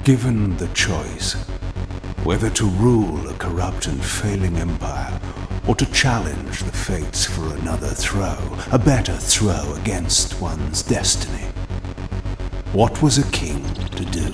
Given the choice, whether to rule a corrupt and failing empire, or to challenge the fates for another throw, a better throw against one's destiny, what was a king to do?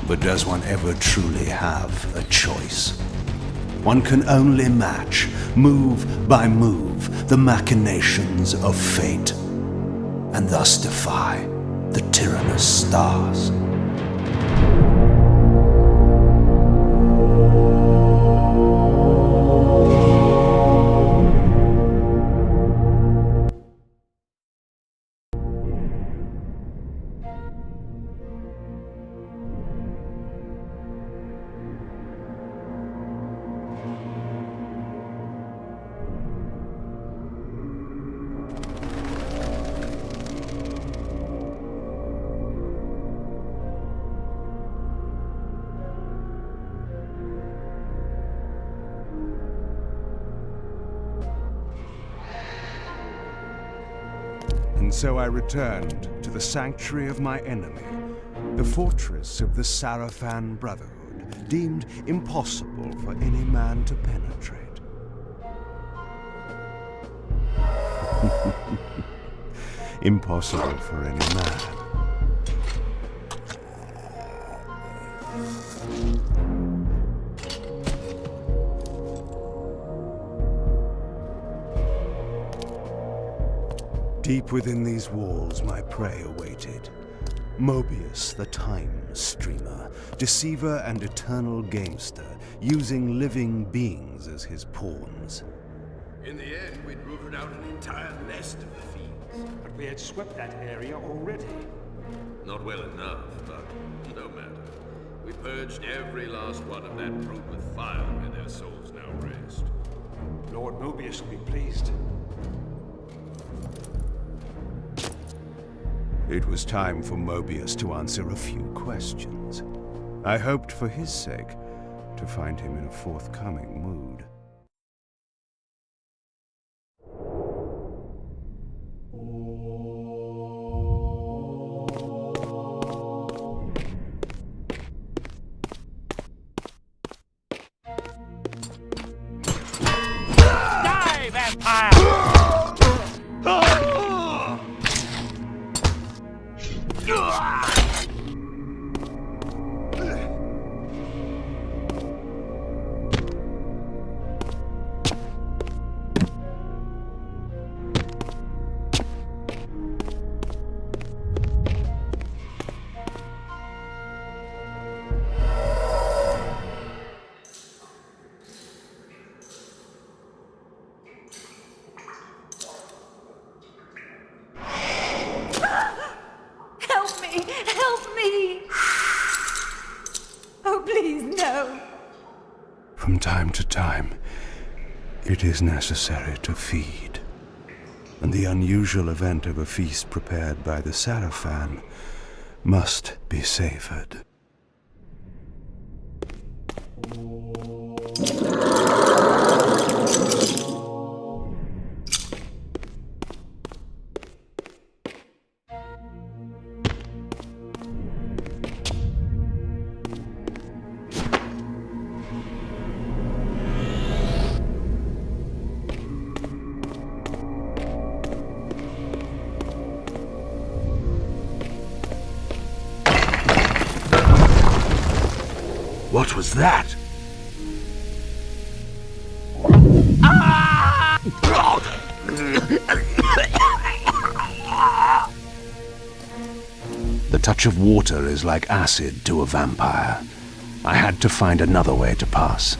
But does one ever truly have a choice? One can only match, move by move, the machinations of fate, and thus defy the tyrannous stars. And so I returned to the sanctuary of my enemy, the fortress of the Sarafan Brotherhood, deemed impossible for any man to penetrate. Impossible for any man. Deep within these walls, my prey awaited. Mobius, the time streamer, deceiver and eternal gamester, using living beings as his pawns. In the end, we'd rooted out an entire nest of the fiends. But we had swept that area already. Not well enough, but no matter. We purged every last one of that brood with fire, and their souls now rest. Lord Mobius will be pleased. It was time for Mobius to answer a few questions. I hoped for his sake to find him in a forthcoming mood. Die, vampire! From time to time, it is necessary to feed. And the unusual event of a feast prepared by the Sarafan must be savored. What was that? The touch of water is like acid to a vampire. I had to find another way to pass.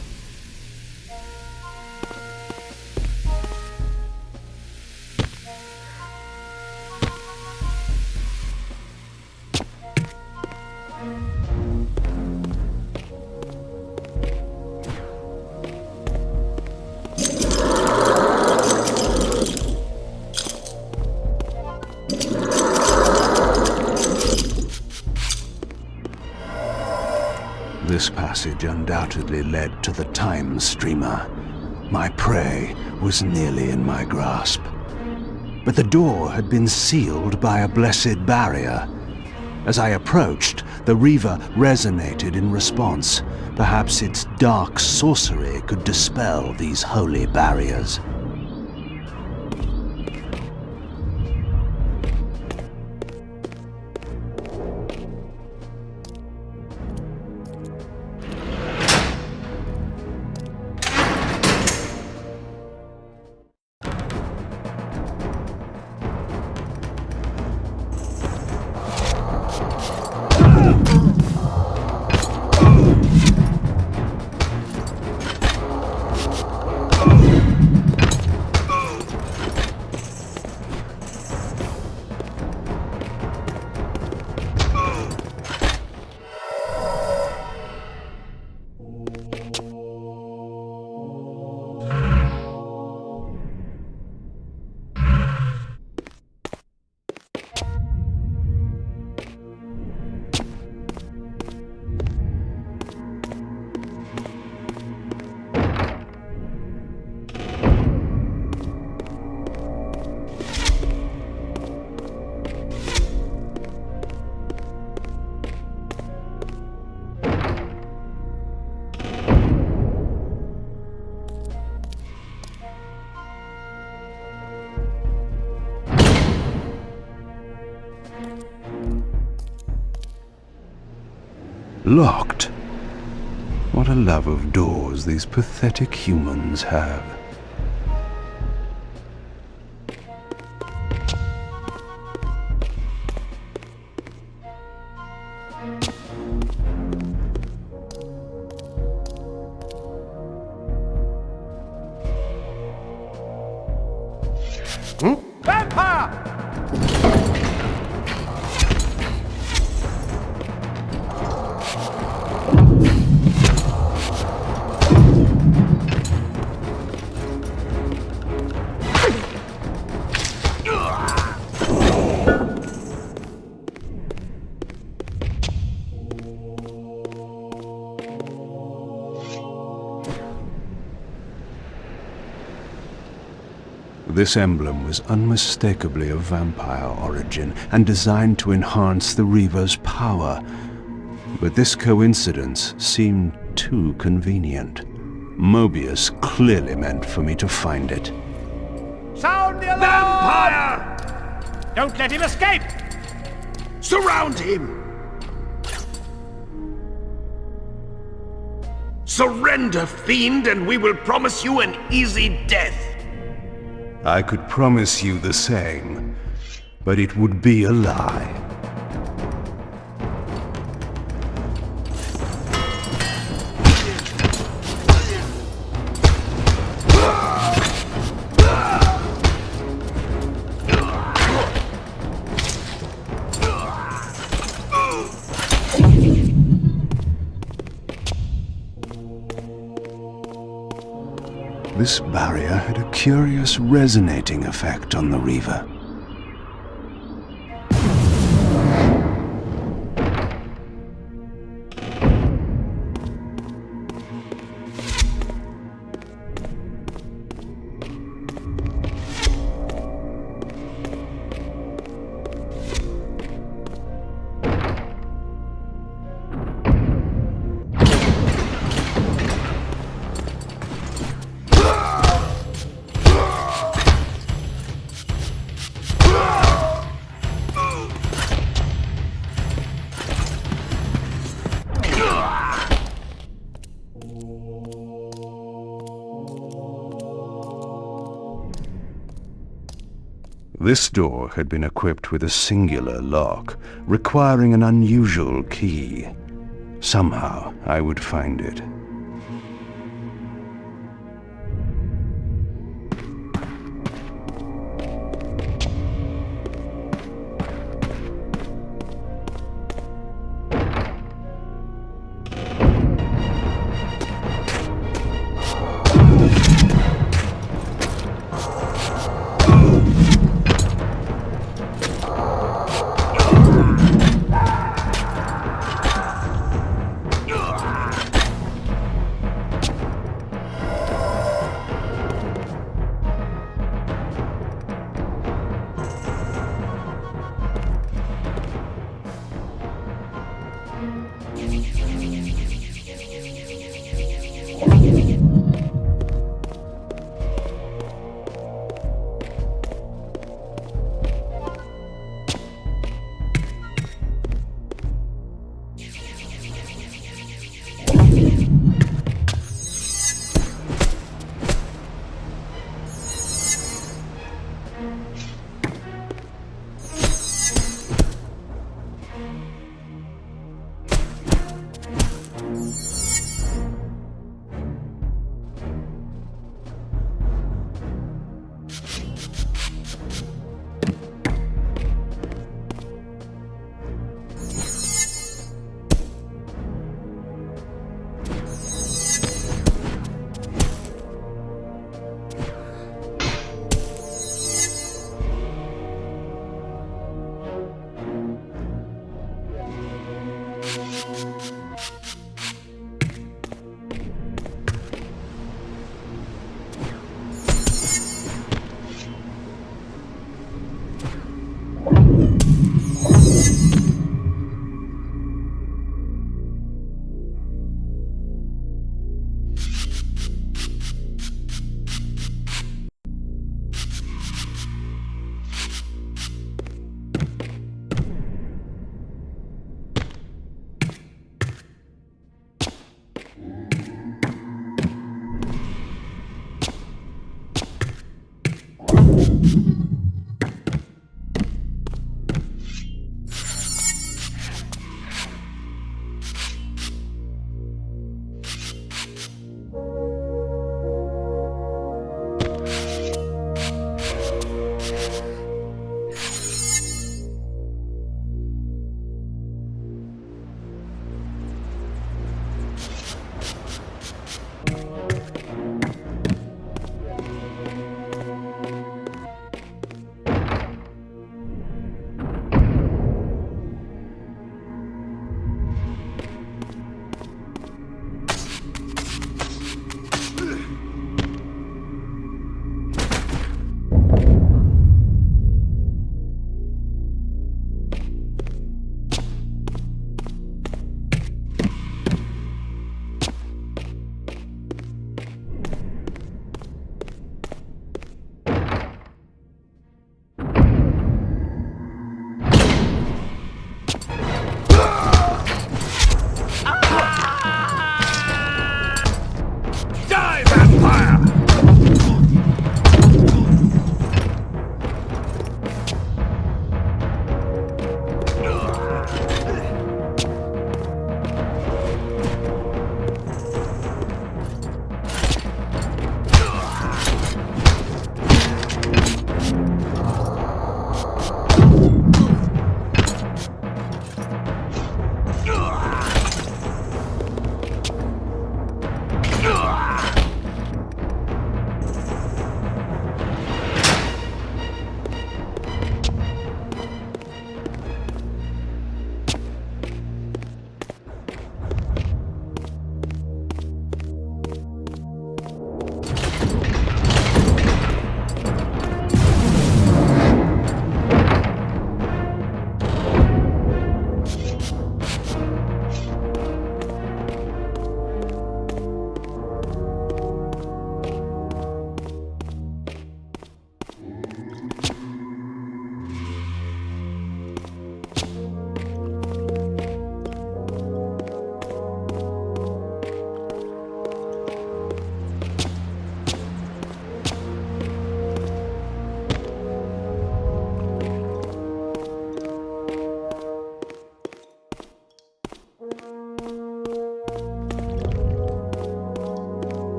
This passage undoubtedly led to the time streamer. My prey was nearly in my grasp. But the door had been sealed by a blessed barrier. As I approached, the Reaver resonated in response. Perhaps its dark sorcery could dispel these holy barriers. Locked. What a love of doors these pathetic humans have. Vampire! This emblem was unmistakably of vampire origin and designed to enhance the Reaver's power. But this coincidence seemed too convenient. Mobius clearly meant for me to find it. Sound the alarm! Vampire! Don't let him escape! Surround him! Surrender, fiend, and we will promise you an easy death. I could promise you the same, but it would be a lie. This barrier had a curious resonating effect on the Reaver. This door had been equipped with a singular lock, requiring an unusual key. Somehow, I would find it.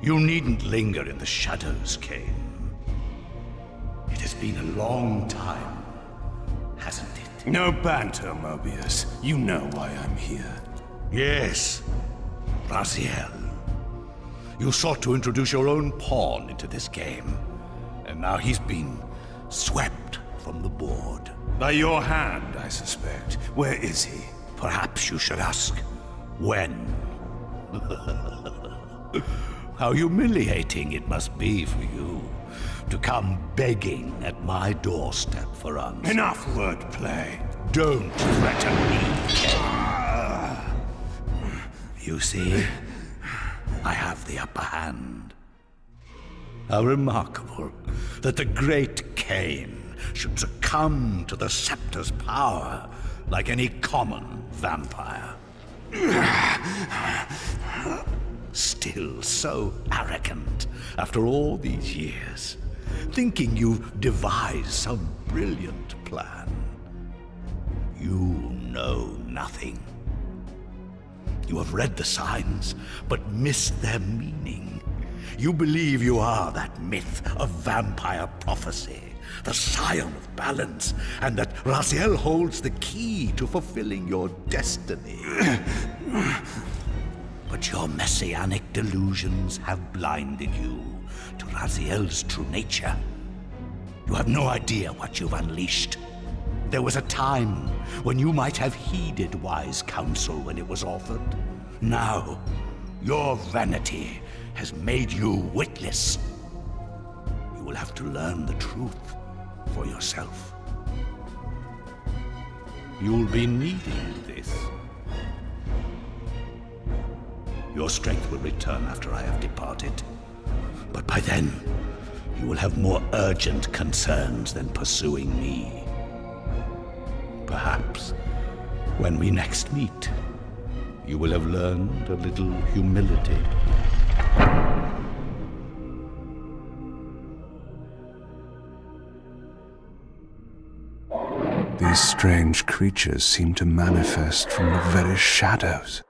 You needn't linger in the shadows, Kain. It has been a long time, hasn't it? No banter, Mobius. You know why I'm here. Yes, Raziel. You sought to introduce your own pawn into this game, and now he's been swept from the board. By your hand, I suspect. Where is he? Perhaps you should ask, when? How humiliating it must be for you to come begging at my doorstep for answers. Enough wordplay. Don't threaten me, Kain. You see, I have the upper hand. How remarkable that the great Kain should succumb to the scepter's power like any common vampire. Still so arrogant after all these years, thinking you've devised some brilliant plan. You know nothing. You have read the signs, but missed their meaning. You believe you are that myth of vampire prophecy, the scion of balance, and that Raziel holds the key to fulfilling your destiny. But your messianic delusions have blinded you to Raziel's true nature. You have no idea what you've unleashed. There was a time when you might have heeded wise counsel when it was offered. Now, your vanity has made you witless. You will have to learn the truth for yourself. You'll be needing this. Your strength will return after I have departed. But by then, you will have more urgent concerns than pursuing me. Perhaps, when we next meet, you will have learned a little humility. These strange creatures seem to manifest from the very shadows.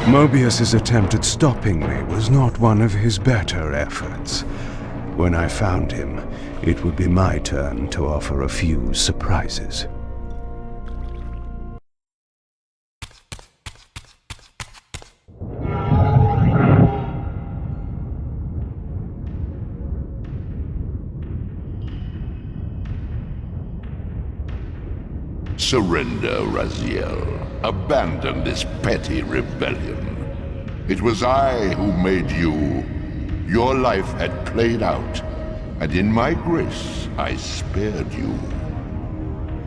Mobius's attempt at stopping me was not one of his better efforts. When I found him, it would be my turn to offer a few surprises. Surrender, Raziel. Abandon this petty rebellion. It was I who made you. Your life had played out, and in my grace, I spared you.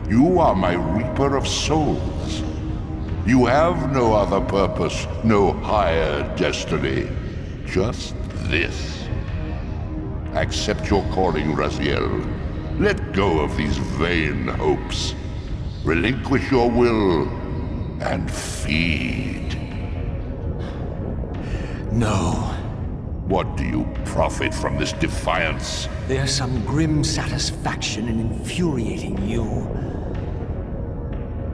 You are my reaper of souls. You have no other purpose, no higher destiny. Just this. Accept your calling, Raziel. Let go of these vain hopes. Relinquish your will, and feed. No. What do you profit from this defiance? There's some grim satisfaction in infuriating you.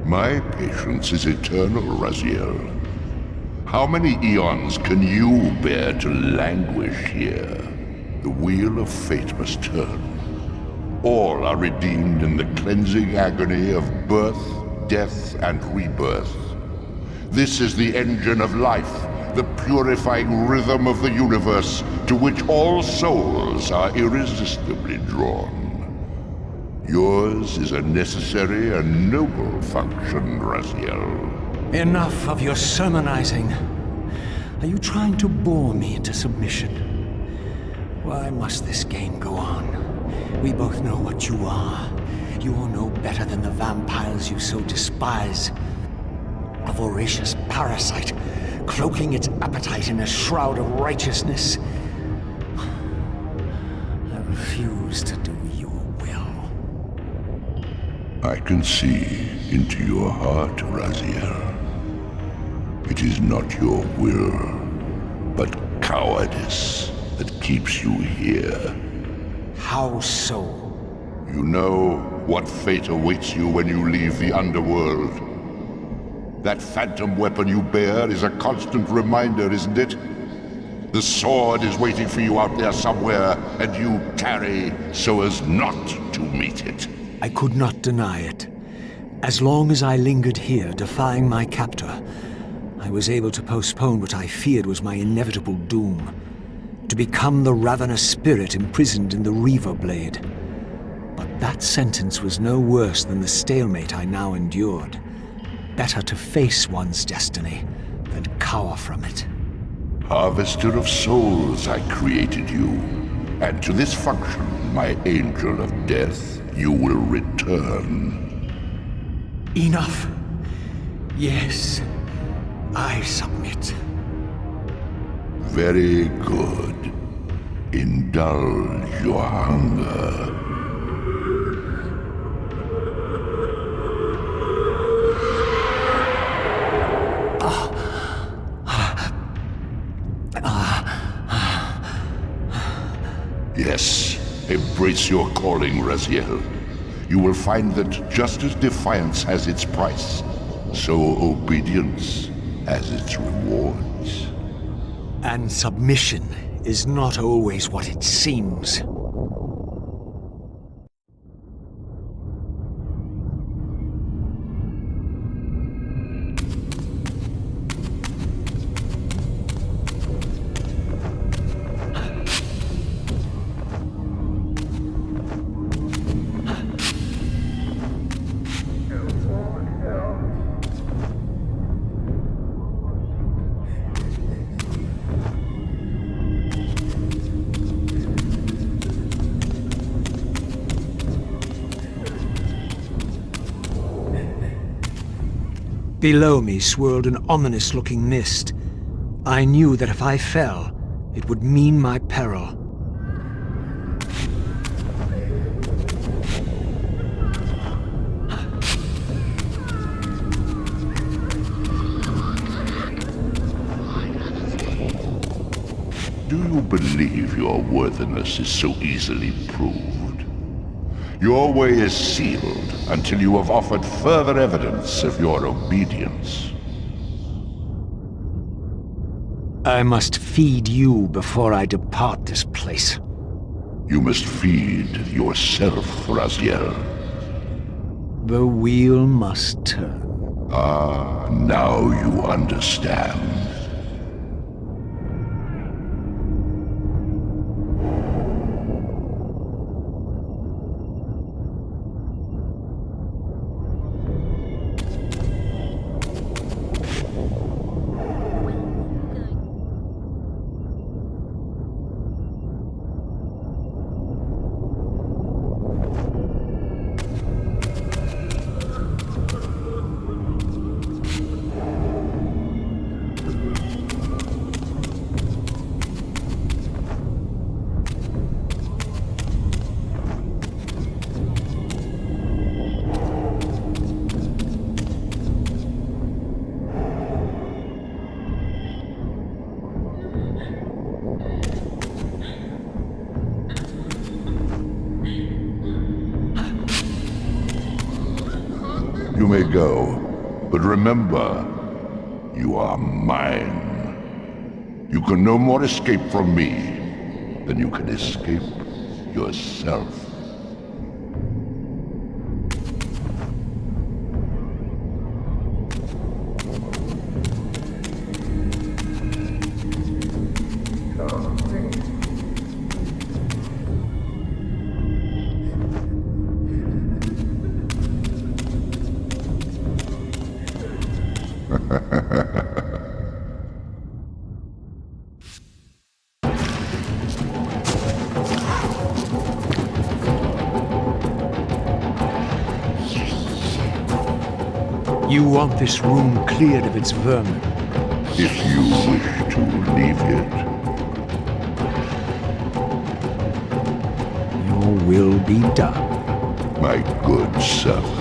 My patience is eternal, Raziel. How many eons can you bear to languish here? The wheel of fate must turn. All are redeemed in the cleansing agony of birth, death, and rebirth. This is the engine of life, the purifying rhythm of the universe to which all souls are irresistibly drawn. Yours is a necessary and noble function, Raziel. Enough of your sermonizing. Are you trying to bore me into submission? Why must this game go on? We both know what you are. You are no better than the vampires you so despise. A voracious parasite, cloaking its appetite in a shroud of righteousness. I refuse to do your will. I can see into your heart, Raziel. It is not your will, but cowardice that keeps you here. How so? You know what fate awaits you when you leave the underworld. That phantom weapon you bear is a constant reminder, isn't it? The sword is waiting for you out there somewhere, and you tarry so as not to meet it. I could not deny it. As long as I lingered here, defying my captor, I was able to postpone what I feared was my inevitable doom. To become the ravenous spirit imprisoned in the Reaver Blade. But that sentence was no worse than the stalemate I now endured. Better to face one's destiny than cower from it. Harvester of souls, I created you. And to this function, my angel of death, you will return. Enough. Yes, I submit. Very good. Indulge your hunger. Yes, embrace your calling, Raziel. You will find that just as defiance has its price, so obedience has its rewards. And submission is not always what it seems. Below me swirled an ominous-looking mist. I knew that if I fell, it would mean my peril. Do you believe your worthiness is so easily proved? Your way is sealed until you have offered further evidence of your obedience. I must feed you before I depart this place. You must feed yourself, Raziel. The wheel must turn. Ah, now you understand. You may go, but remember, you are mine. You can no more escape from me than you can escape yourself. You want this room cleared of its vermin. If you wish to leave it, Your will be done. my good servant.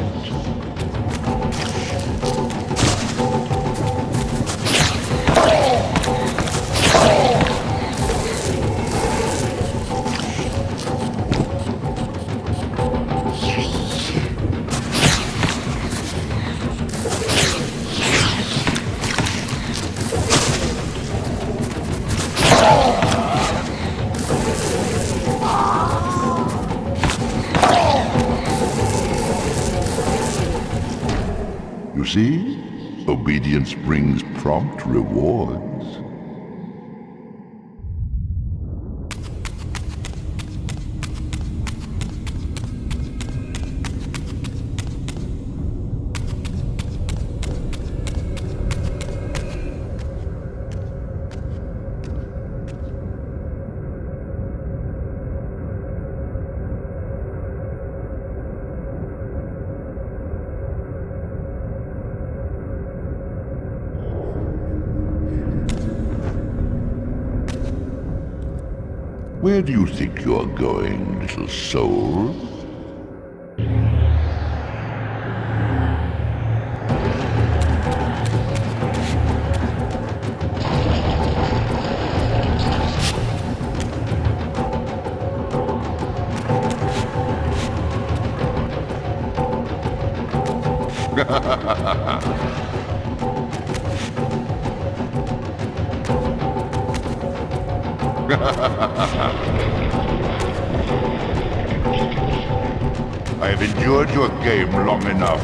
see? Obedience brings prompt rewards. Where do you think you're going, little soul? I have endured your game long enough.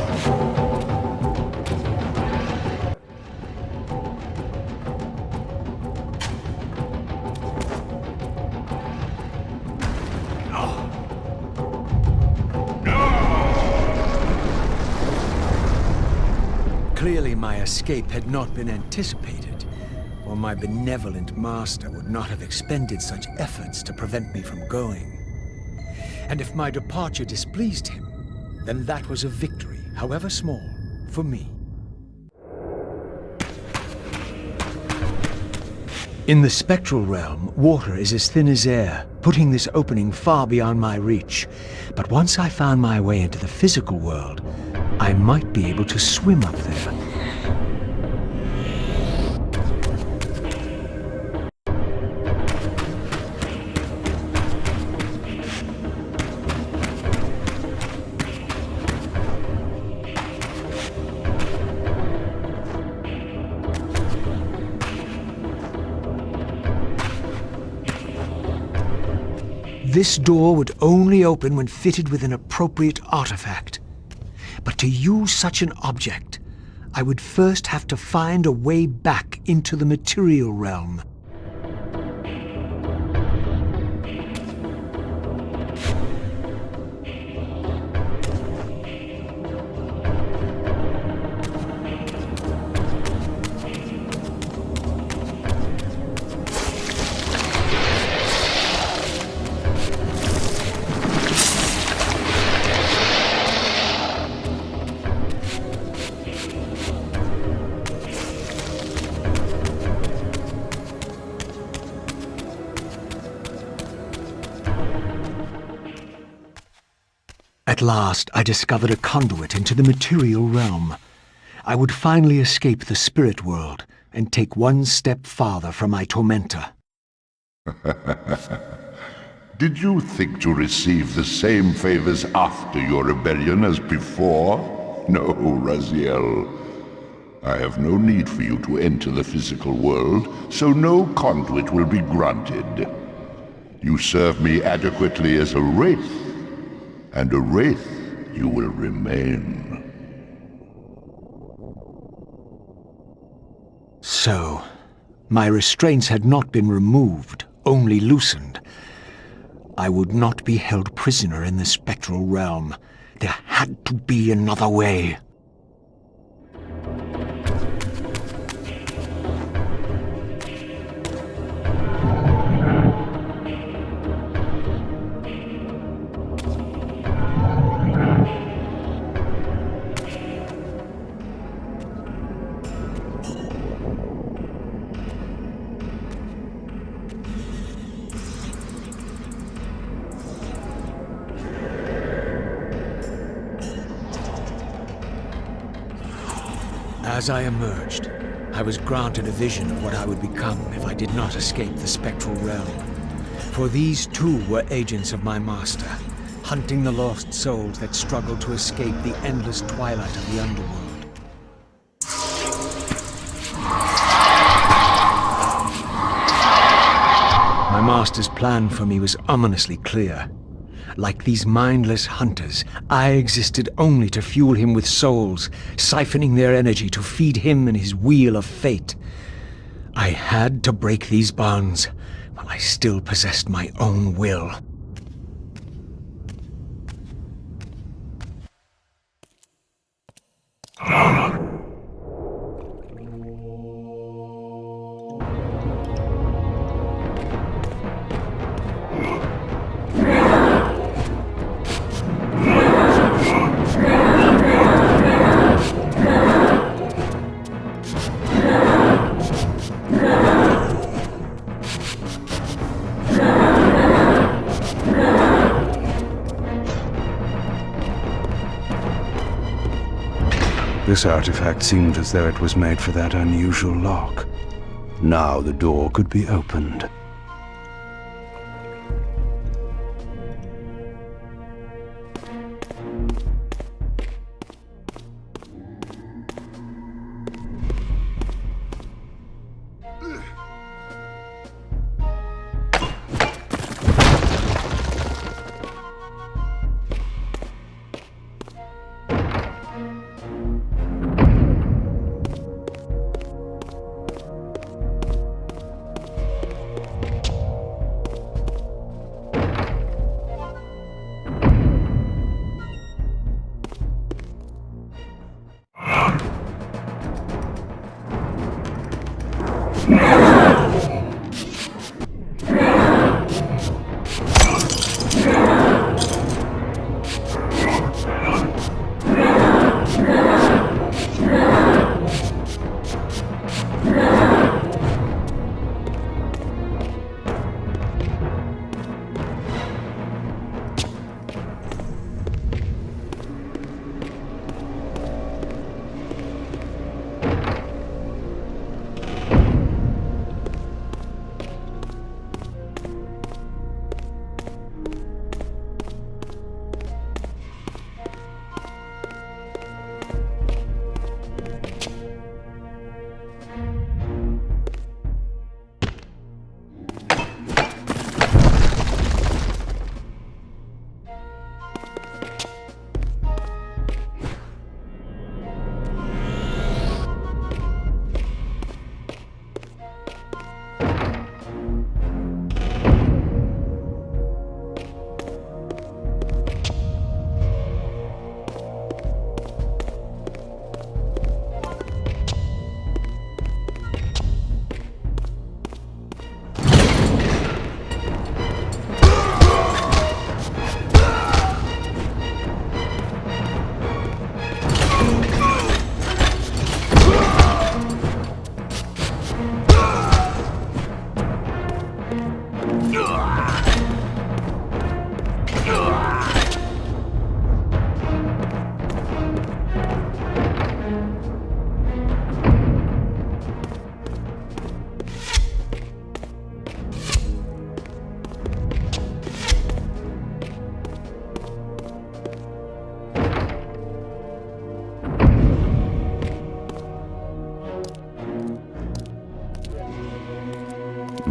Clearly my escape had not been anticipated, or my benevolent master would not have expended such efforts to prevent me from going. And if my departure displeased him, then that was a victory, however small, for me. In the Spectral realm, water is as thin as air, putting this opening far beyond my reach. But once I found my way into the physical world, I might be able to swim up there. This door would only open when fitted with an appropriate artifact. But to use such an object, I would first have to find a way back into the material realm. At last, I discovered a conduit into the material realm. I would finally escape the spirit world and take one step farther from my tormentor. Did you think to receive the same favors after your rebellion as before? No, Raziel. I have no need for you to enter the physical world, so no conduit will be granted. You serve me adequately as a wraith, and a wraith you will remain. So, my restraints had not been removed, only loosened. I would not be held prisoner in the spectral realm. There had to be another way. As I emerged, I was granted a vision of what I would become if I did not escape the spectral realm. For these too were agents of my master, hunting the lost souls that struggled to escape the endless twilight of the underworld. My master's plan for me was ominously clear. Like these mindless hunters, I existed only to fuel him with souls, siphoning their energy to feed him and his wheel of fate. I had to break these bonds, while I still possessed my own will. This artifact seemed as though it was made for that unusual lock. Now the door could be opened.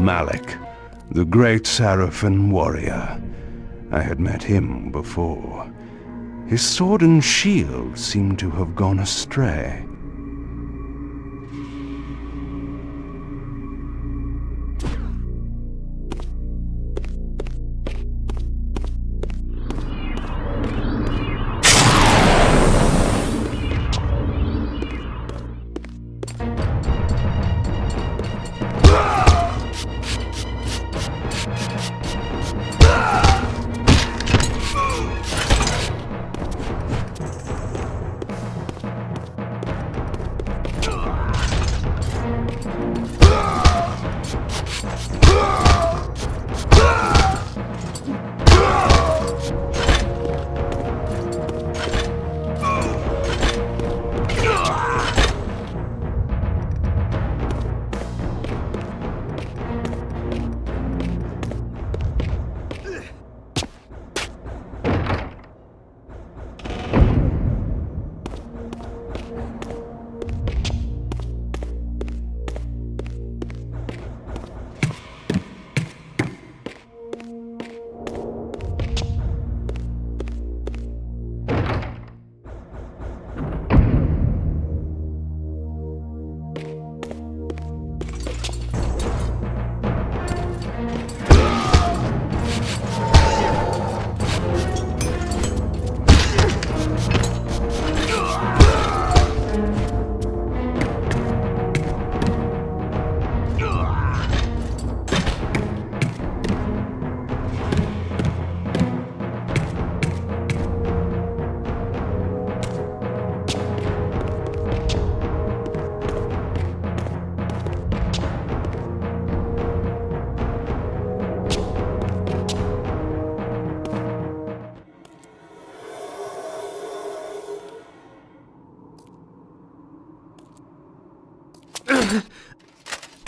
Malik, the great Sarafan warrior. I had met him before. His sword and shield seemed to have gone astray.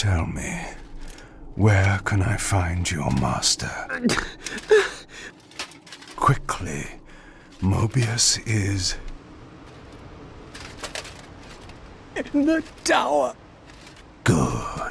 Tell me, where can I find your master? Quickly, Mobius is... in the tower. good.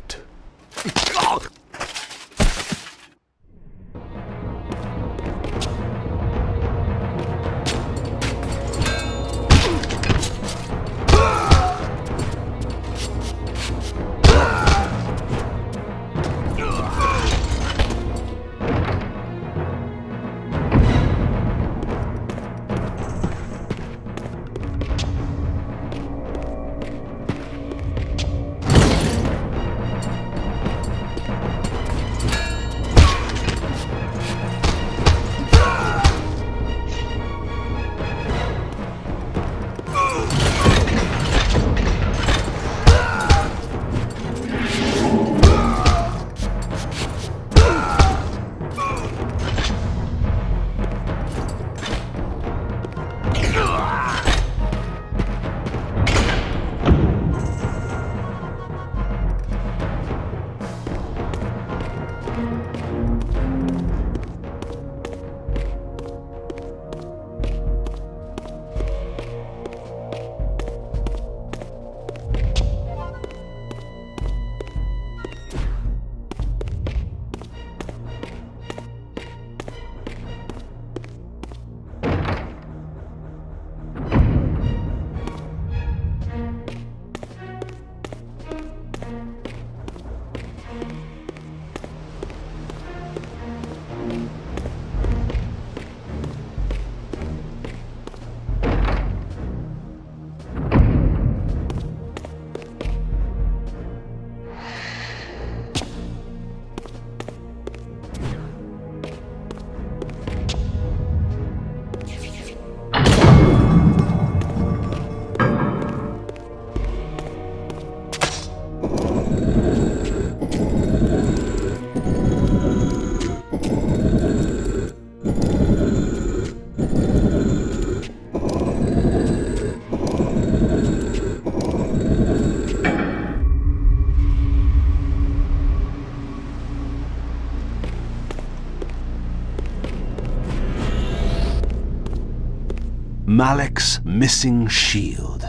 Malek's missing shield.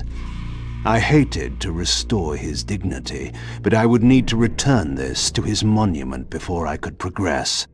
I hated to restore his dignity, but I would need to return this to his monument before I could progress.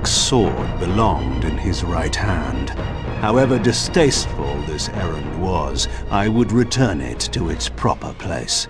axe sword belonged in his right hand. However distasteful this errand was, I would return it to its proper place.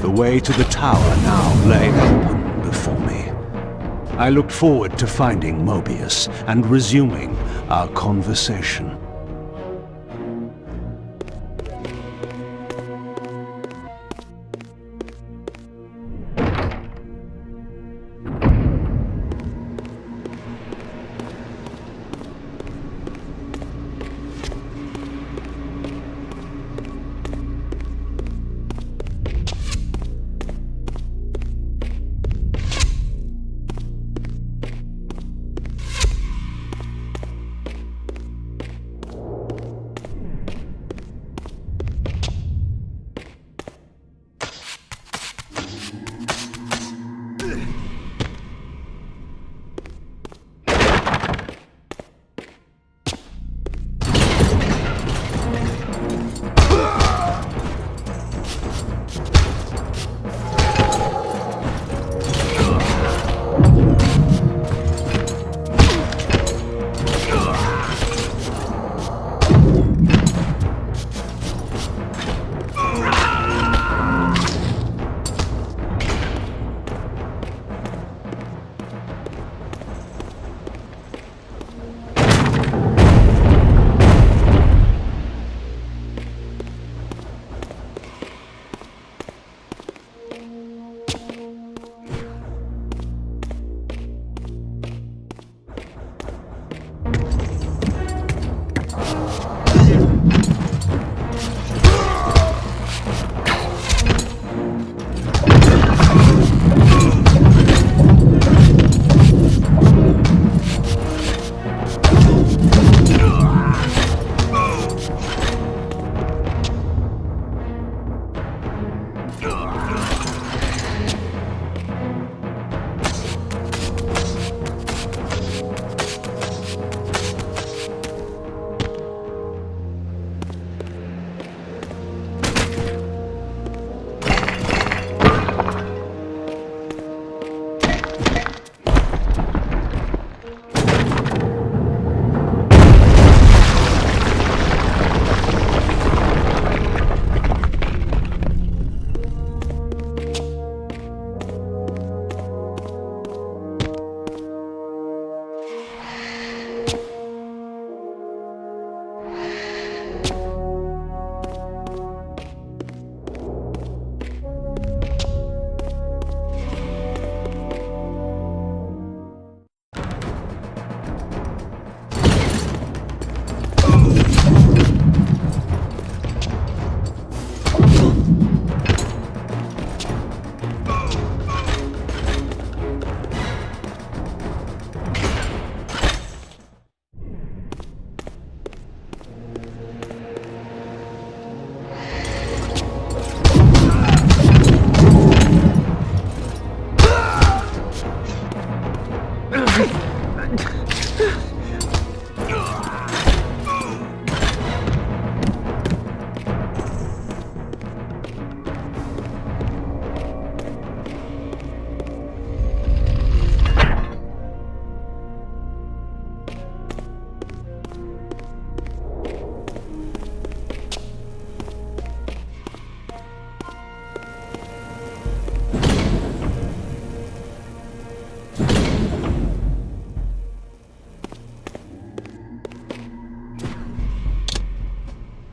The way to the tower now lay open before me. I looked forward to finding Mobius and resuming our conversation.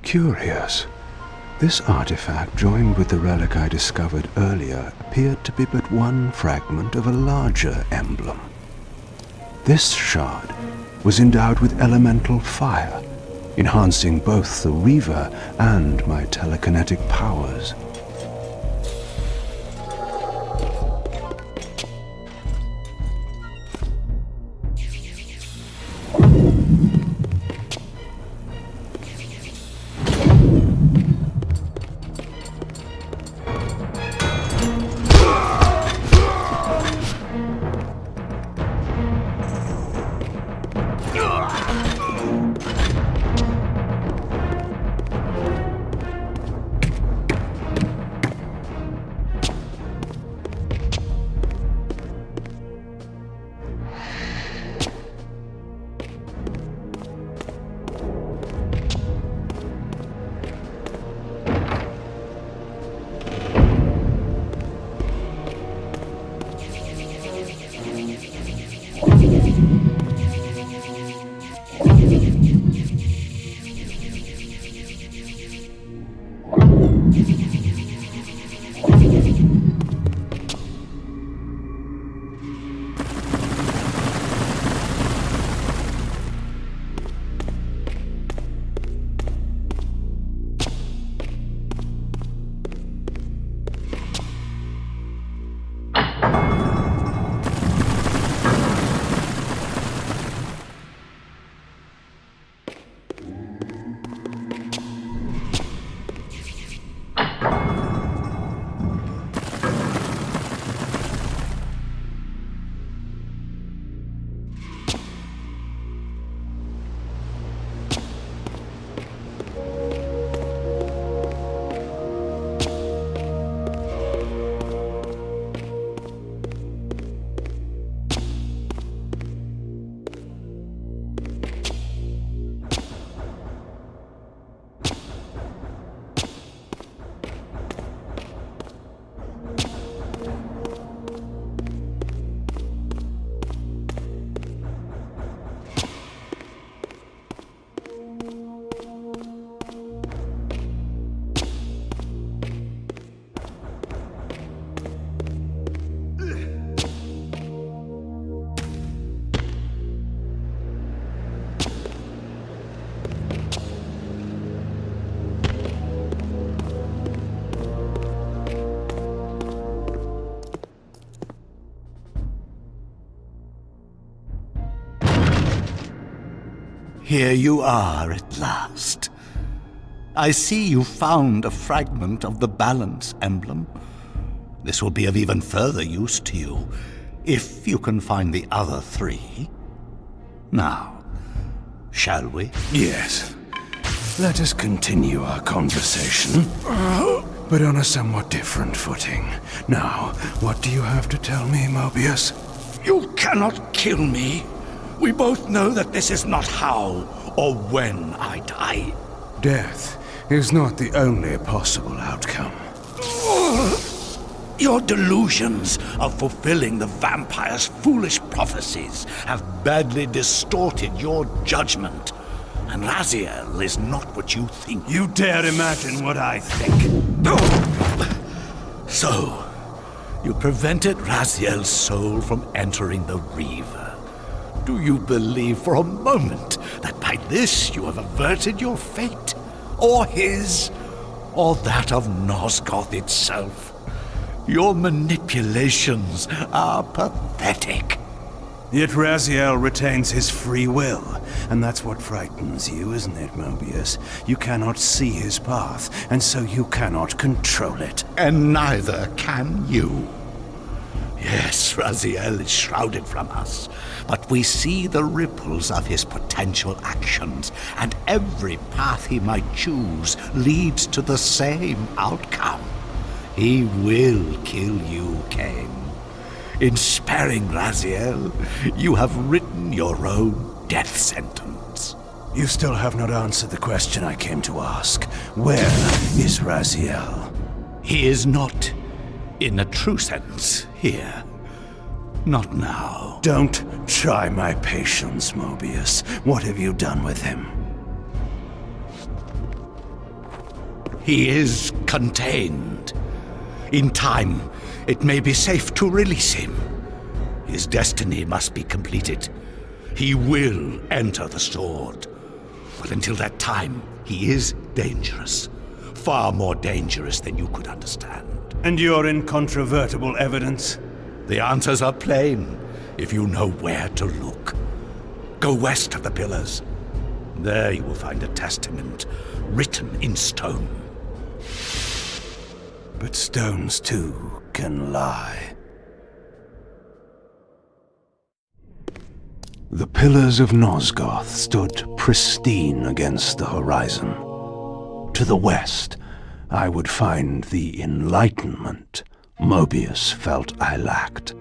Curious. This artifact, joined with the relic I discovered earlier, appeared to be but one fragment of a larger emblem. This shard was endowed with elemental fire, enhancing both the Reaver and my telekinetic powers. Here you are at last. I see you found a fragment of the balance emblem. This will be of even further use to you, if you can find the other three. Now, shall we? Yes. Let us continue our conversation, but on a somewhat different footing. Now, what do you have to tell me, Mobius? You cannot kill me. We both know that this is not how or when I die. Death is not the only possible outcome. Your delusions of fulfilling the vampire's foolish prophecies have badly distorted your judgment. And Raziel is not what you think. You dare imagine what I think. So, you prevented Raziel's soul from entering the Reaver. Do you believe for a moment that by this you have averted your fate? Or his? Or that of Nosgoth itself? Your manipulations are pathetic. Yet Raziel retains his free will, and that's what frightens you, isn't it, Mobius? You cannot see his path, and so you cannot control it. And neither can you. Yes, Raziel is shrouded from us, but we see the ripples of his potential actions, and every path he might choose leads to the same outcome. He will kill you, Kain. In sparing Raziel, you have written your own death sentence. You still have not answered the question I came to ask. Where is Raziel? He is not, in a true sense, here. Not now. Don't try my patience, Mobius. What have you done with him? He is contained. In time, it may be safe to release him. His destiny must be completed. He will enter the sword. But until that time, he is dangerous. Far more dangerous than you could understand. And your incontrovertible evidence? The answers are plain, if you know where to look. Go west of the pillars. There you will find a testament, written in stone. But stones too can lie. The pillars of Nosgoth stood pristine against the horizon. To the west, I would find the enlightenment Mobius felt I lacked.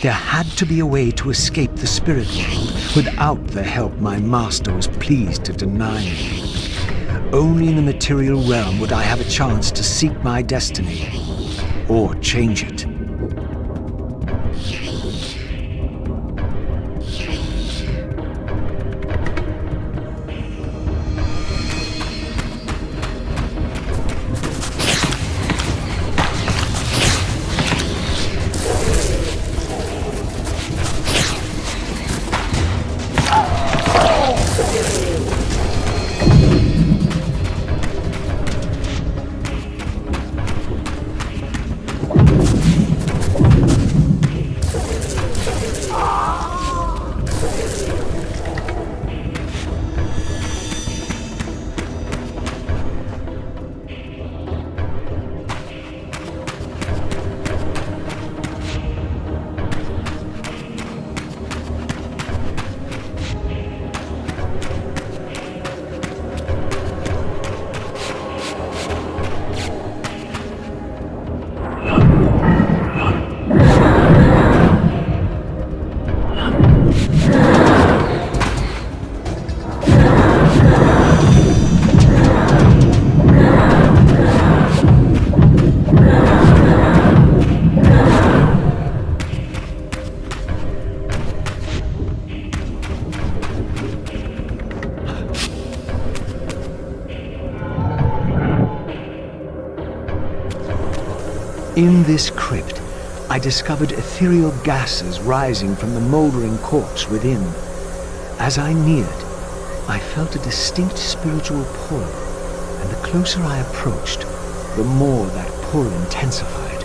There had to be a way to escape the spirit world without the help my master was pleased to deny me. Only in the material realm would I have a chance to seek my destiny, or change it. In this crypt, I discovered ethereal gases rising from the moldering corpse within. As I neared, I felt a distinct spiritual pull, and the closer I approached, the more that pull intensified.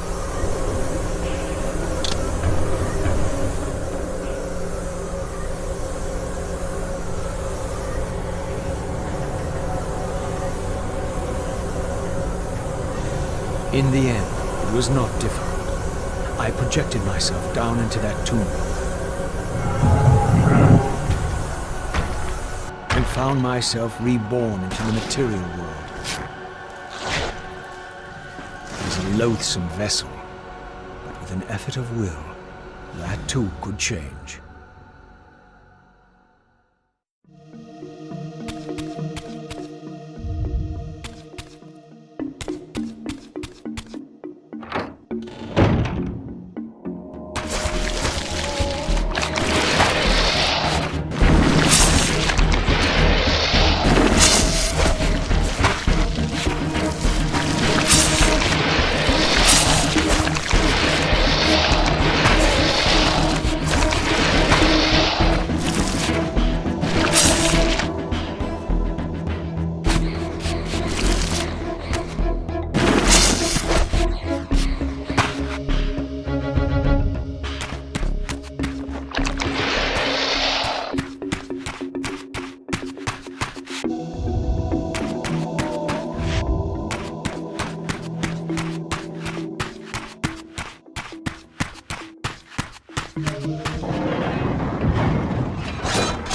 In the end, it was not difficult. I projected myself down into that tomb and found myself reborn into the material world. It was a loathsome vessel, but with an effort of will, that too could change.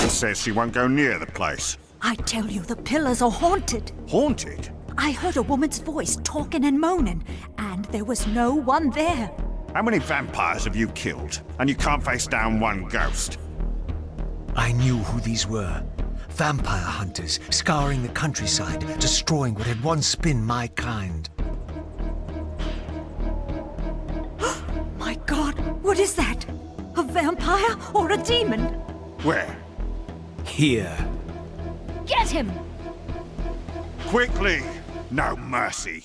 Says she won't go near the place. I tell you, the pillars are haunted. Haunted? I heard a woman's voice talking and moaning, and there was no one there. How many vampires have you killed? And you can't face down one ghost? I knew who these were. Vampire hunters, scouring the countryside, destroying what had once been my kind. God, what is that? A vampire or a demon? Where? Here. Get him! Quickly! No mercy.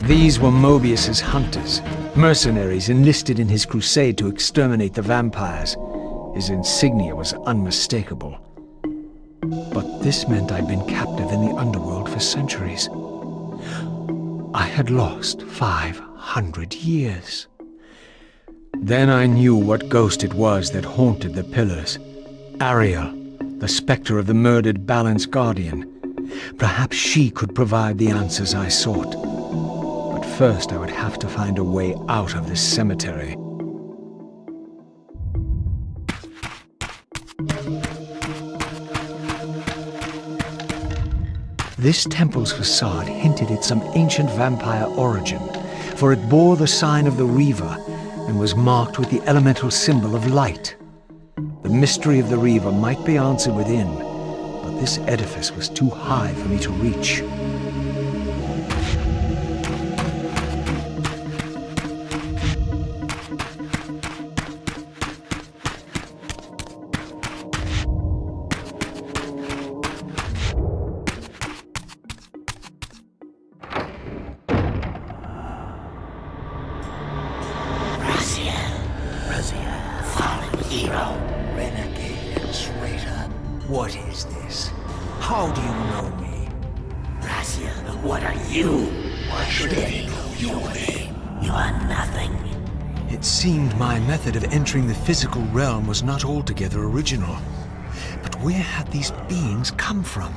These were Mobius's hunters, mercenaries enlisted in his crusade to exterminate the vampires. His insignia was unmistakable. But this meant I'd been captive in the underworld for centuries. I had lost 500 years. Then I knew what ghost it was that haunted the pillars. Ariel, the spectre of the murdered Balance Guardian. Perhaps she could provide the answers I sought. But first I would have to find a way out of this cemetery. This temple's facade hinted at some ancient vampire origin, for it bore the sign of the Reaver and was marked with the elemental symbol of light. The mystery of the Reaver might be answered within, but this edifice was too high for me to reach. Raziel, fallen hero, renegade and traitor. What is this? How do you know me? Raziel, what are you? Why should they know your name? You are nothing. It seemed my method of entering the physical realm was not altogether original. But where had these beings come from?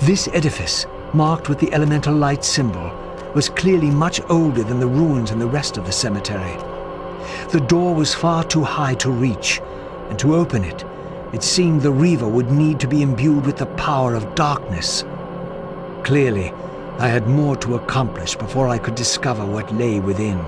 This edifice, marked with the elemental light symbol, was clearly much older than the ruins in the rest of the cemetery. The door was far too high to reach, and to open it, it seemed the Reaver would need to be imbued with the power of darkness. Clearly, I had more to accomplish before I could discover what lay within.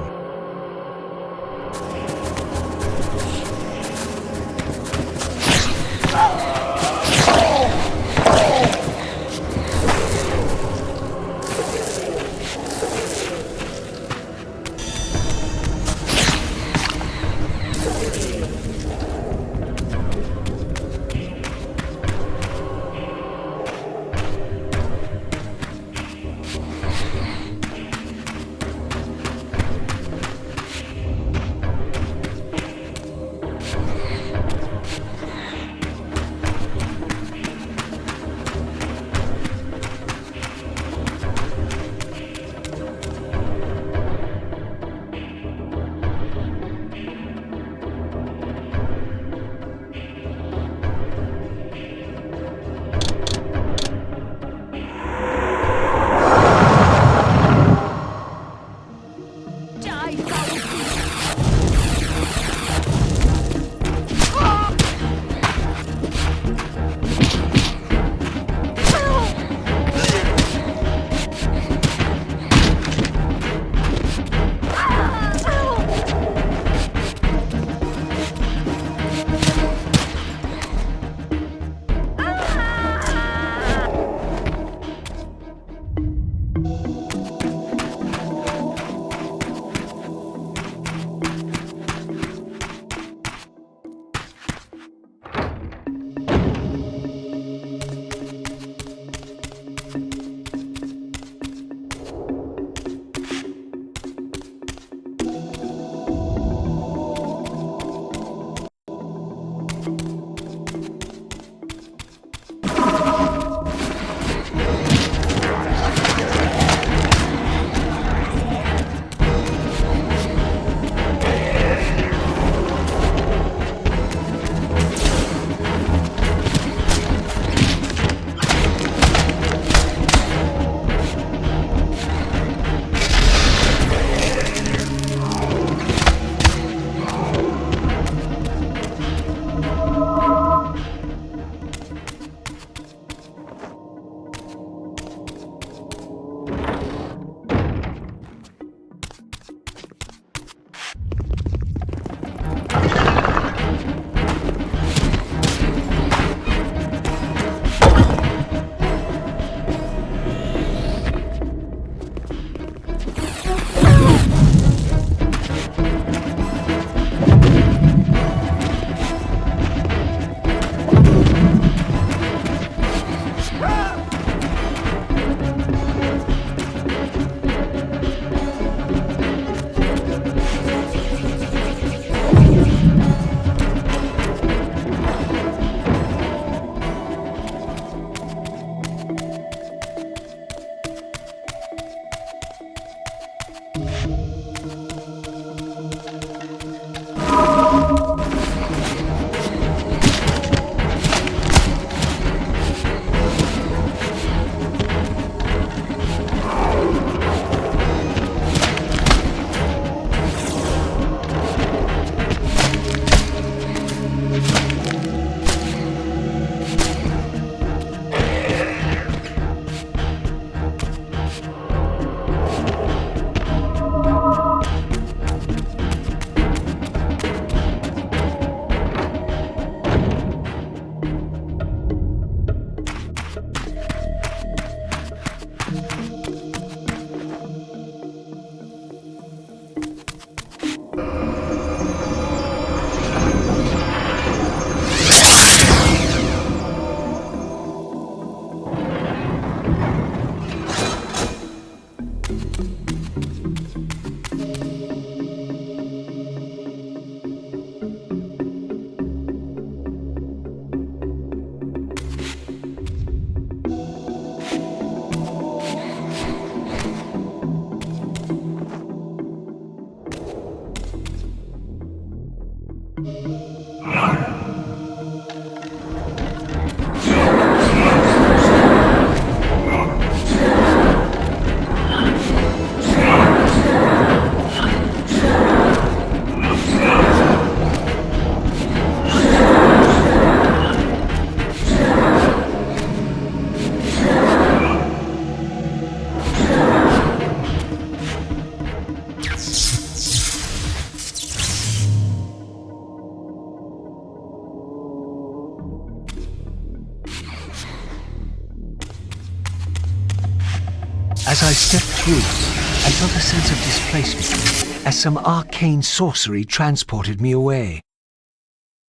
As I stepped through, I felt a sense of displacement as some arcane sorcery transported me away.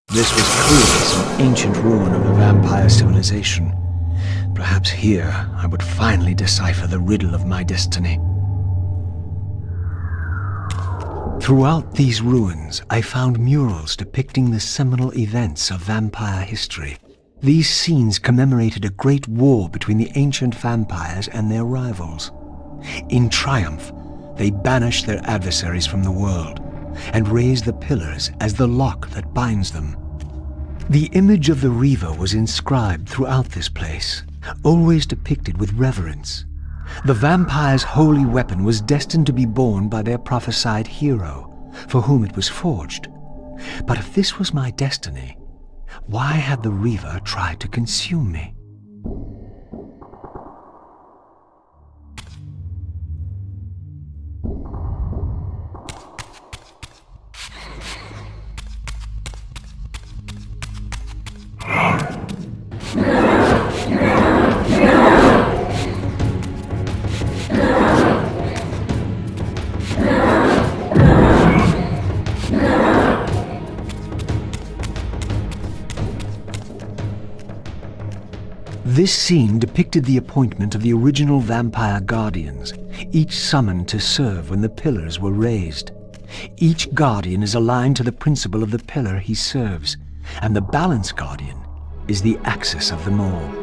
This was clearly some ancient ruin of a vampire civilization. Perhaps here I would finally decipher the riddle of my destiny. Throughout these ruins, I found murals depicting the seminal events of vampire history. These scenes commemorated a great war between the ancient vampires and their rivals. In triumph, they banished their adversaries from the world and raised the pillars as the lock that binds them. The image of the Reaver was inscribed throughout this place, always depicted with reverence. The vampire's holy weapon was destined to be borne by their prophesied hero, for whom it was forged. But if this was my destiny, why had the Reaver tried to consume me? This scene depicted the appointment of the original vampire guardians, each summoned to serve when the pillars were raised. Each guardian is aligned to the principle of the pillar he serves, and the balance guardian is the axis of them all.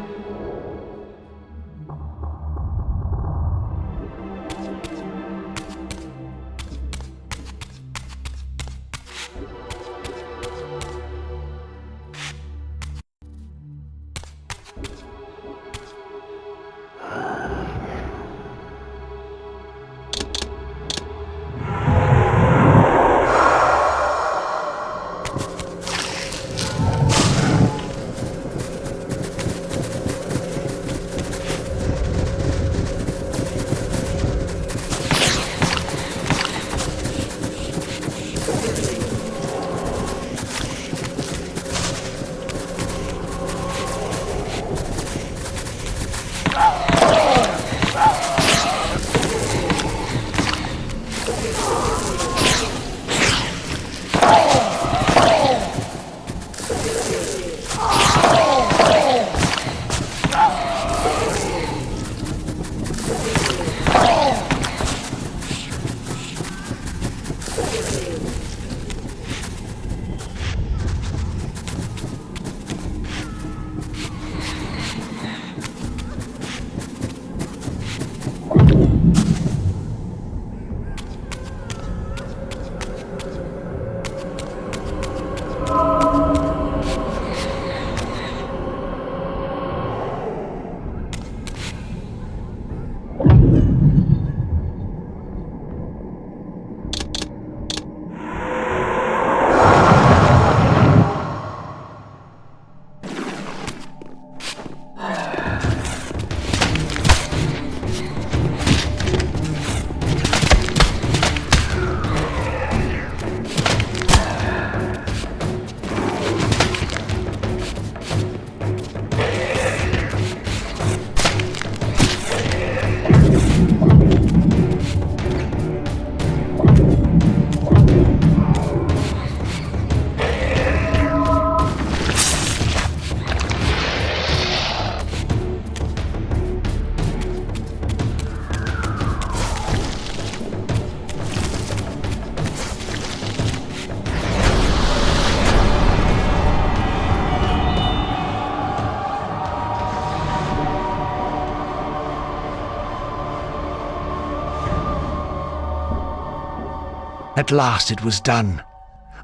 At last it was done.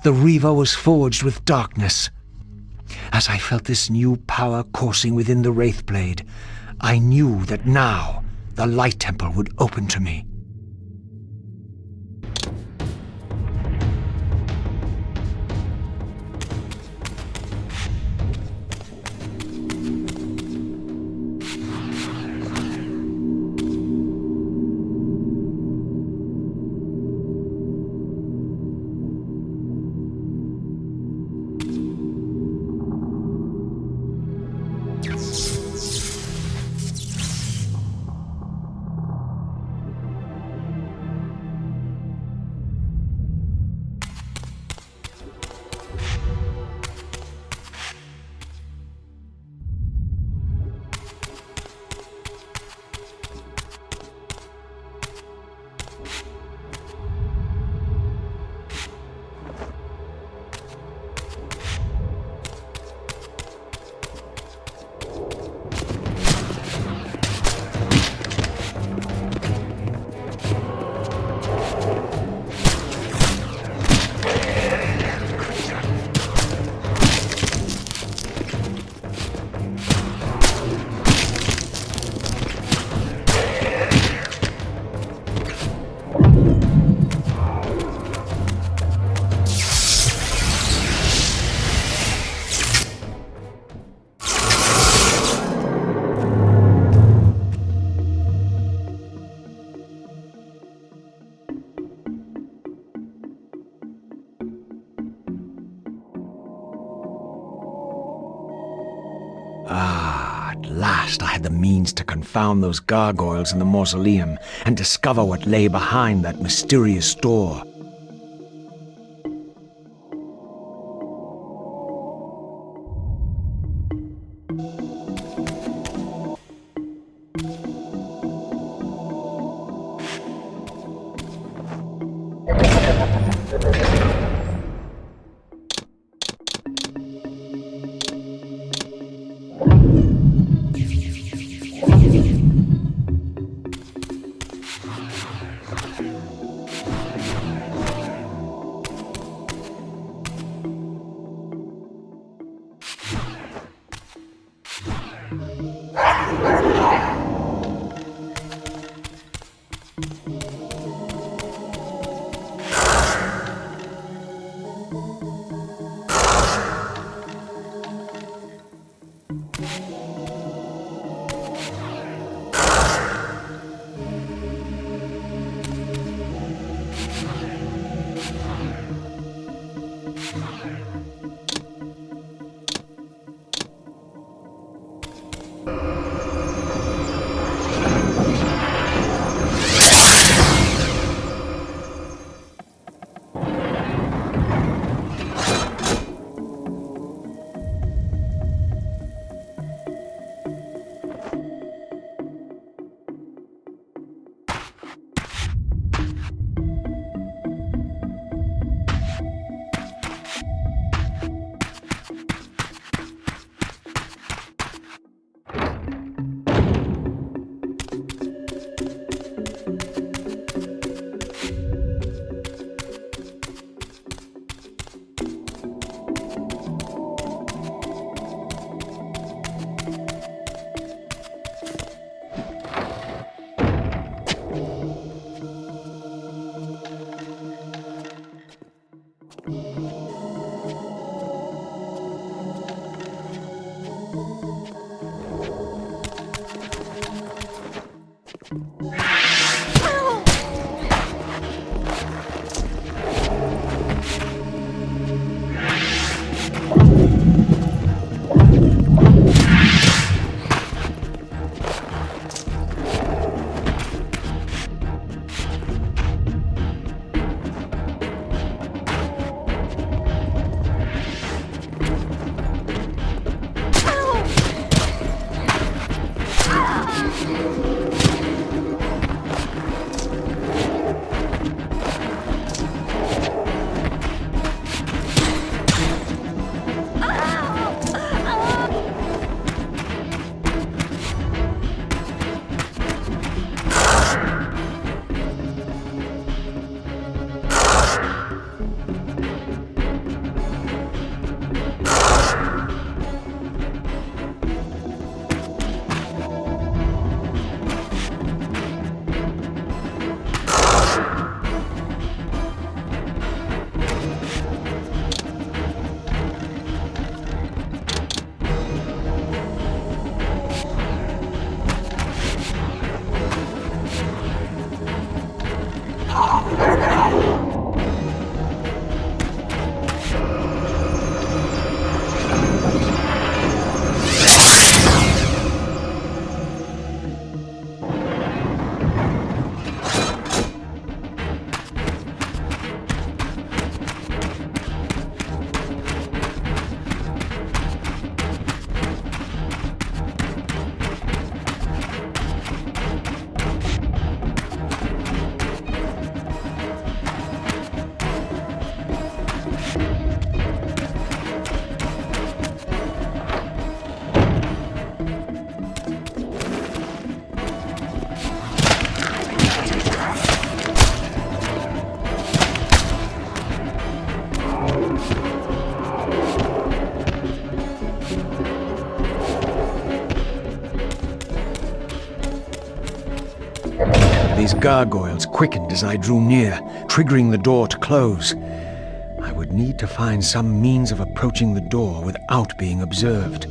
The Reaver was forged with darkness. As I felt this new power coursing within the Wraithblade, I knew that now the Light Temple would open to me. At last I had the means to confound those gargoyles in the mausoleum and discover what lay behind that mysterious door. These gargoyles quickened as I drew near, triggering the door to close. I would need to find some means of approaching the door without being observed.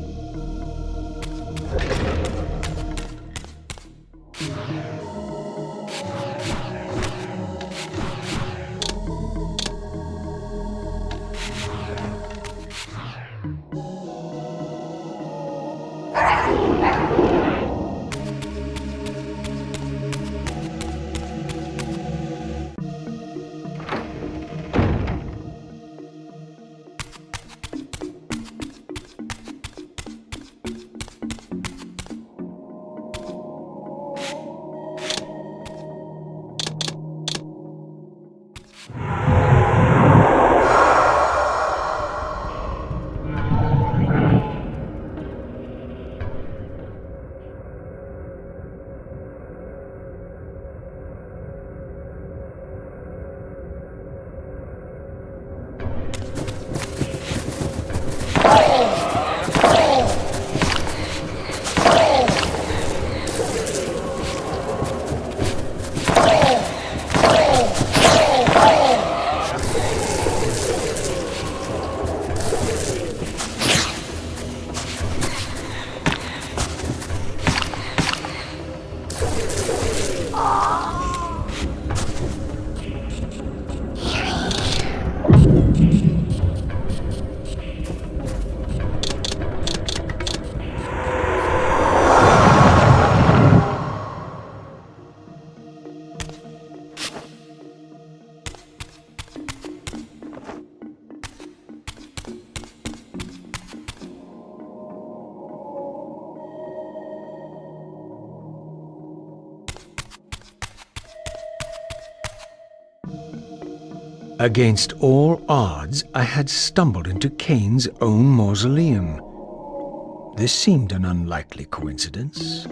Against all odds, I had stumbled into Kain's own mausoleum. This seemed an unlikely coincidence.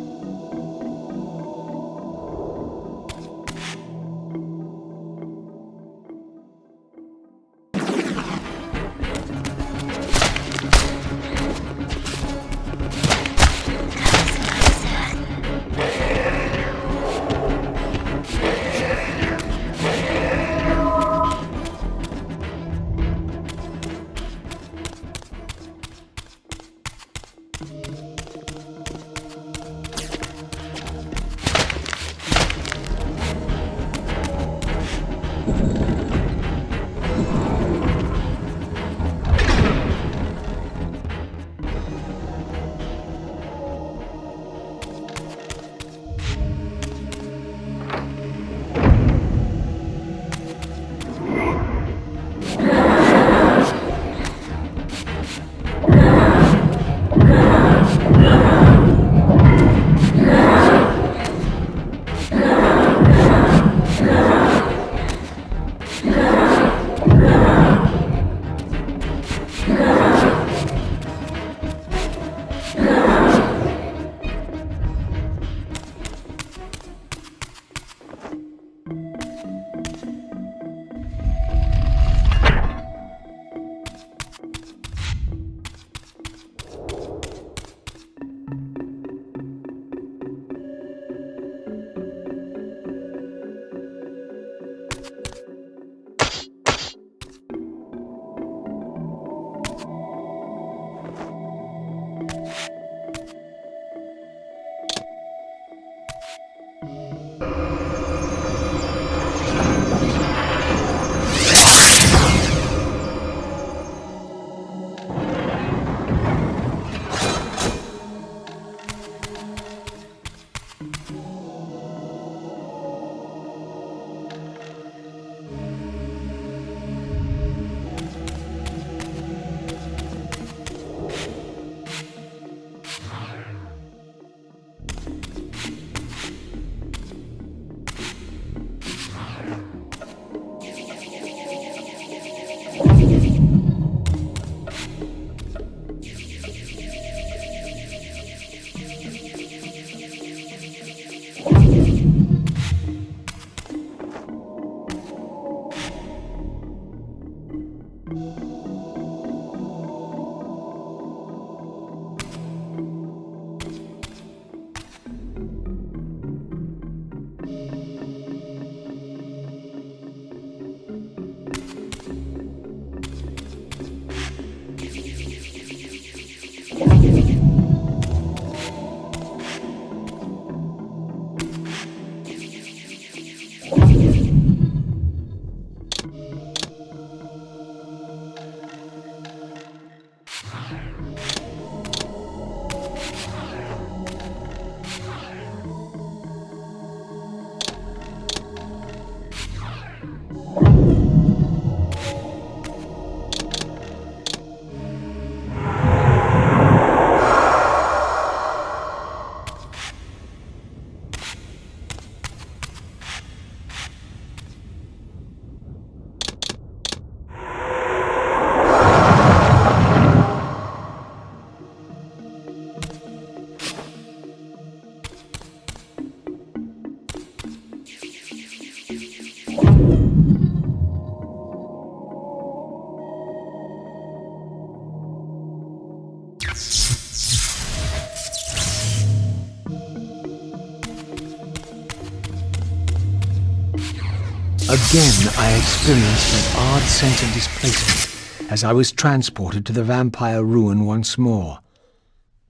Again, I experienced an odd sense of displacement as I was transported to the vampire ruin once more.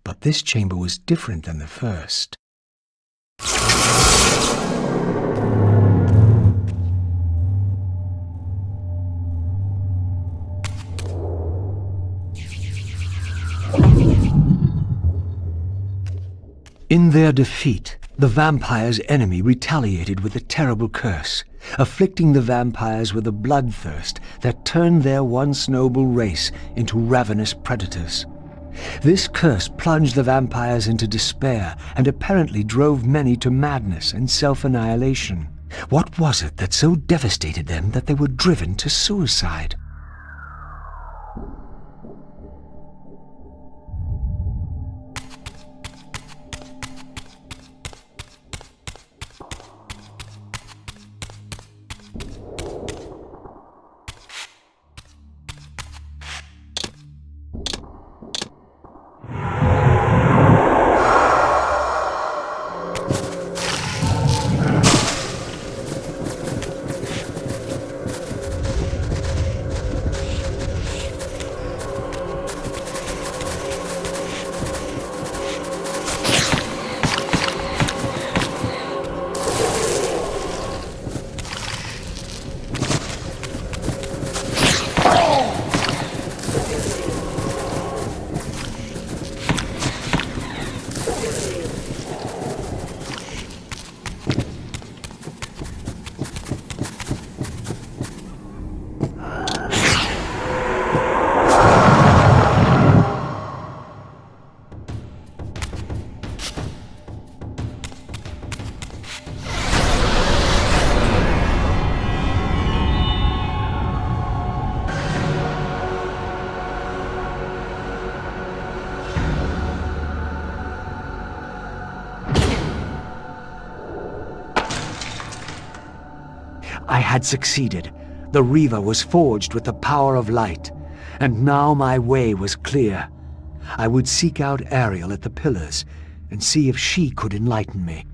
But this chamber was different than the first. In their defeat, the vampire's enemy retaliated with a terrible curse, afflicting the vampires with a bloodthirst that turned their once noble race into ravenous predators. This curse plunged the vampires into despair and apparently drove many to madness and self-annihilation. What was it that so devastated them that they were driven to suicide? I had succeeded. The Reaver was forged with the power of light, and now my way was clear. I would seek out Ariel at the pillars and see if she could enlighten me.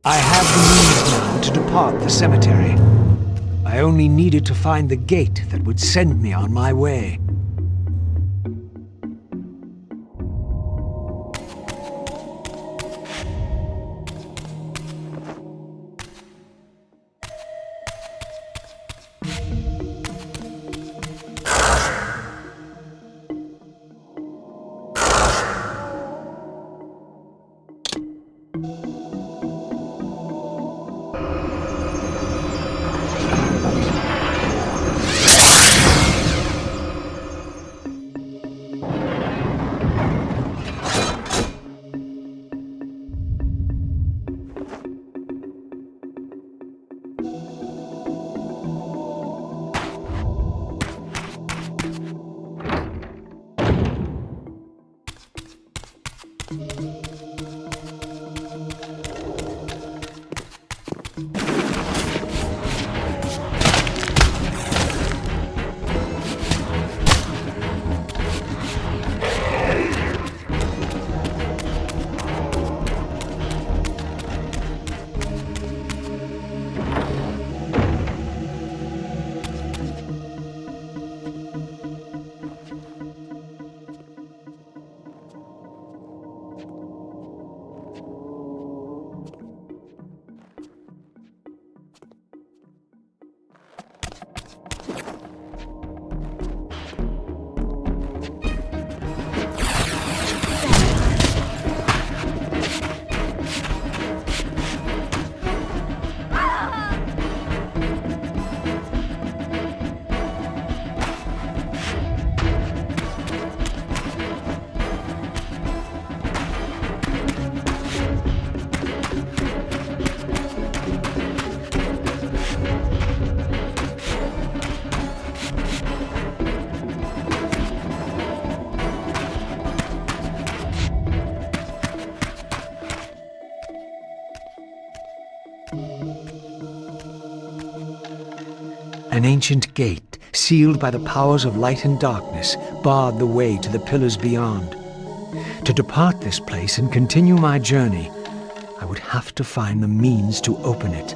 I have the means now to depart the cemetery. I only needed to find the gate that would send me on my way. An ancient gate, sealed by the powers of light and darkness, barred the way to the pillars beyond. To depart this place and continue my journey, I would have to find the means to open it.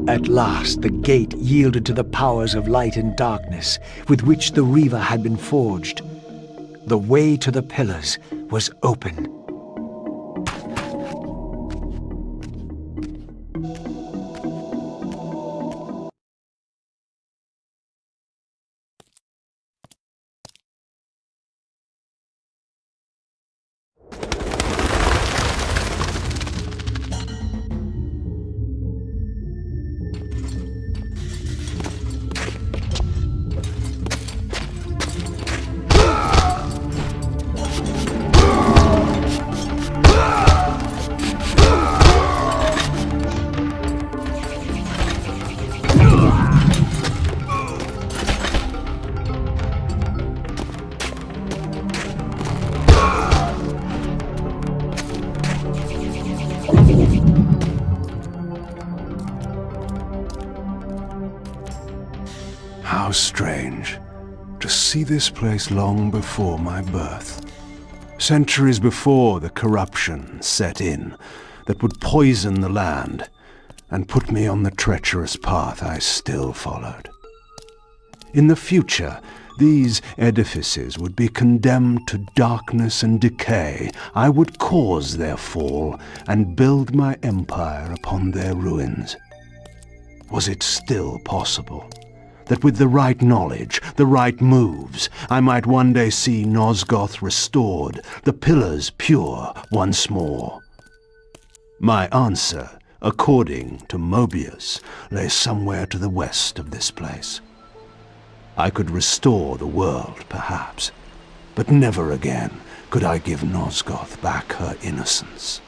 At last, the gate yielded to the powers of light and darkness with which the Reaver had been forged. The way to the pillars was open. How strange to see this place long before my birth. Centuries before the corruption set in that would poison the land and put me on the treacherous path I still followed. In the future, these edifices would be condemned to darkness and decay. I would cause their fall and build my empire upon their ruins. Was it still possible that with the right knowledge, the right moves, I might one day see Nosgoth restored, the pillars pure once more? My answer, according to Mobius, lay somewhere to the west of this place. I could restore the world, perhaps, but never again could I give Nosgoth back her innocence.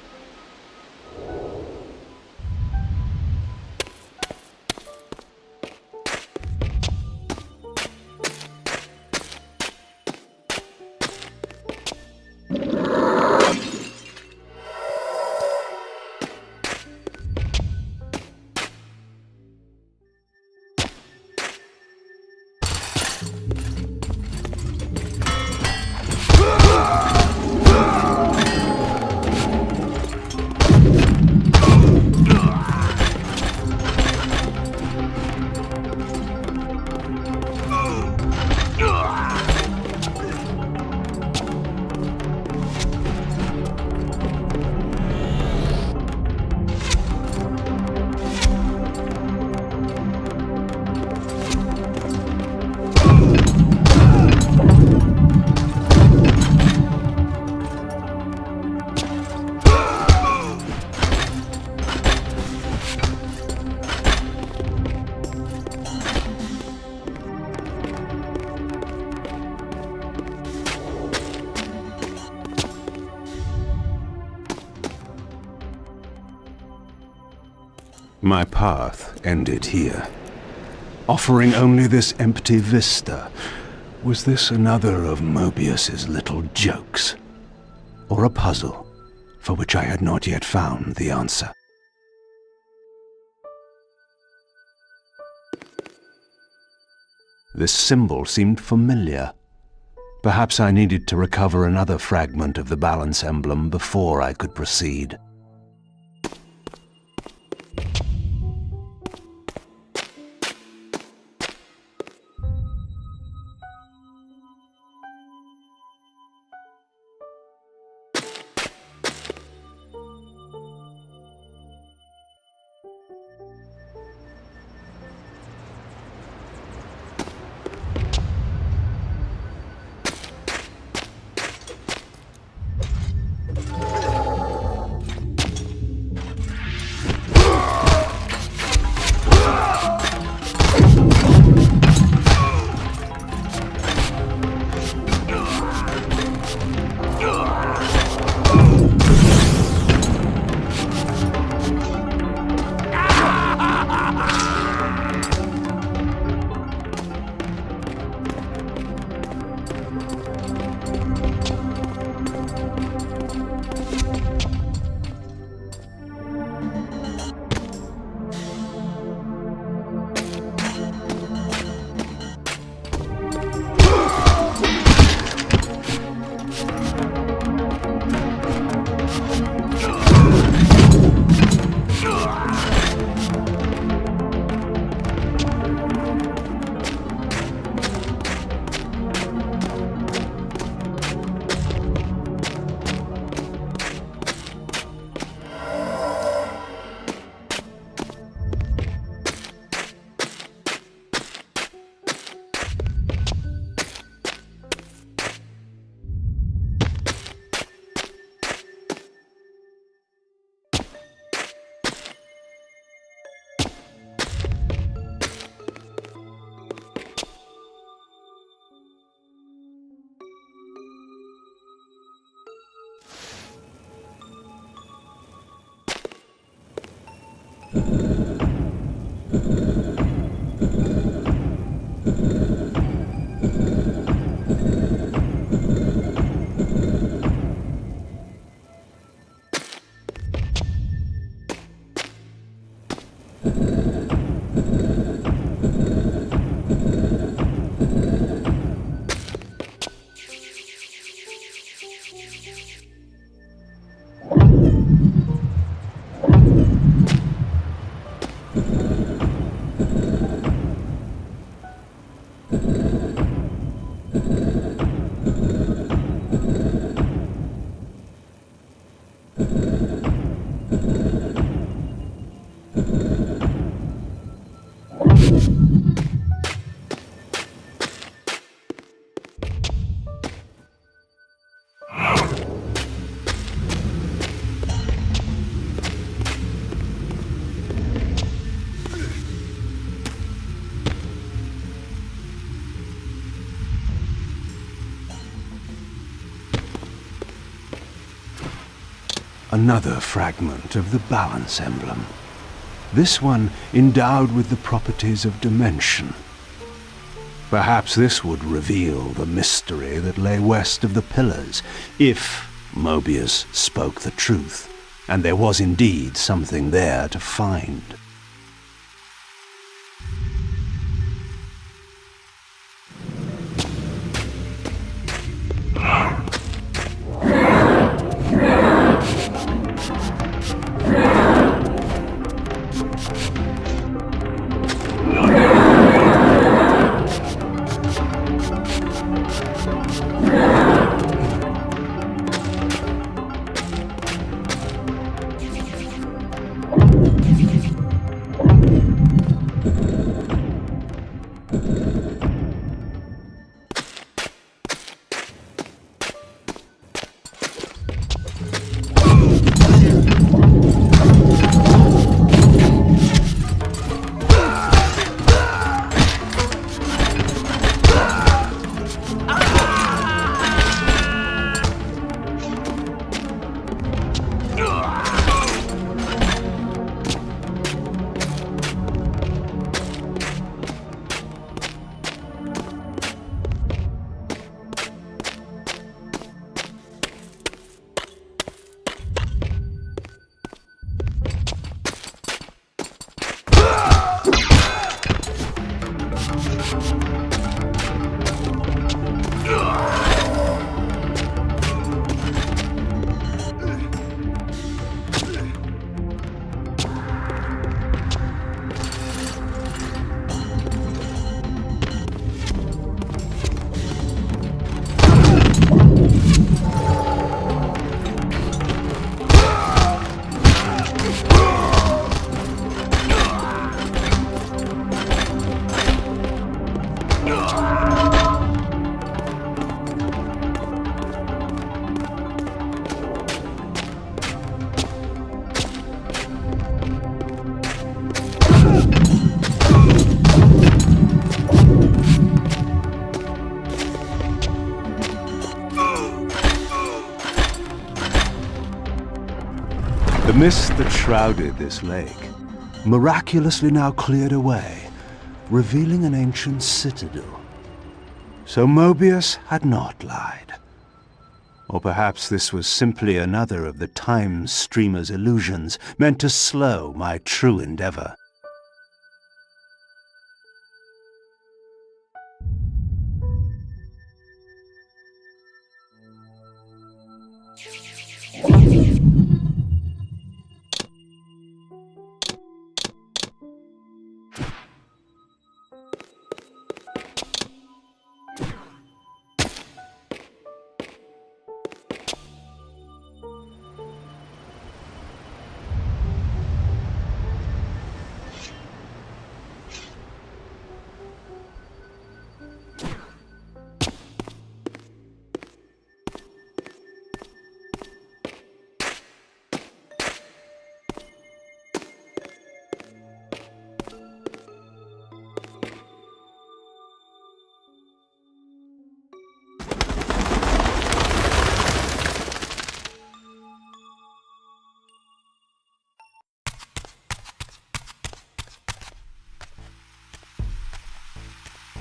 My path ended here, offering only this empty vista. Was this another of Mobius's little jokes? Or a puzzle for which I had not yet found the answer? This symbol seemed familiar. Perhaps I needed to recover another fragment of the balance emblem before I could proceed. Another fragment of the balance emblem. This one endowed with the properties of dimension. Perhaps this would reveal the mystery that lay west of the pillars, if Mobius spoke the truth, and there was indeed something there to find. mist that shrouded this lake, miraculously now cleared away, revealing an ancient citadel. So Mobius had not lied. Or perhaps this was simply another of the time streamer's illusions meant to slow my true endeavor.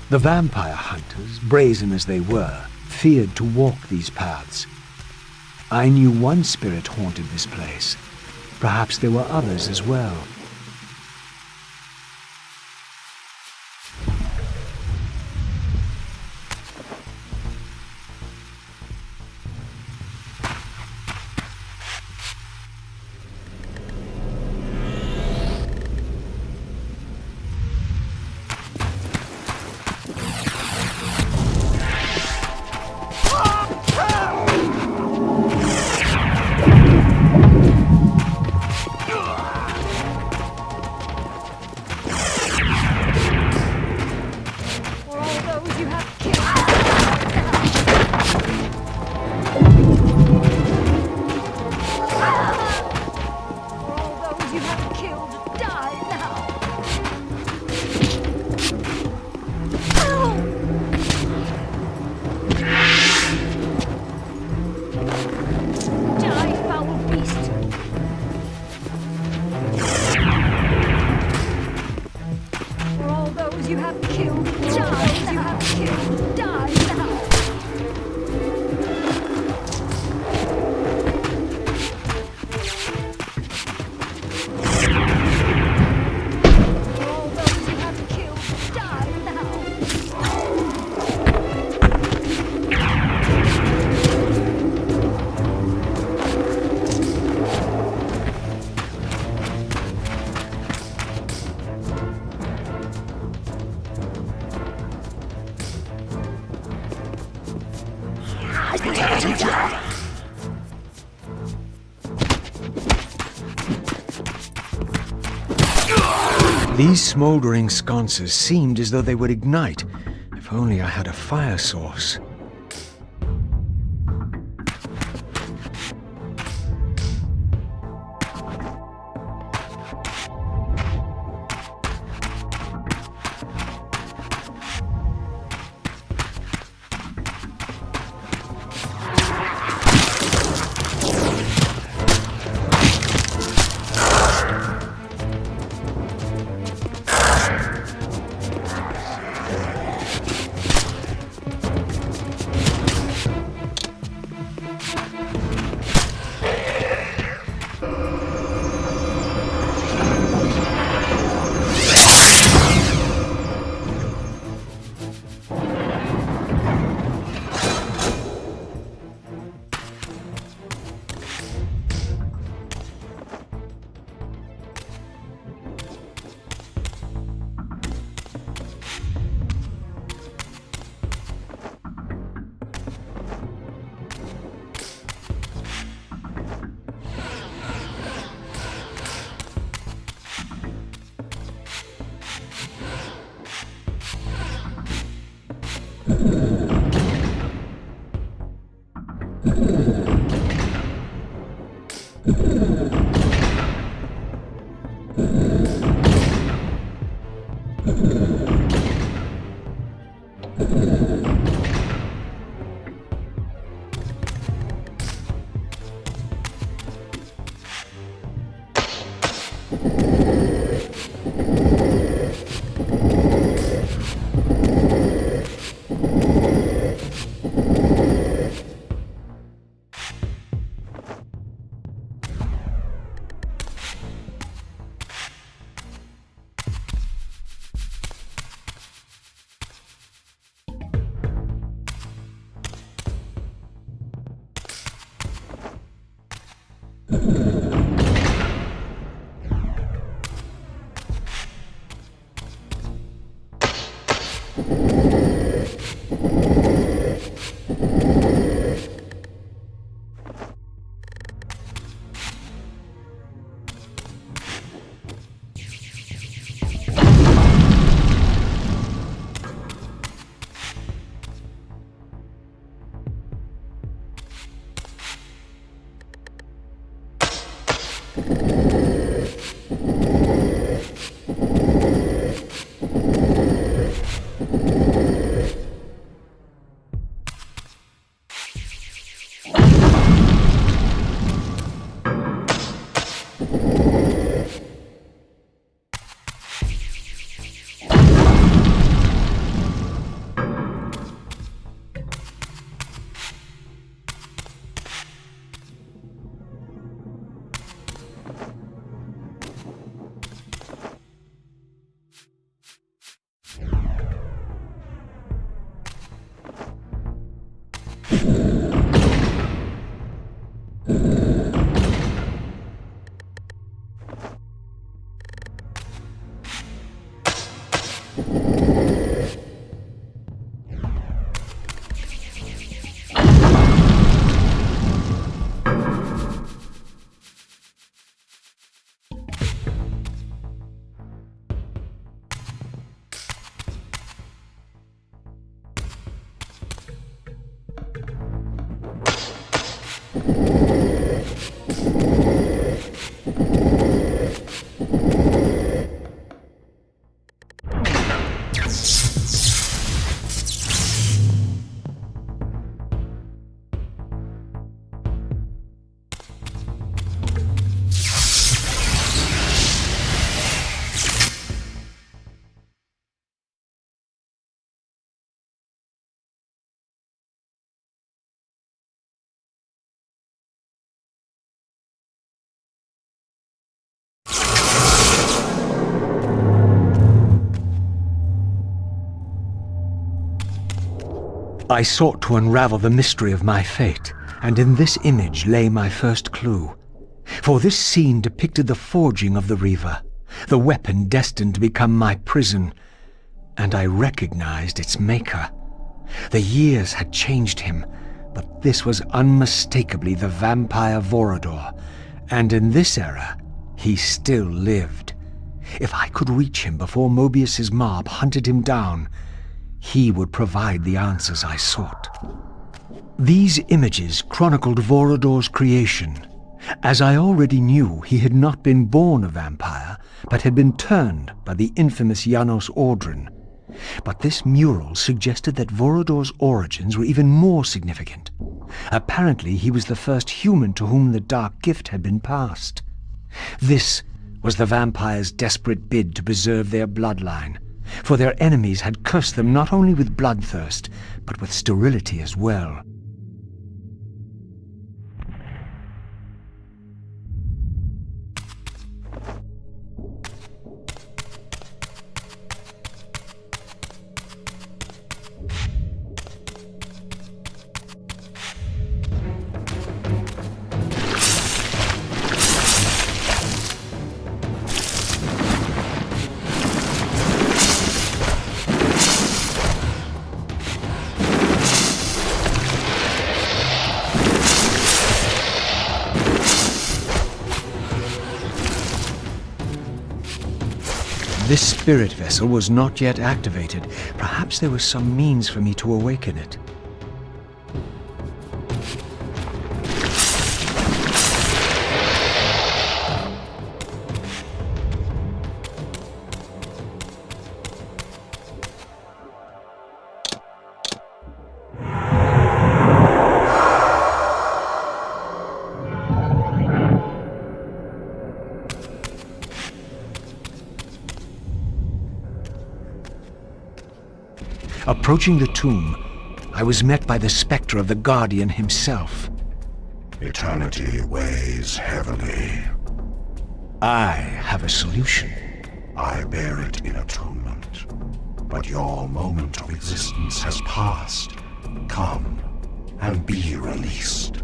The vampire hunters, brazen as they were, feared to walk these paths. I knew one spirit haunted this place. Perhaps there were others as well. These smoldering sconces seemed as though they would ignite. If only I had a fire source. I sought to unravel the mystery of my fate, and in this image lay my first clue. For this scene depicted the forging of the Reaver, the weapon destined to become my prison, and I recognized its maker. The years had changed him, but this was unmistakably the vampire Vorador, and in this era, he still lived. If I could reach him before Mobius's mob hunted him down, he would provide the answers I sought. These images chronicled Vorador's creation. As I already knew, he had not been born a vampire, but had been turned by the infamous Janos Audron. But this mural suggested that Vorador's origins were even more significant. Apparently, he was the first human to whom the dark gift had been passed. This was the vampires' desperate bid to preserve their bloodline, for their enemies had cursed them not only with bloodthirst, but with sterility as well. This spirit vessel was not yet activated. Perhaps there was some means for me to awaken it. Approaching the tomb, I was met by the spectre of the Guardian himself. Eternity weighs heavily. I have a solution. I bear it in atonement. But your moment of existence has passed. Come and be released.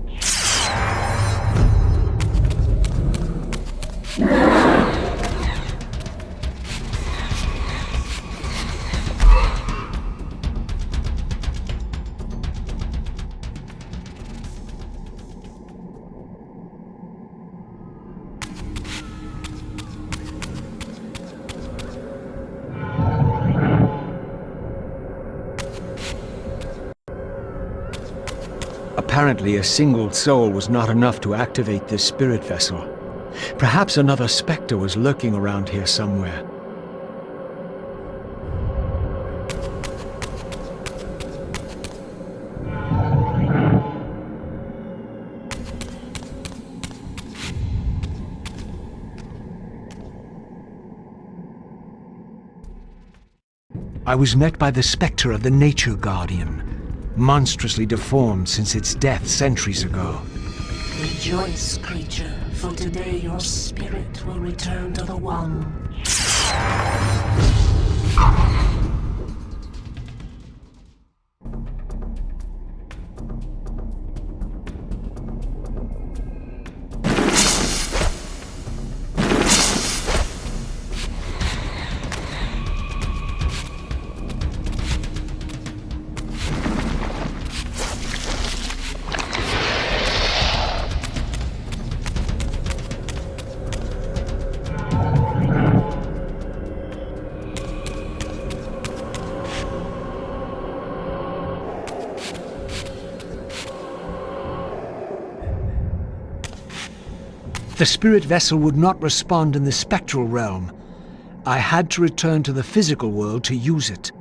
Apparently, a single soul was not enough to activate this spirit vessel. Perhaps another Spectre was lurking around here somewhere. I was met by the Spectre of the Nature Guardian, monstrously deformed since its death centuries ago. Rejoice, creature, for today your spirit will return to the One. The spirit vessel would not respond in the spectral realm. I had to return to the physical world to use it.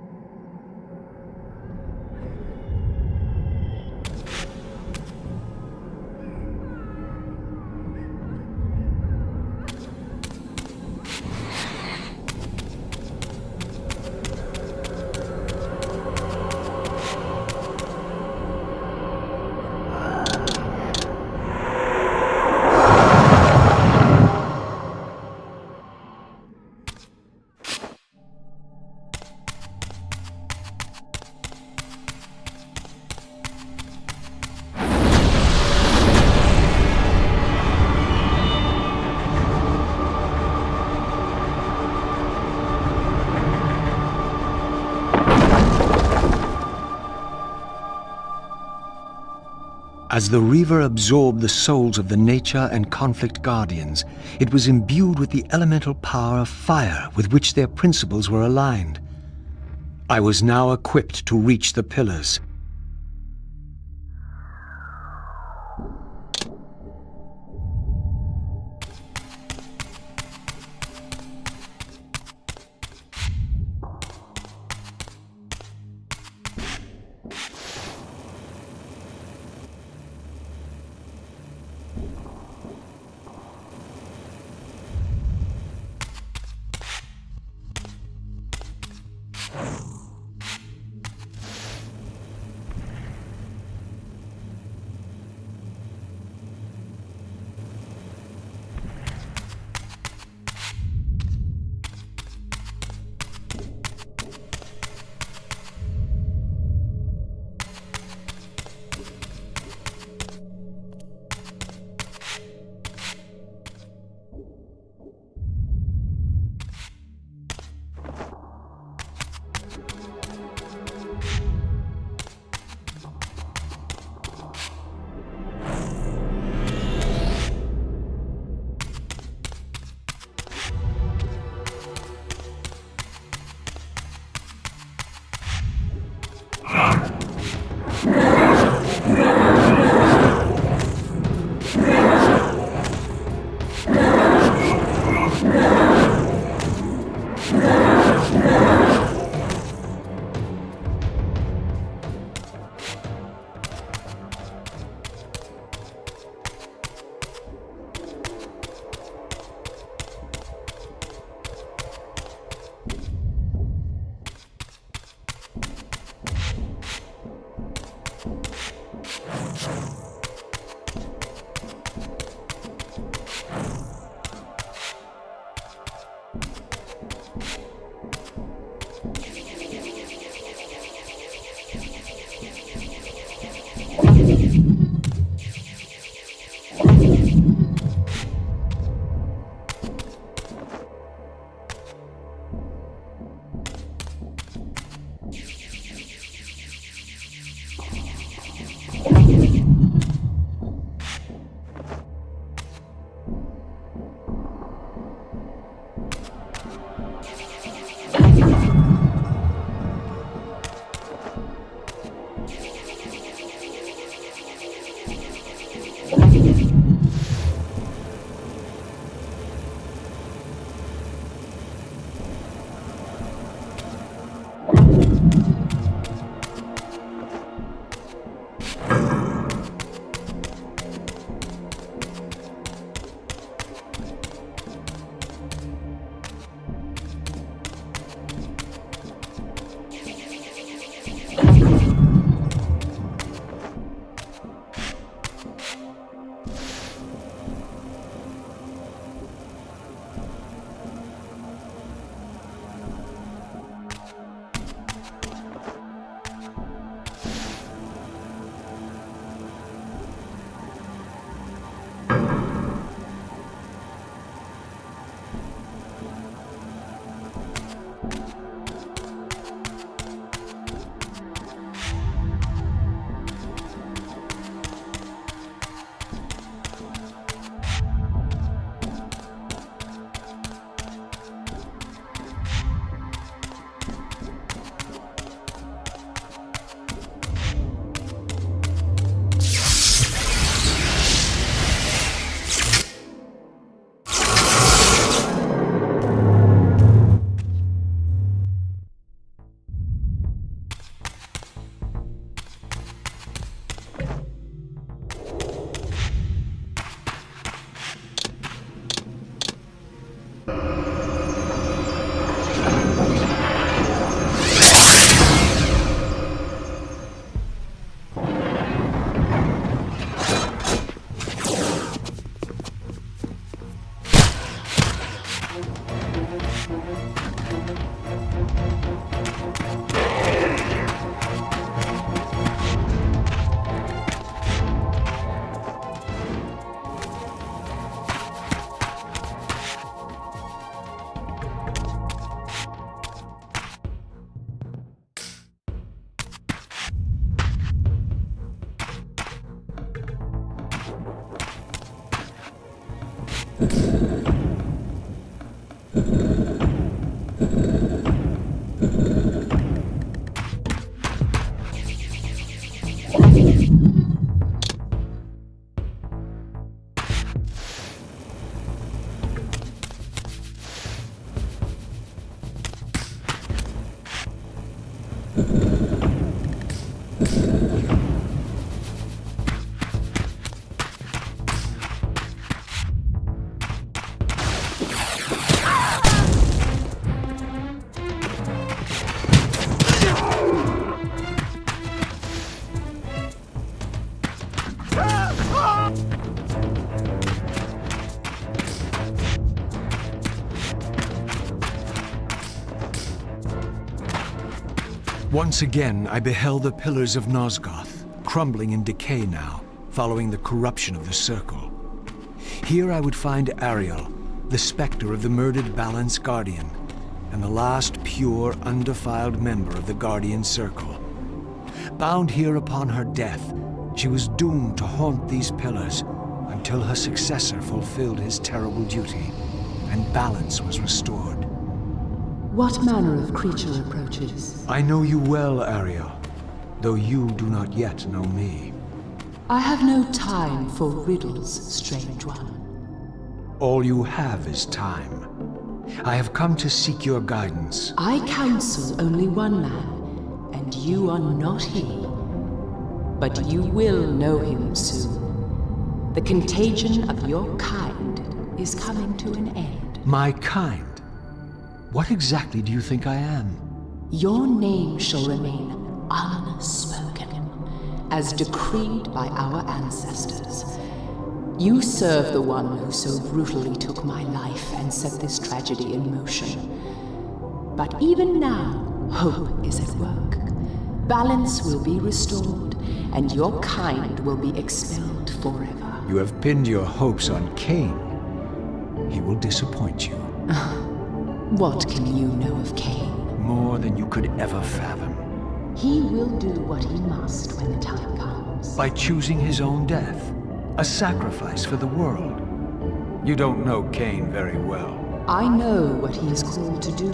As the Reaver absorbed the souls of the Nature and Conflict Guardians, it was imbued with the elemental power of fire with which their principles were aligned. I was now equipped to reach the pillars. Once again, I beheld the pillars of Nosgoth, crumbling in decay now, following the corruption of the Circle. Here I would find Ariel, the specter of the murdered Balance Guardian, and the last pure, undefiled member of the Guardian Circle. Bound here upon her death, she was doomed to haunt these pillars until her successor fulfilled his terrible duty, and balance was restored. What manner of creature approaches? I know you well, Ariel, though you do not yet know me. I have no time for riddles, strange one. All you have is time. I have come to seek your guidance. I counsel only one man, and you are not he. But you will know him soon. The contagion of your kind is coming to an end. My kind? What exactly do you think I am? Your name shall remain unspoken, as decreed by our ancestors. You serve the one who so brutally took my life and set this tragedy in motion. But even now, hope is at work. Balance will be restored, and your kind will be expelled forever. You have pinned your hopes on Kain. He will disappoint you. What can you know of Kain? More than you could ever fathom. He will do what he must when the time comes. By choosing his own death. A sacrifice for the world. You don't know Kain very well. I know what he is called to do.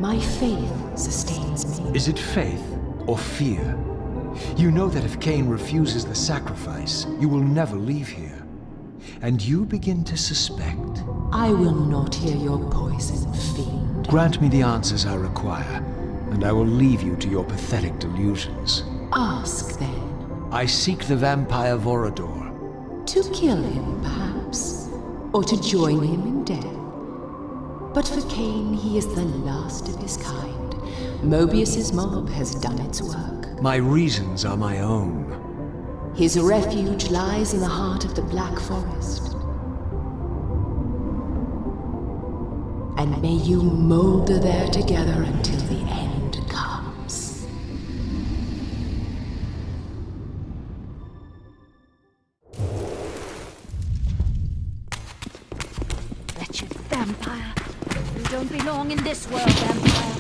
My faith sustains me. Is it faith or fear? You know that if Kain refuses the sacrifice, you will never leave here. And you begin to suspect. I will not hear your poison, fiend. Grant me the answers I require, and I will leave you to your pathetic delusions. Ask, then. I seek the vampire Vorador. To kill him, perhaps, or to join him in death. But for Kain, he is the last of his kind. Mobius's mob has done its work. My reasons are my own. His refuge lies in the heart of the Black Forest. And may you molder there together until the end comes. Wretched vampire. You don't belong in this world, vampire.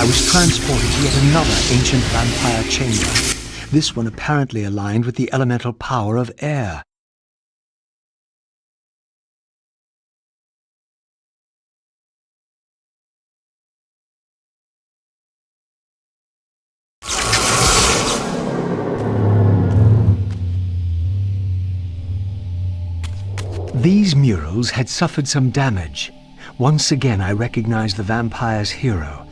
I was transported to yet another ancient vampire chamber. This one apparently aligned with the elemental power of air. These murals had suffered some damage. Once again I recognized the vampire's hero,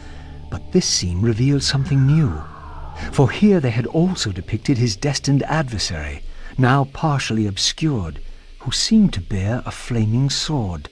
but this scene revealed something new. For here they had also depicted his destined adversary, now partially obscured, who seemed to bear a flaming sword.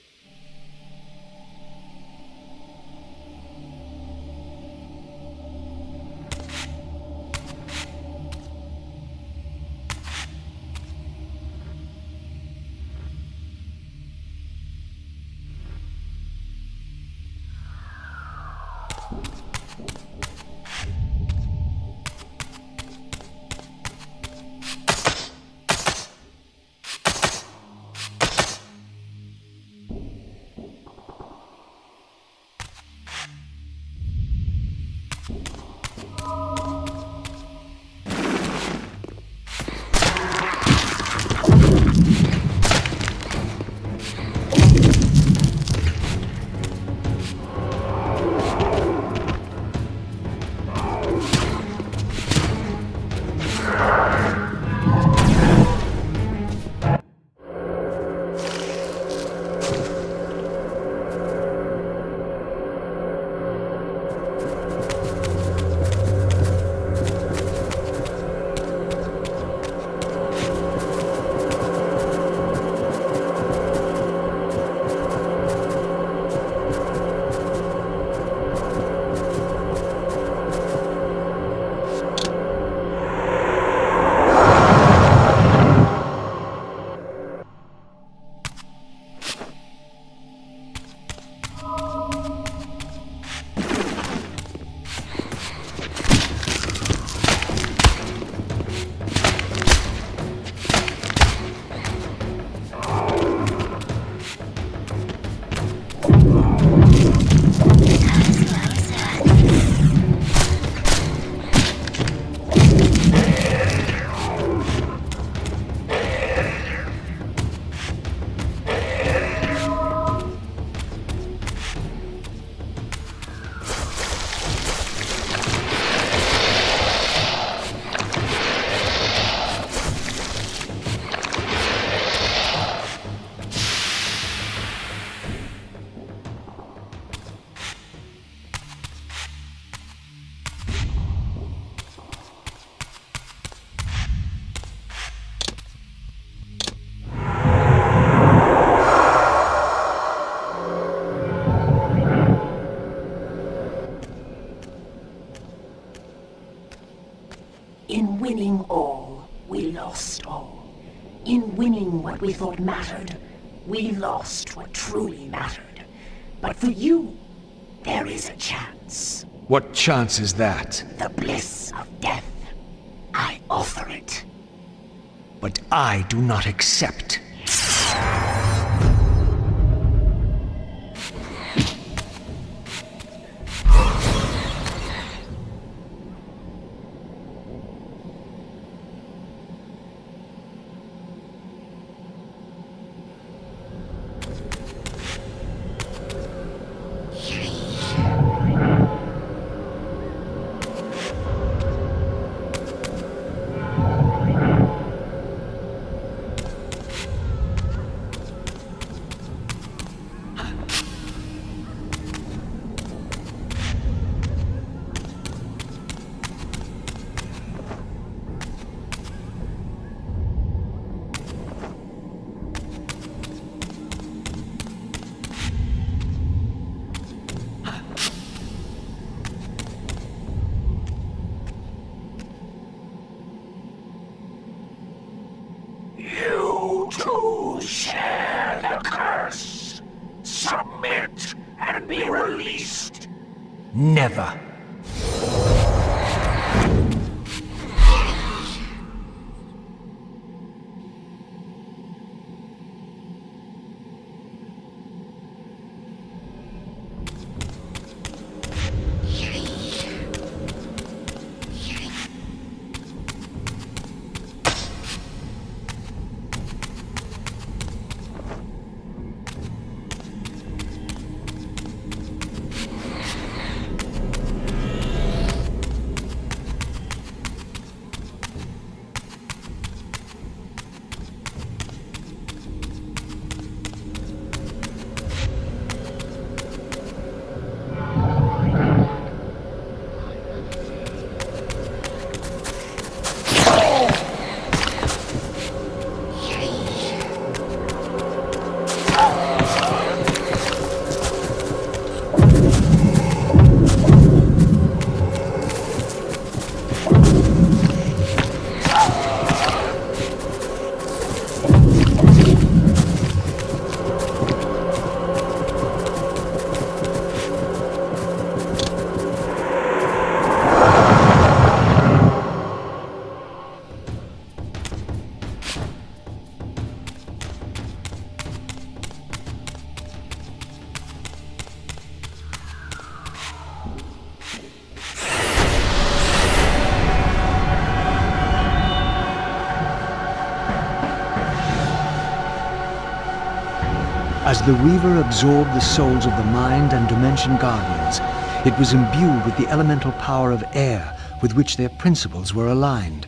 In winning all, we lost all. In winning what we thought mattered, we lost what truly mattered. But for you, there is a chance. What chance is that? The bliss of death. I offer it. But I do not accept. You too share the curse. Submit and be released. Never. As the Reaver absorbed the souls of the Mind and Dimension Guardians, it was imbued with the elemental power of air with which their principles were aligned.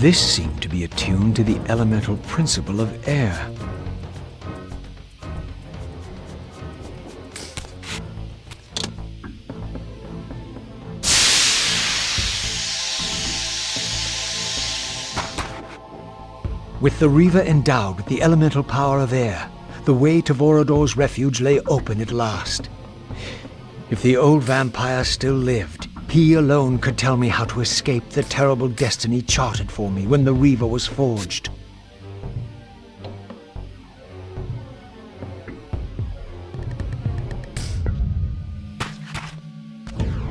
This seemed to be attuned to the elemental principle of air. With the Reaver endowed with the elemental power of air, the way to Vorador's refuge lay open at last. If the old vampire still lived, he alone could tell me how to escape the terrible destiny charted for me when the Reaver was forged.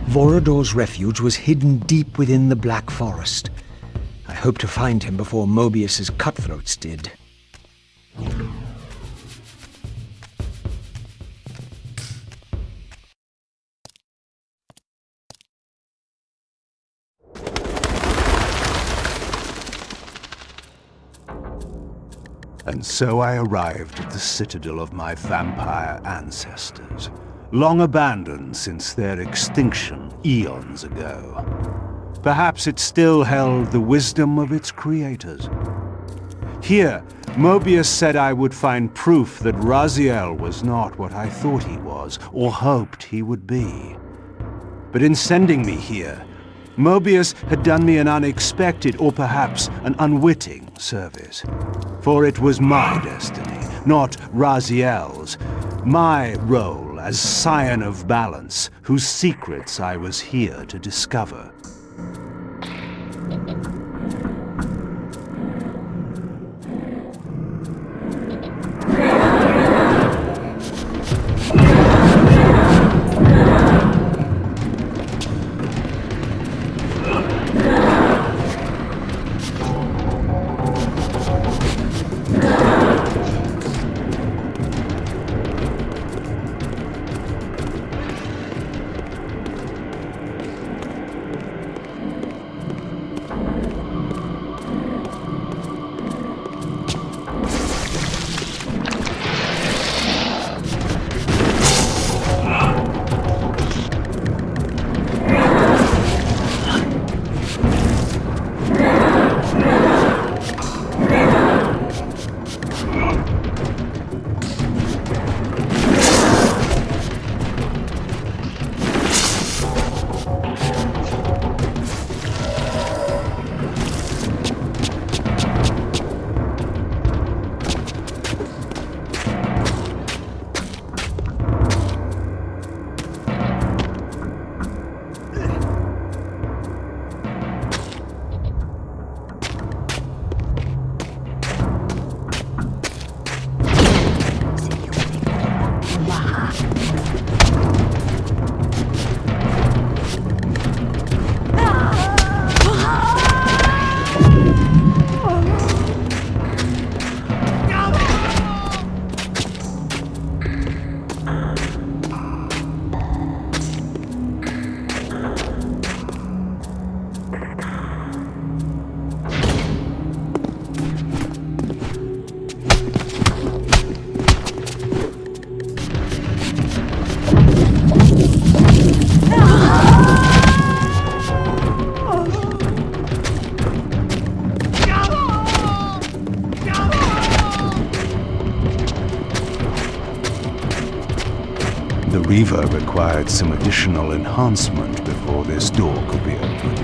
Vorador's refuge was hidden deep within the Black Forest. I hoped to find him before Mobius's cutthroats did. And so I arrived at the citadel of my vampire ancestors, long abandoned since their extinction eons ago. Perhaps it still held the wisdom of its creators. Here, Mobius said I would find proof that Raziel was not what I thought he was, or hoped he would be. But in sending me here, Mobius had done me an unexpected, or perhaps an unwitting, service. For it was my destiny, not Raziel's, my role as Scion of Balance, whose secrets I was here to discover. The Reaver required some additional enhancement before this door could be opened.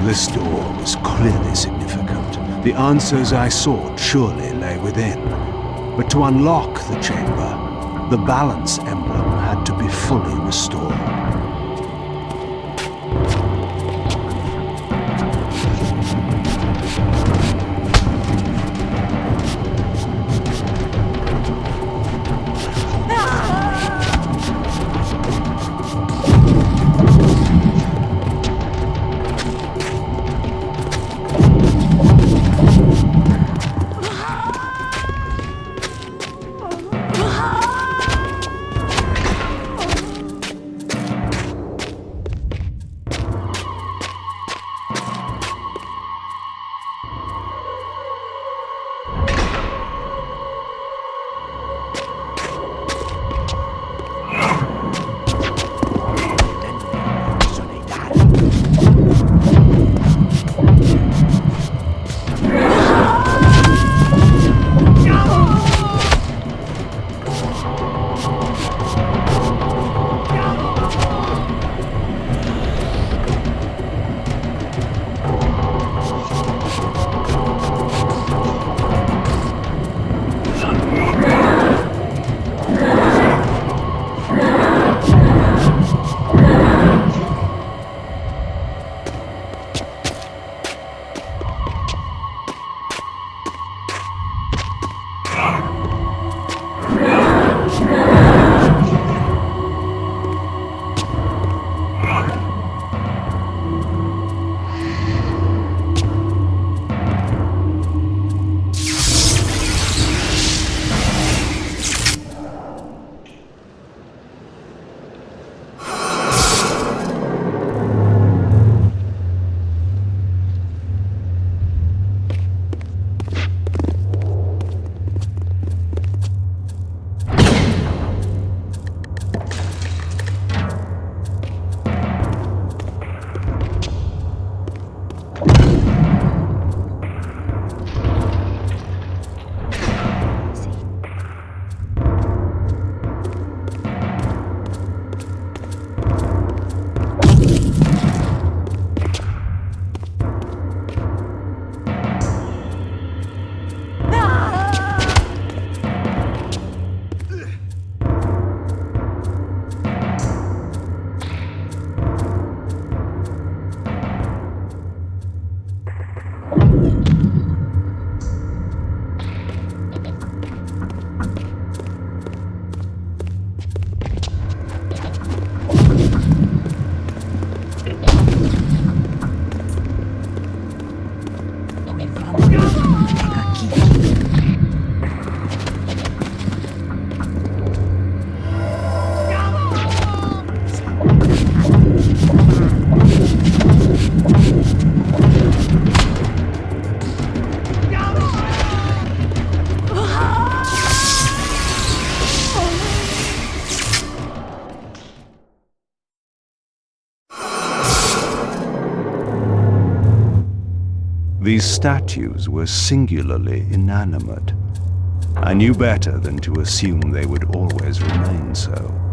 This door was clearly significant. The answers I sought surely lay within. But to unlock the chamber, the balance emblem had to be fully restored. These statues were singularly inanimate. I knew better than to assume they would always remain so.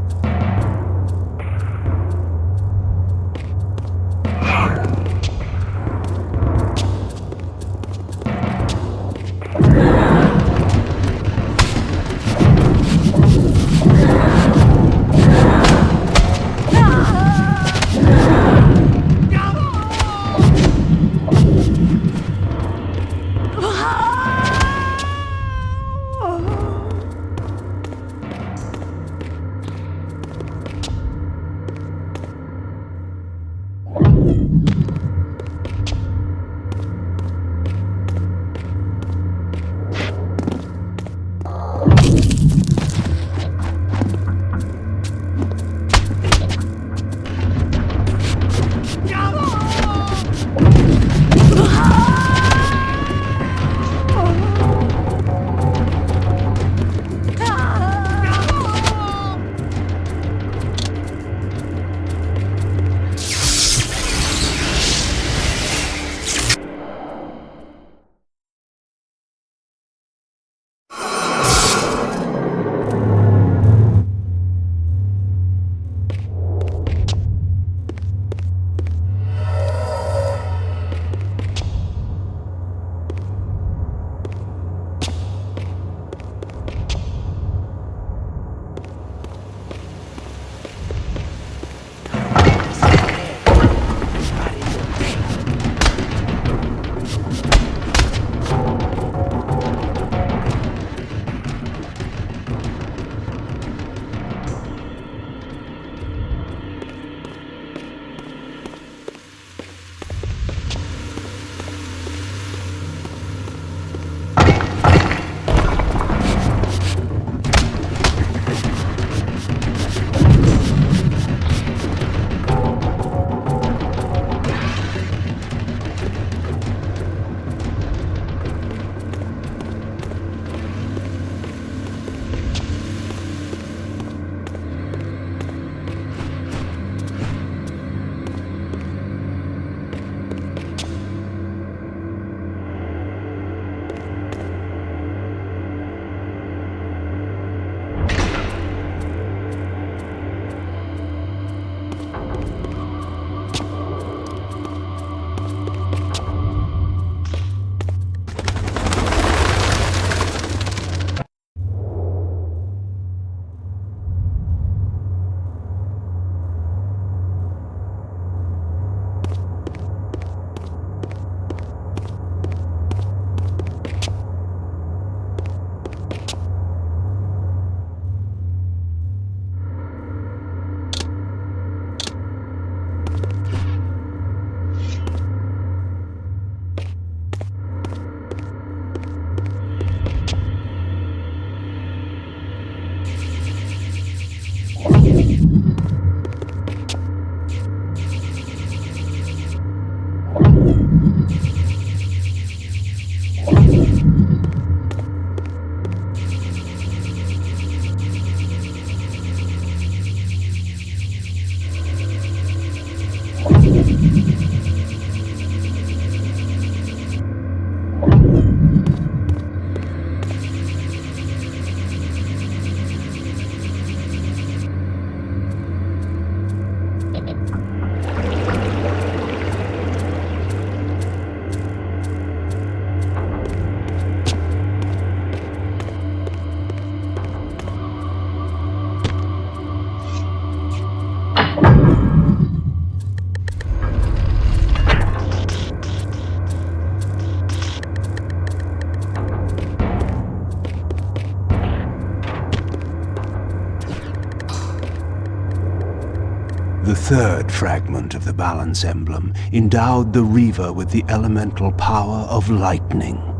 The third fragment of the balance emblem endowed the Reaver with the elemental power of lightning.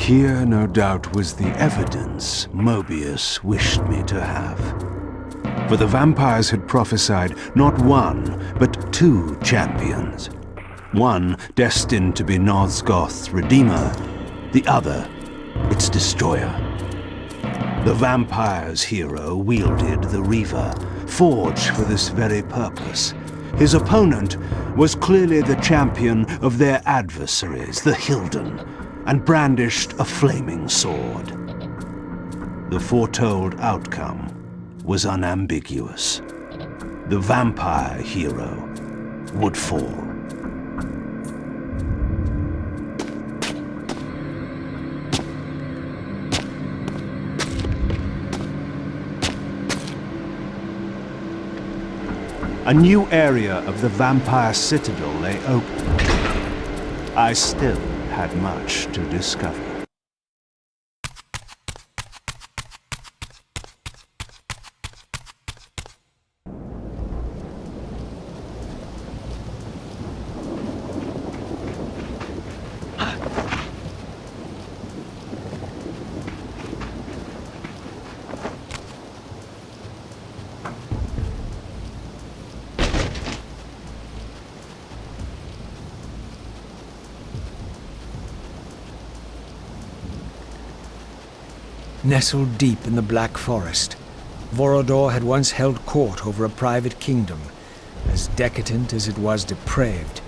Here, no doubt, was the evidence Mobius wished me to have. For the vampires had prophesied not one, but two champions. One destined to be Nosgoth's redeemer, the other its destroyer. The vampire's hero wielded the Reaver, forged for this very purpose. His opponent was clearly the champion of their adversaries, the Hilden, and brandished a flaming sword. The foretold outcome was unambiguous. The vampire hero would fall. A new area of the vampire citadel lay open. I still had much to discover. Nestled deep in the Black Forest, Vorodor had once held court over a private kingdom, as decadent as it was depraved.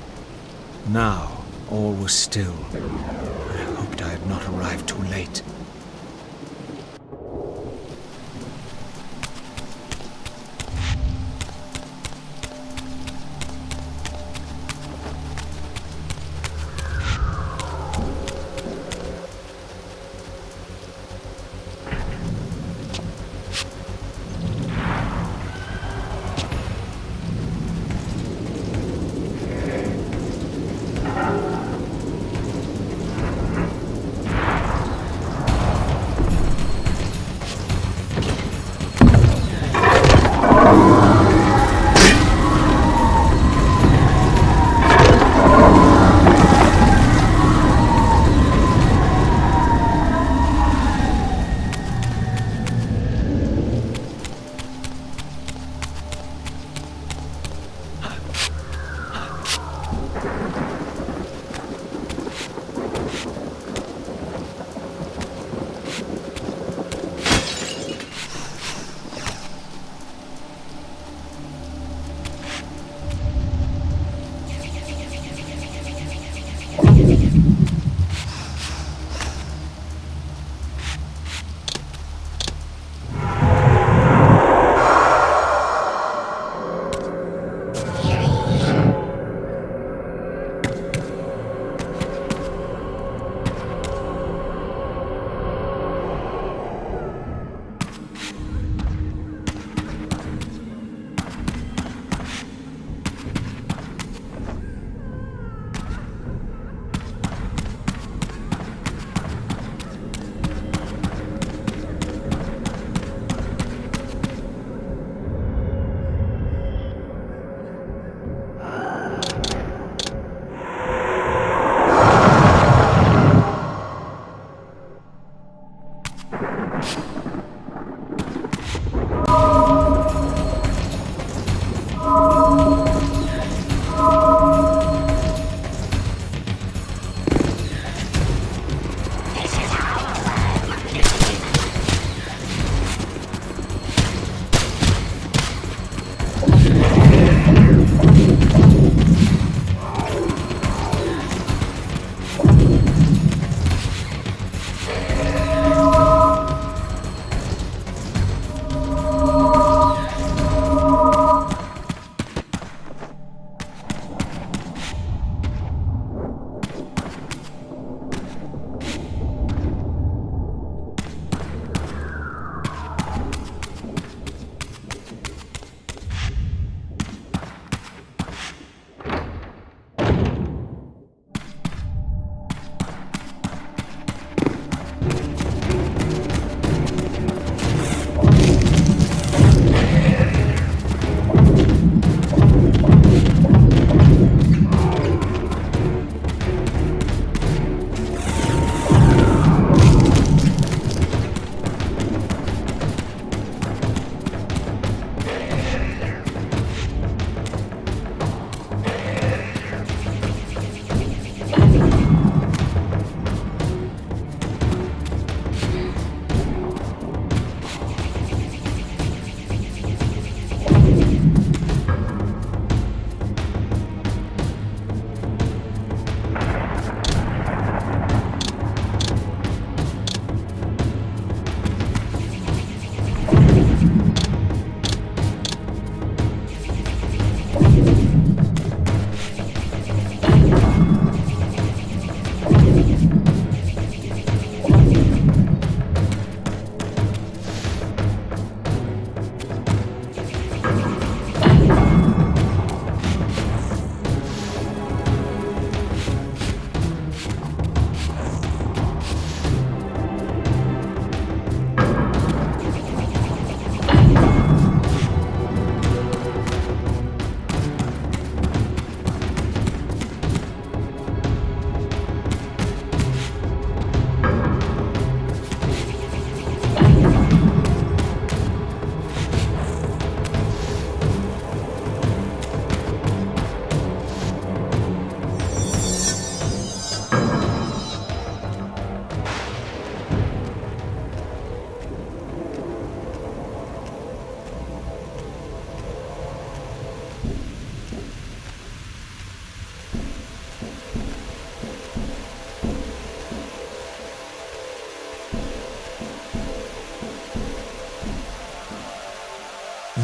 Now, all was still. I hoped I had not arrived too late.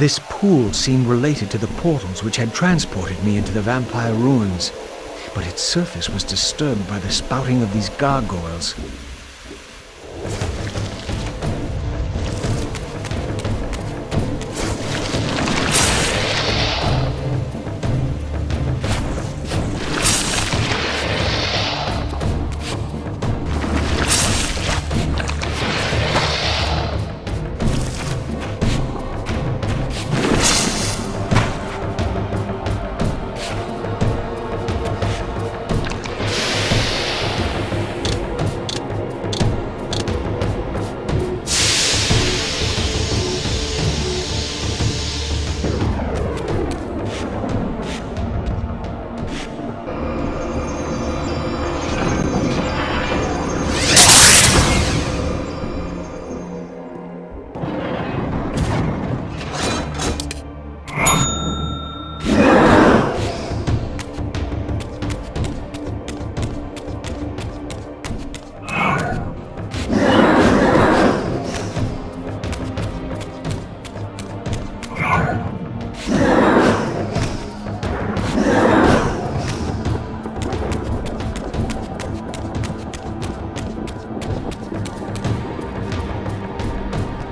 This pool seemed related to the portals which had transported me into the vampire ruins, but its surface was disturbed by the spouting of these gargoyles.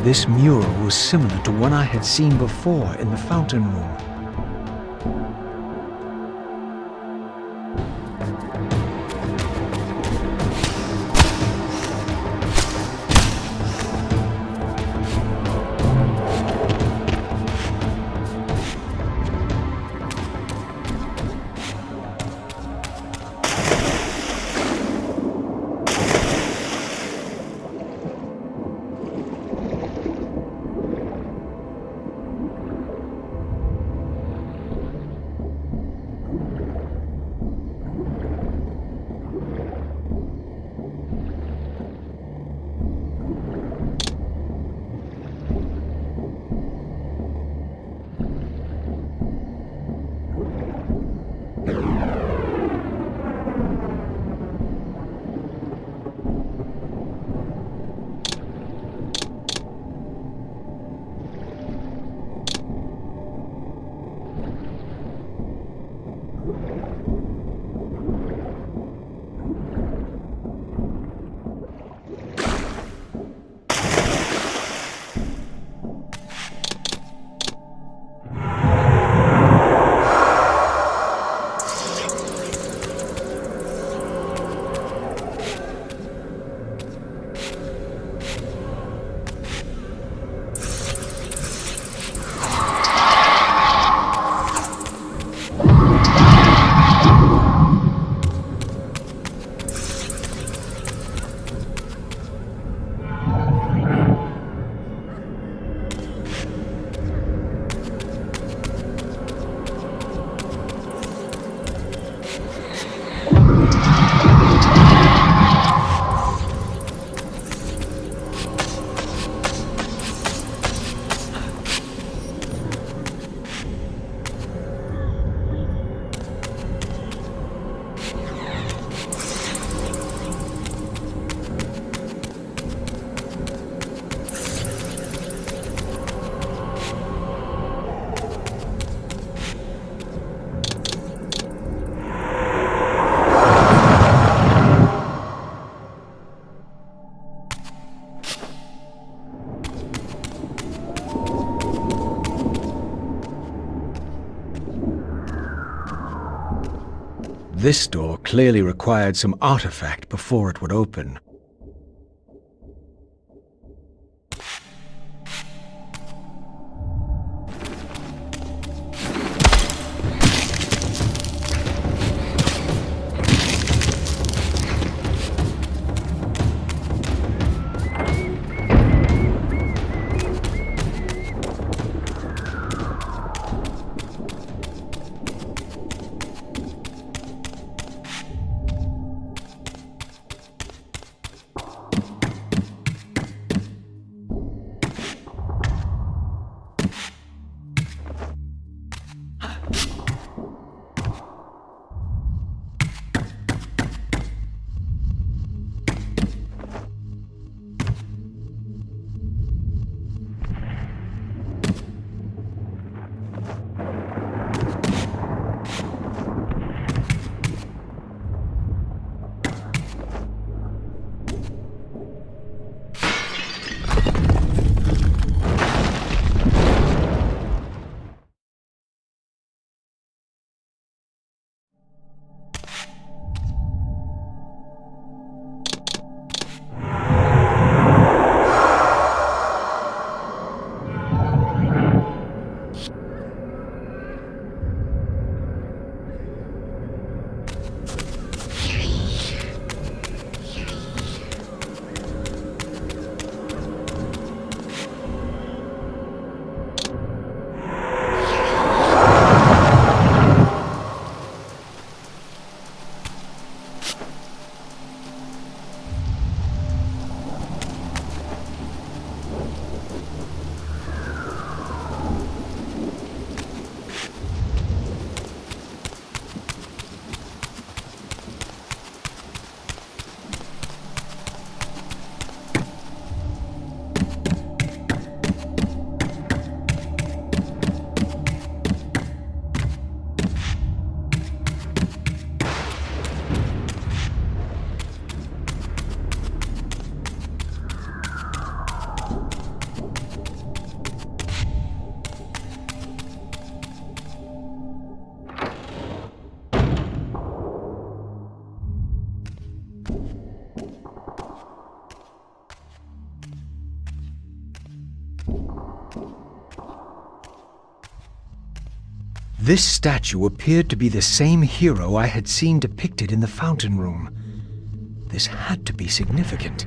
This mural was similar to one I had seen before in the fountain room. This door clearly required some artifact before it would open. This statue appeared to be the same hero I had seen depicted in the fountain room. This had to be significant.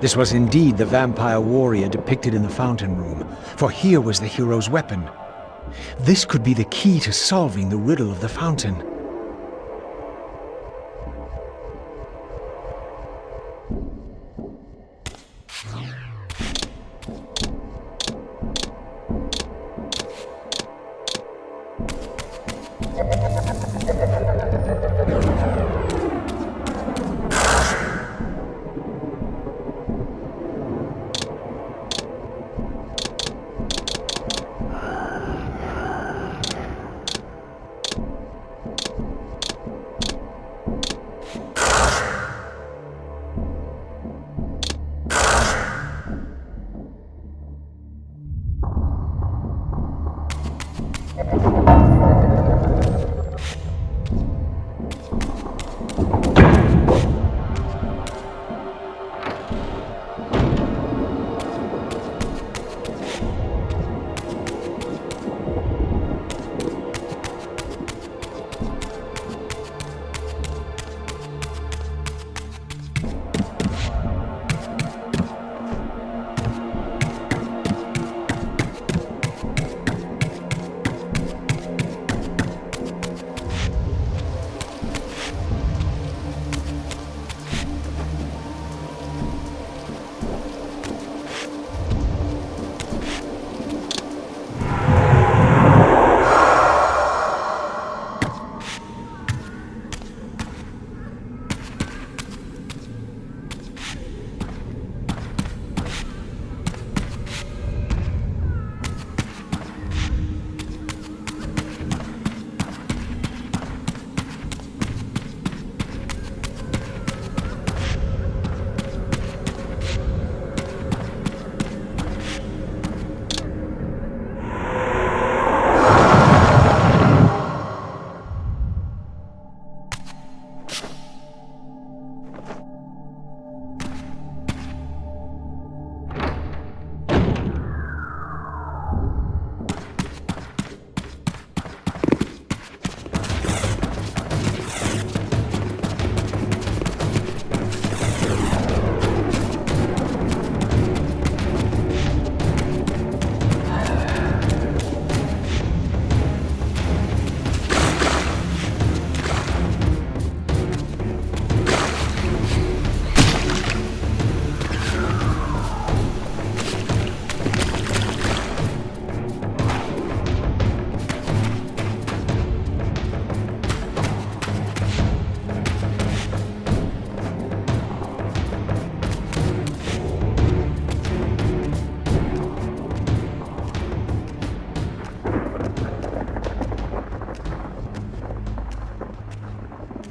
This was indeed the vampire warrior depicted in the fountain room, for here was the hero's weapon. This could be the key to solving the riddle of the fountain.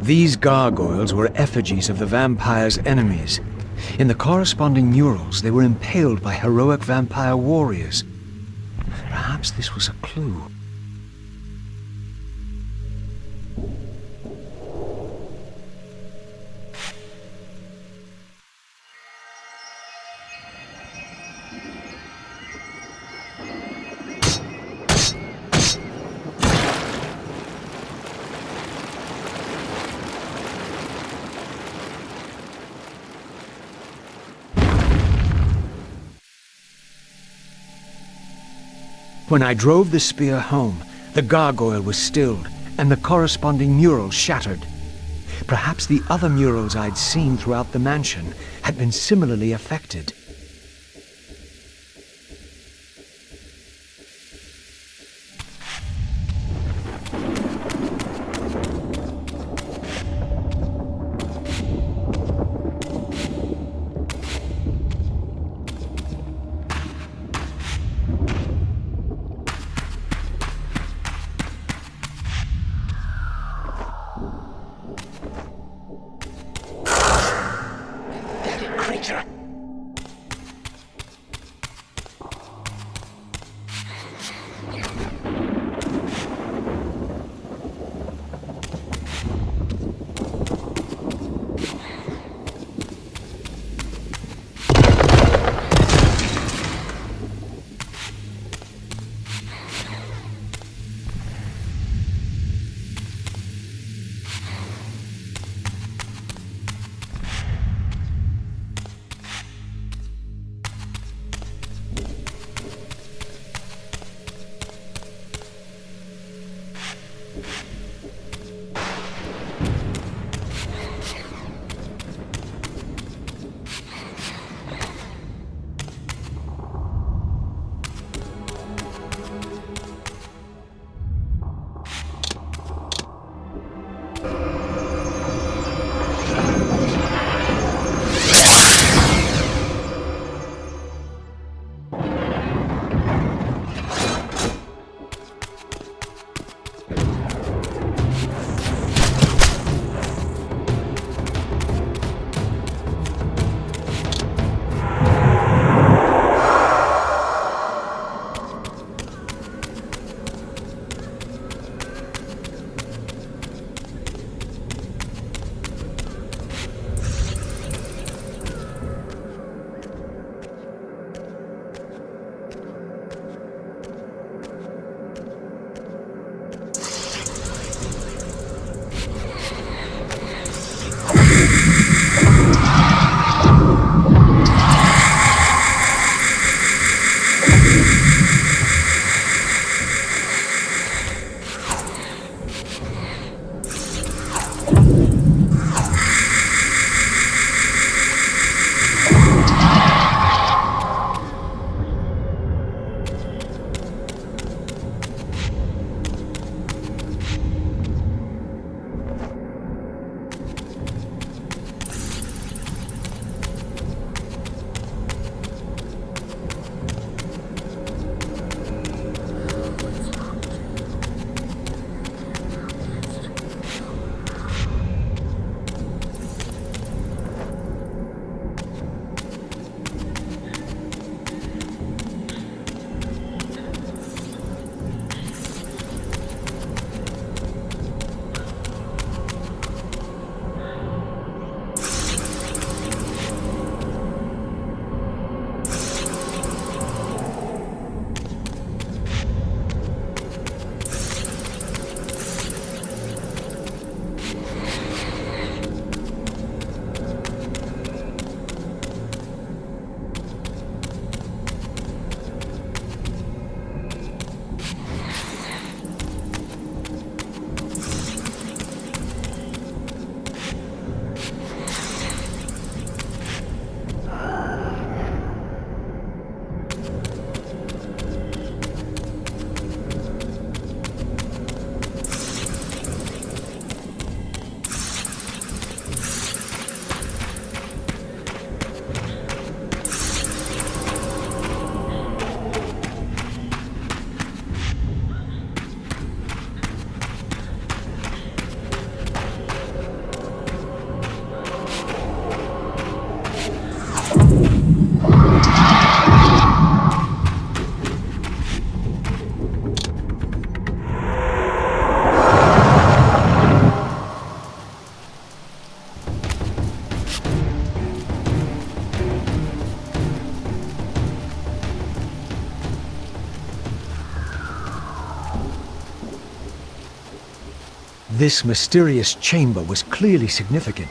These gargoyles were effigies of the vampire's enemies. In the corresponding murals, they were impaled by heroic vampire warriors. Perhaps this was a clue. When I drove the spear home, the gargoyle was stilled, and the corresponding mural shattered. Perhaps the other murals I'd seen throughout the mansion had been similarly affected. This mysterious chamber was clearly significant.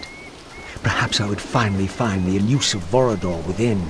Perhaps I would finally find the elusive Vorador within.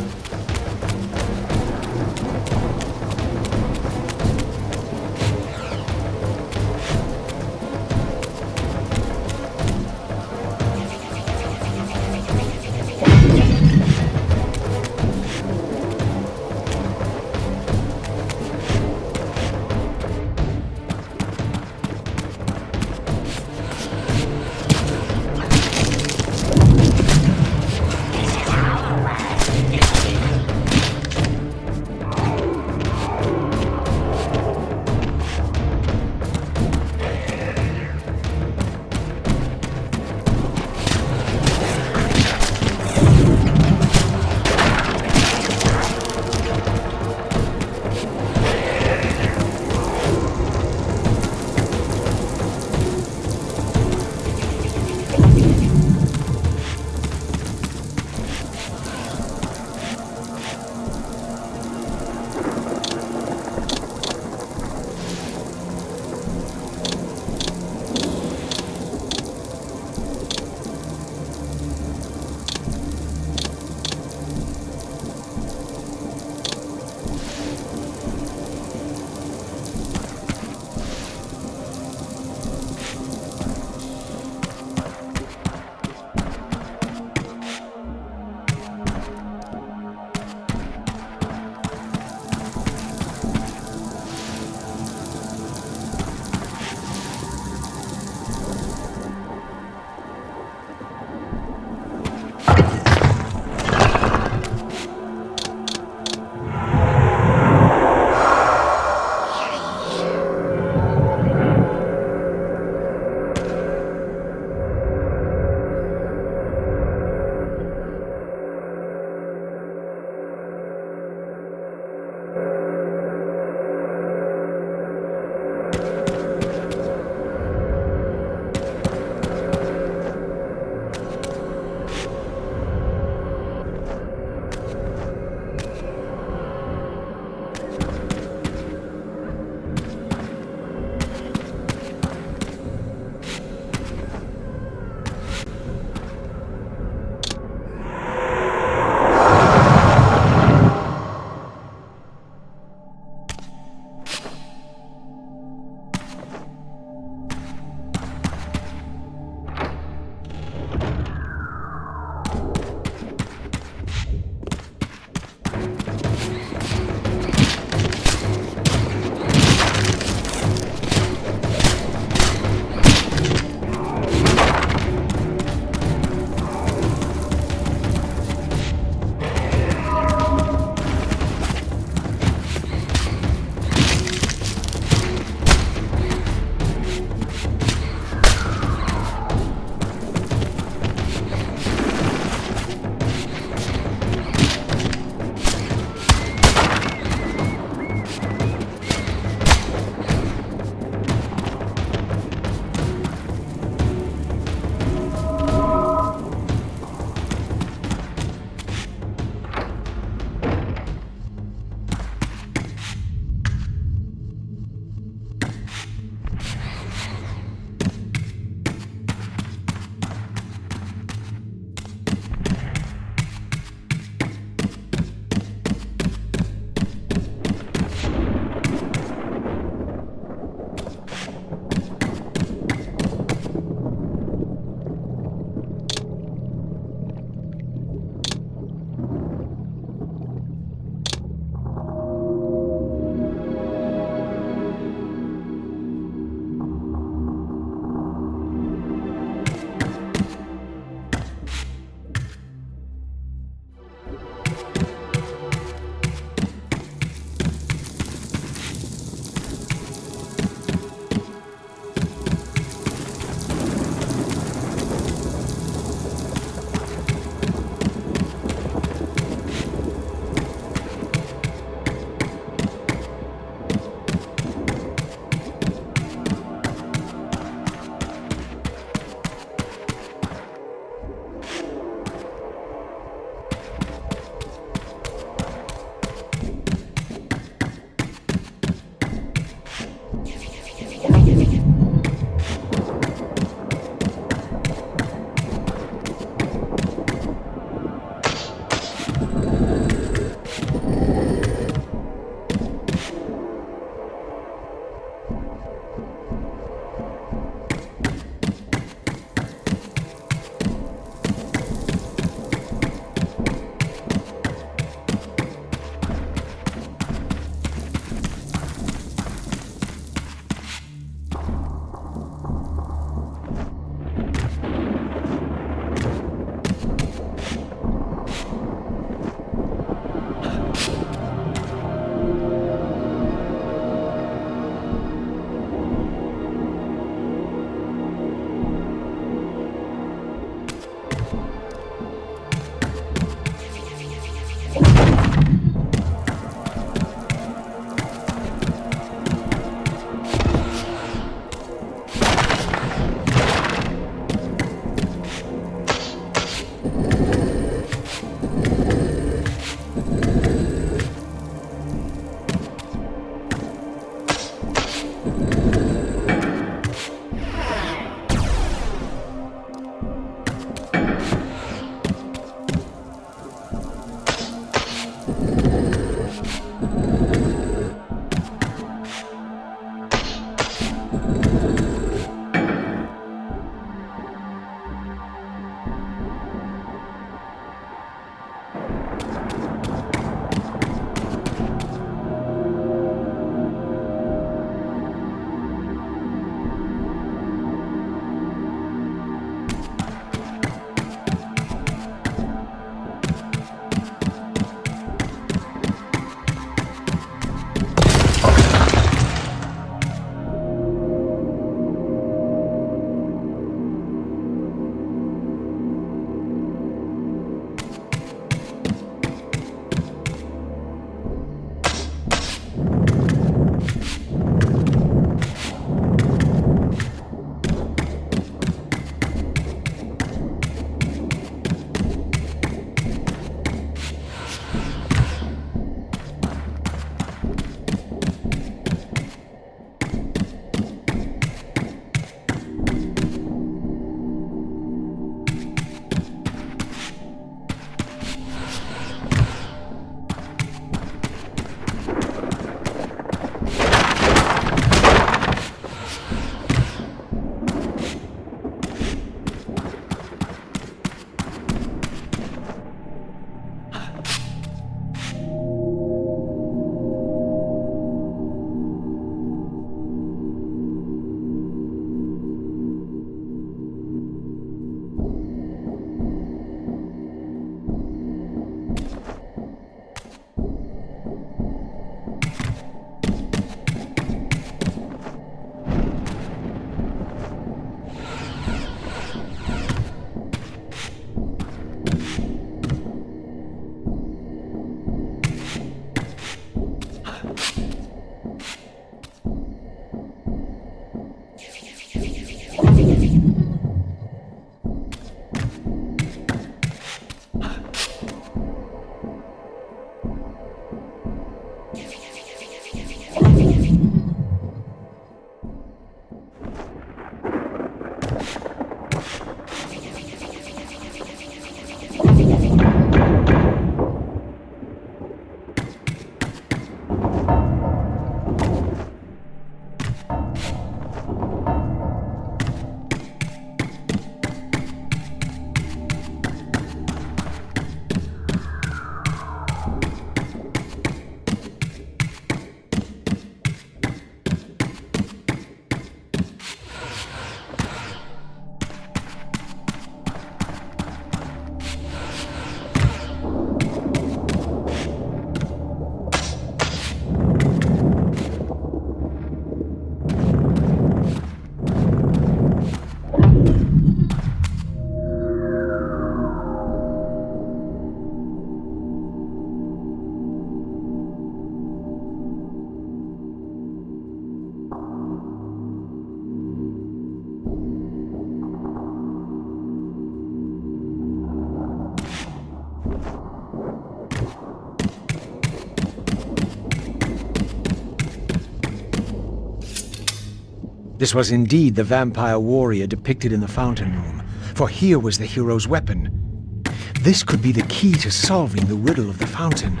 This was indeed the vampire warrior depicted in the fountain room, for here was the hero's weapon. This could be the key to solving the riddle of the fountain.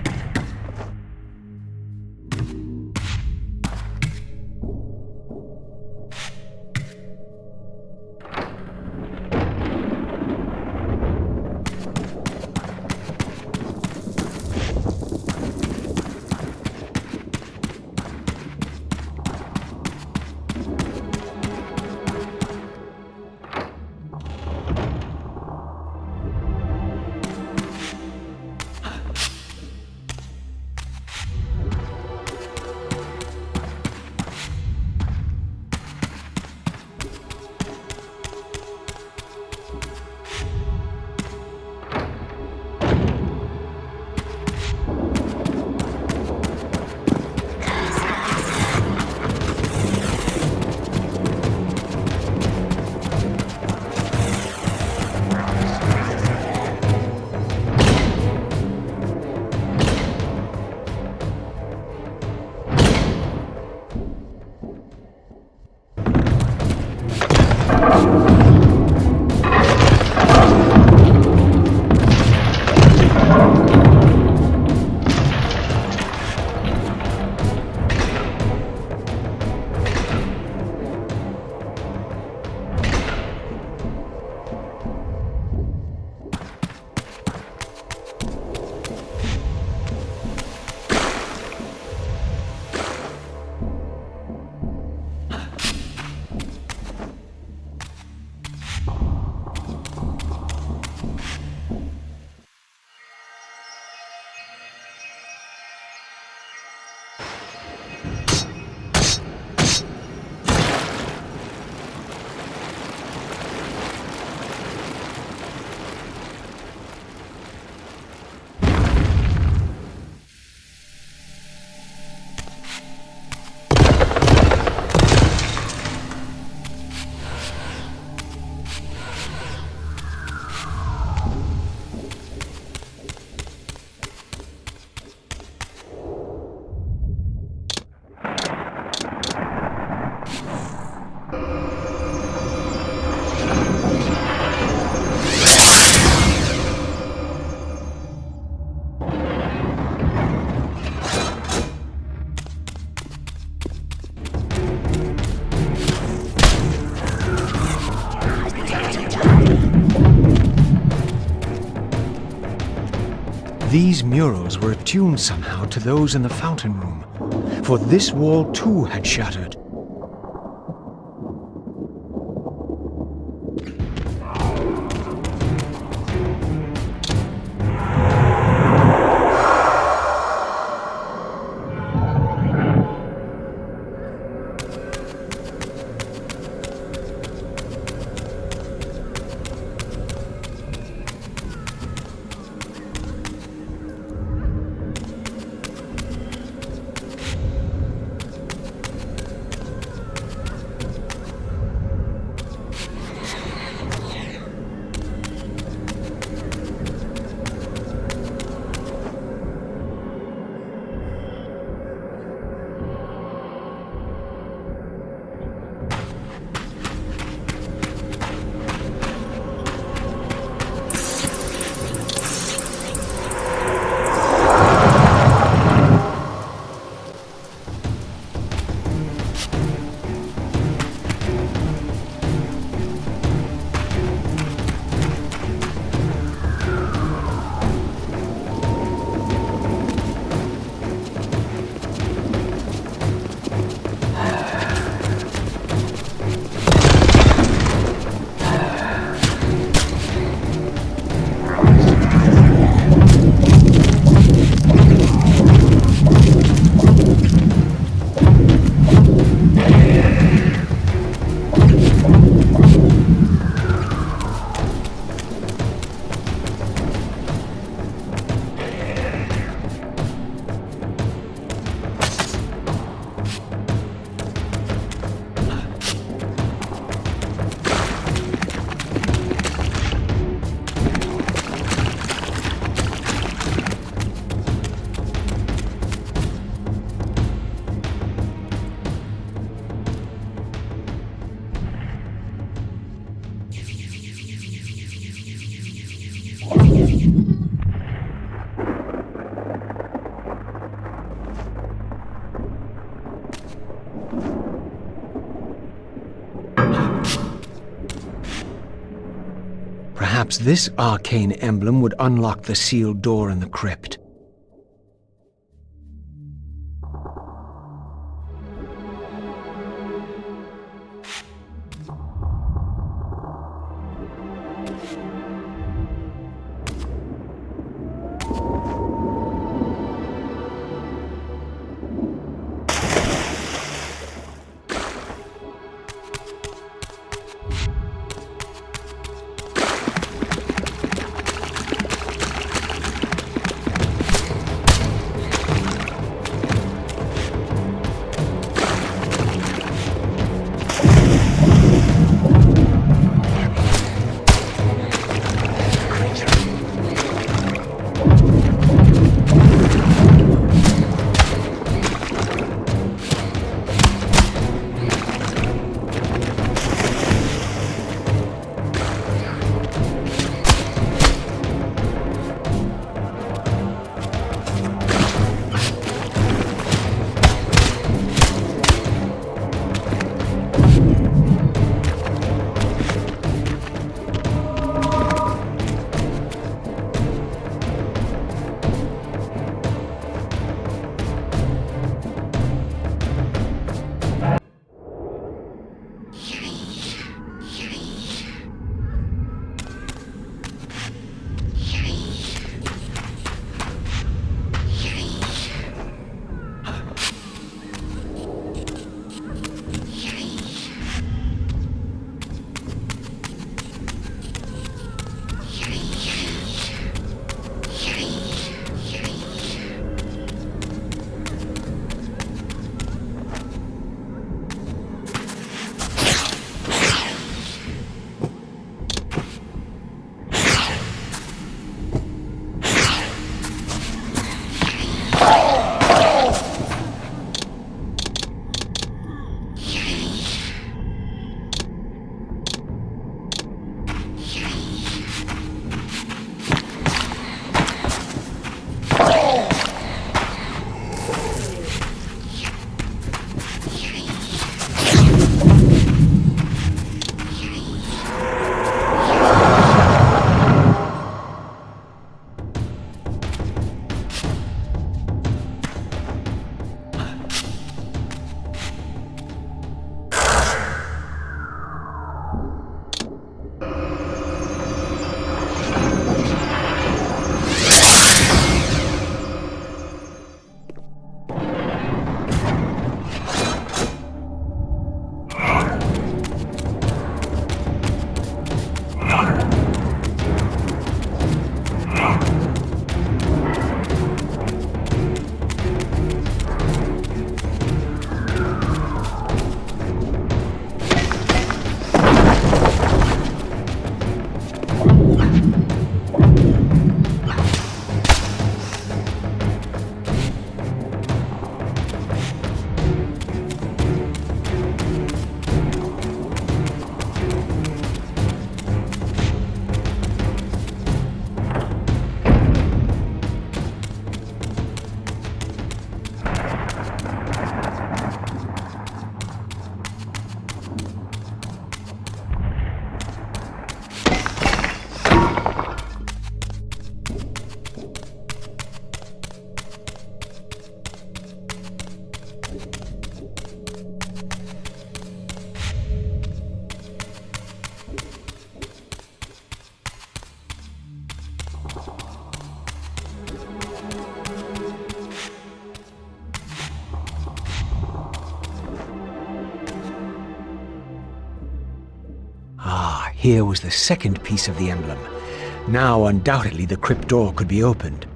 These murals were attuned somehow to those in the fountain room, for this wall too had shattered. Perhaps this arcane emblem would unlock the sealed door in the crypt. here was the second piece of the emblem. Now, undoubtedly, the crypt door could be opened.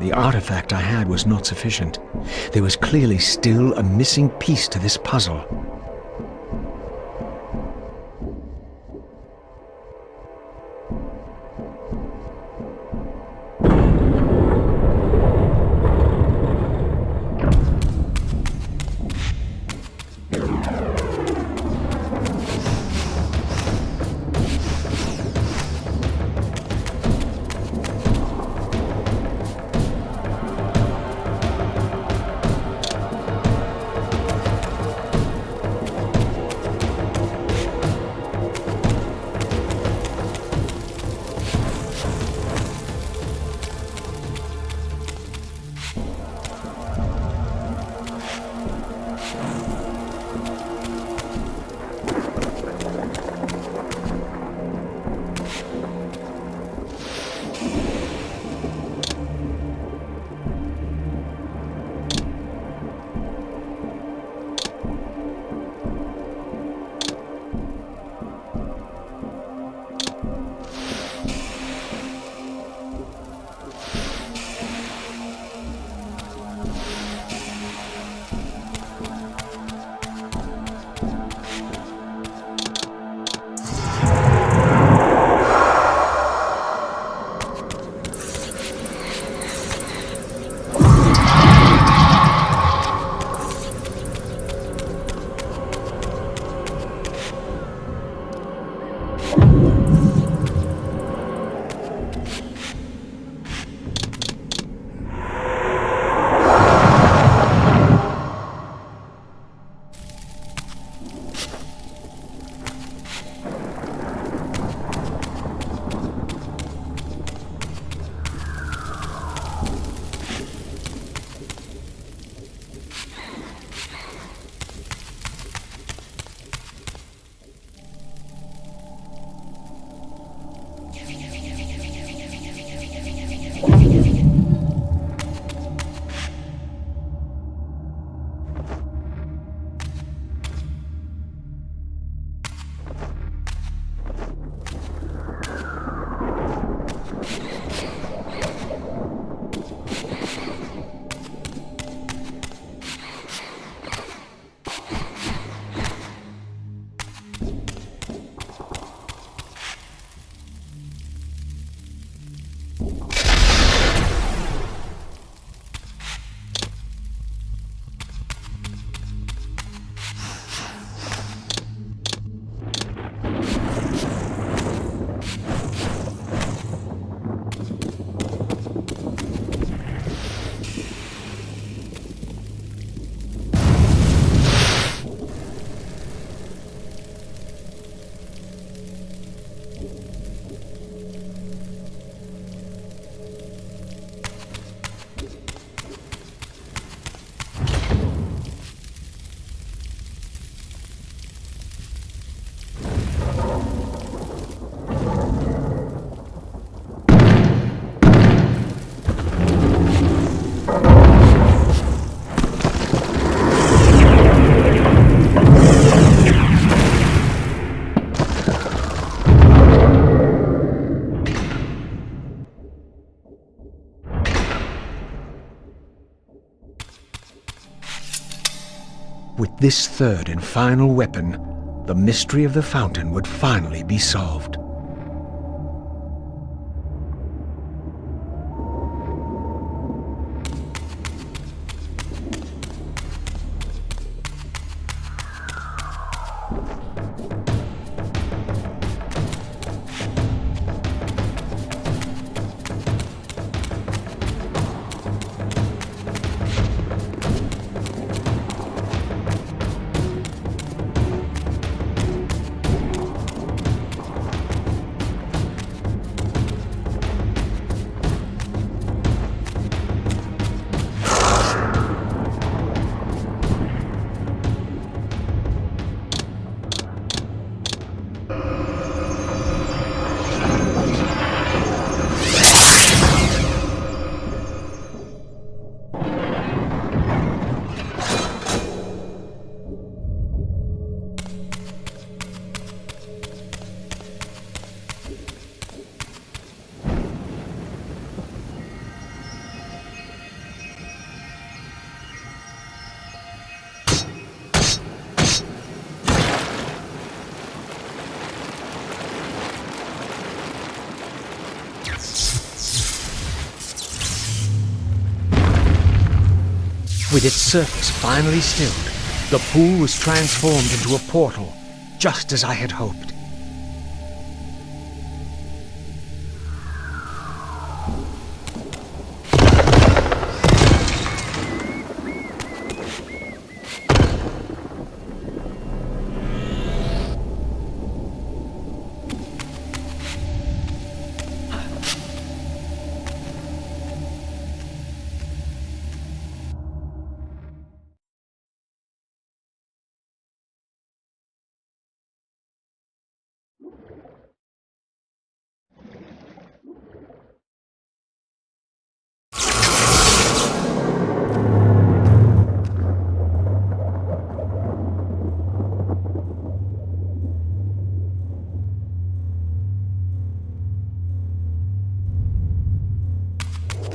The artifact I had was not sufficient. There was clearly still a missing piece to this puzzle. With this third and final weapon, the mystery of the fountain would finally be solved. With its surface finally stilled, the pool was transformed into a portal, just as I had hoped.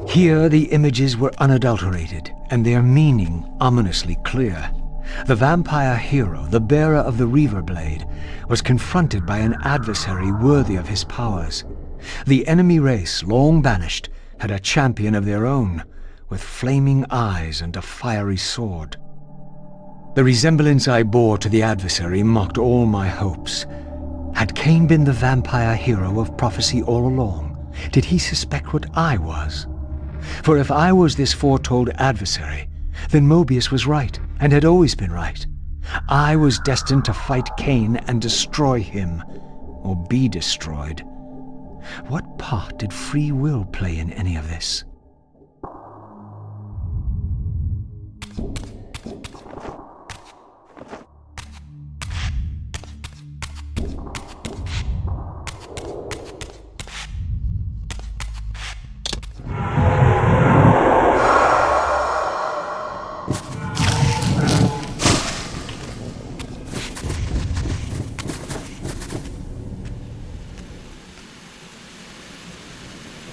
Here the images were unadulterated, and their meaning ominously clear. The vampire hero, the bearer of the Reaver Blade, was confronted by an adversary worthy of his powers. The enemy race, long banished, had a champion of their own, with flaming eyes and a fiery sword. The resemblance I bore to the adversary mocked all my hopes. Had Kain been the vampire hero of prophecy all along? Did he suspect what I was? For if I was this foretold adversary, then Mobius was right, and had always been right. I was destined to fight Kain and destroy him, or be destroyed. What part did free will play in any of this?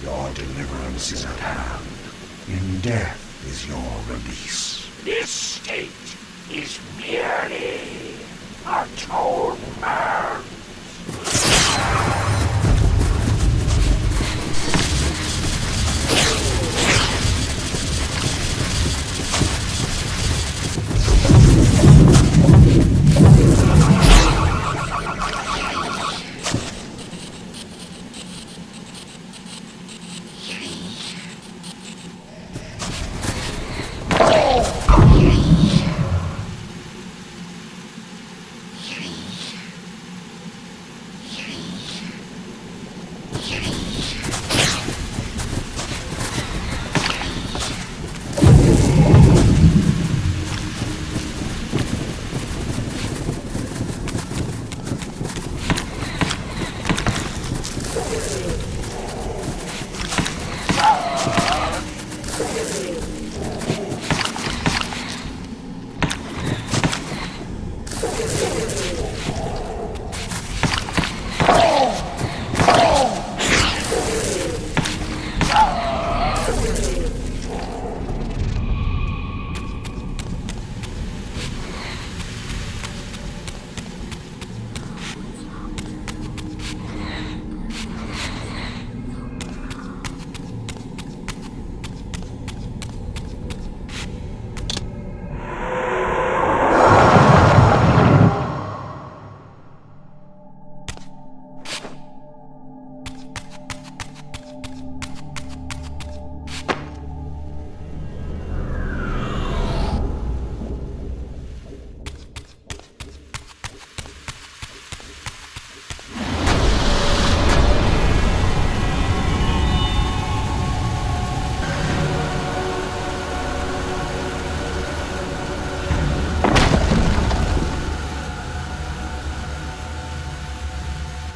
Your deliverance is at hand. In death is your release. This state is merely atonement.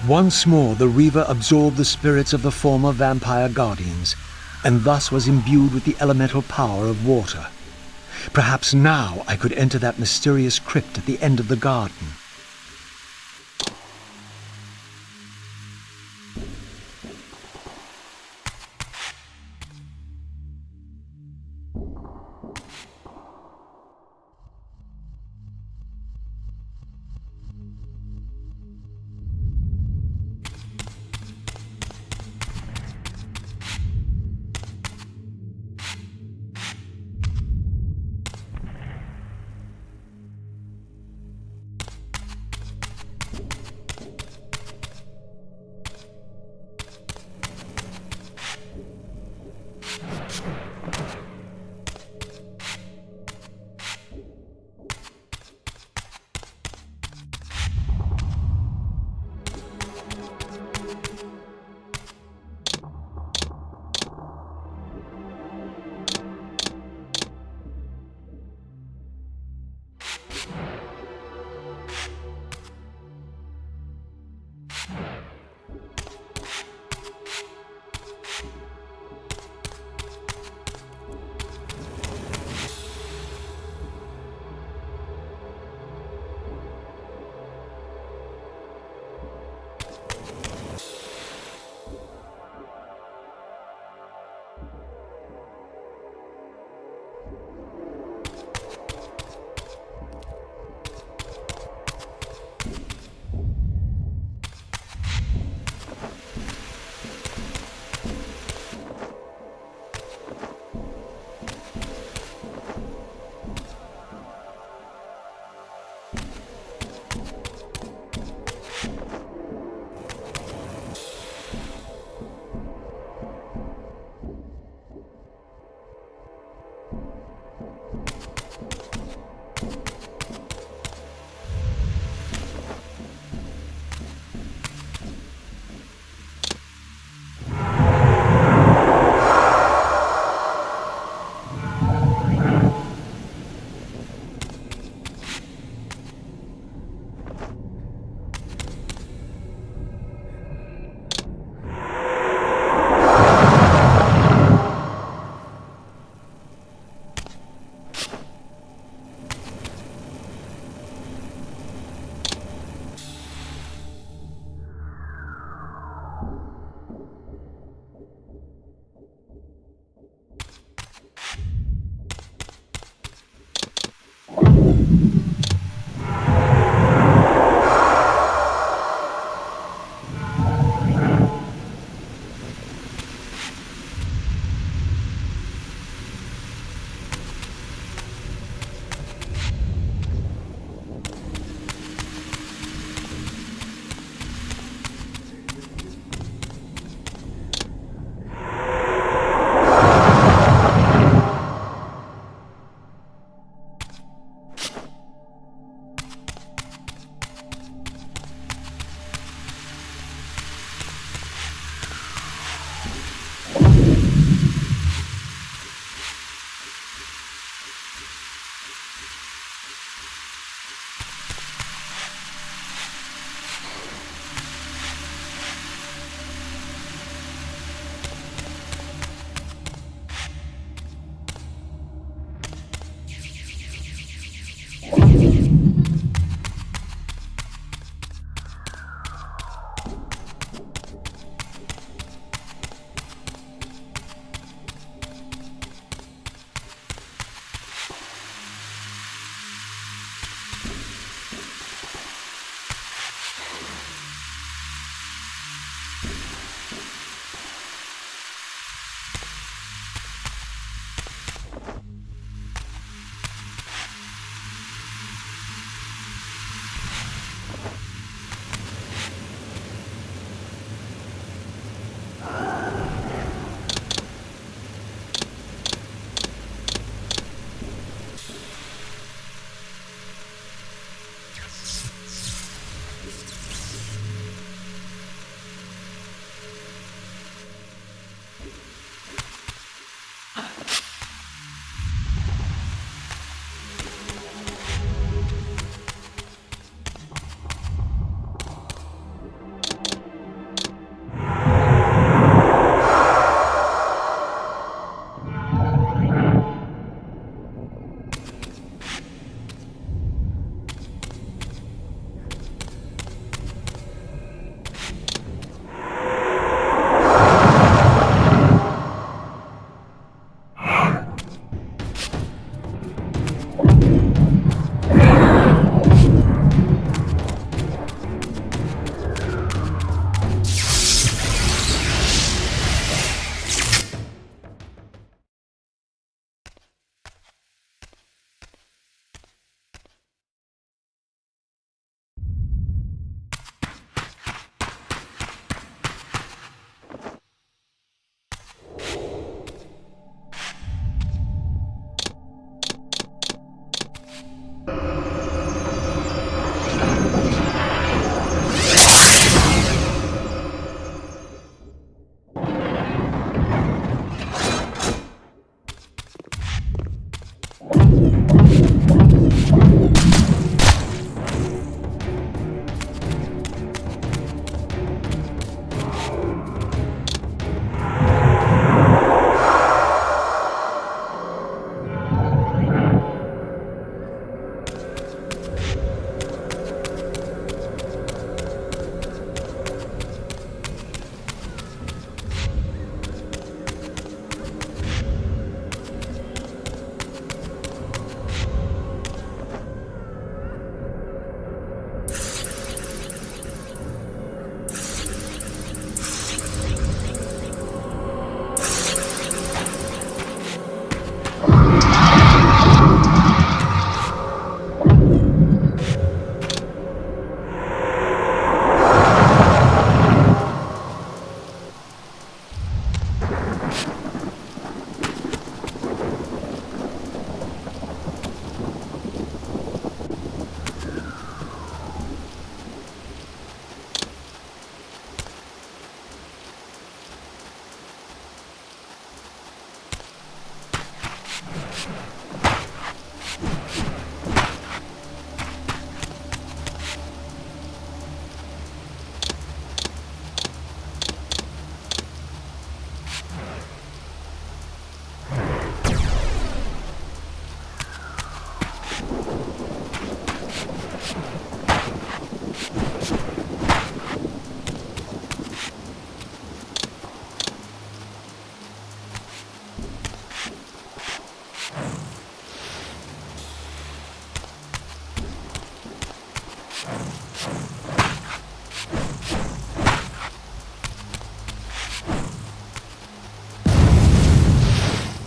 Once more the Reaver absorbed the spirits of the former vampire guardians, and thus was imbued with the elemental power of water. Perhaps now I could enter that mysterious crypt at the end of the garden.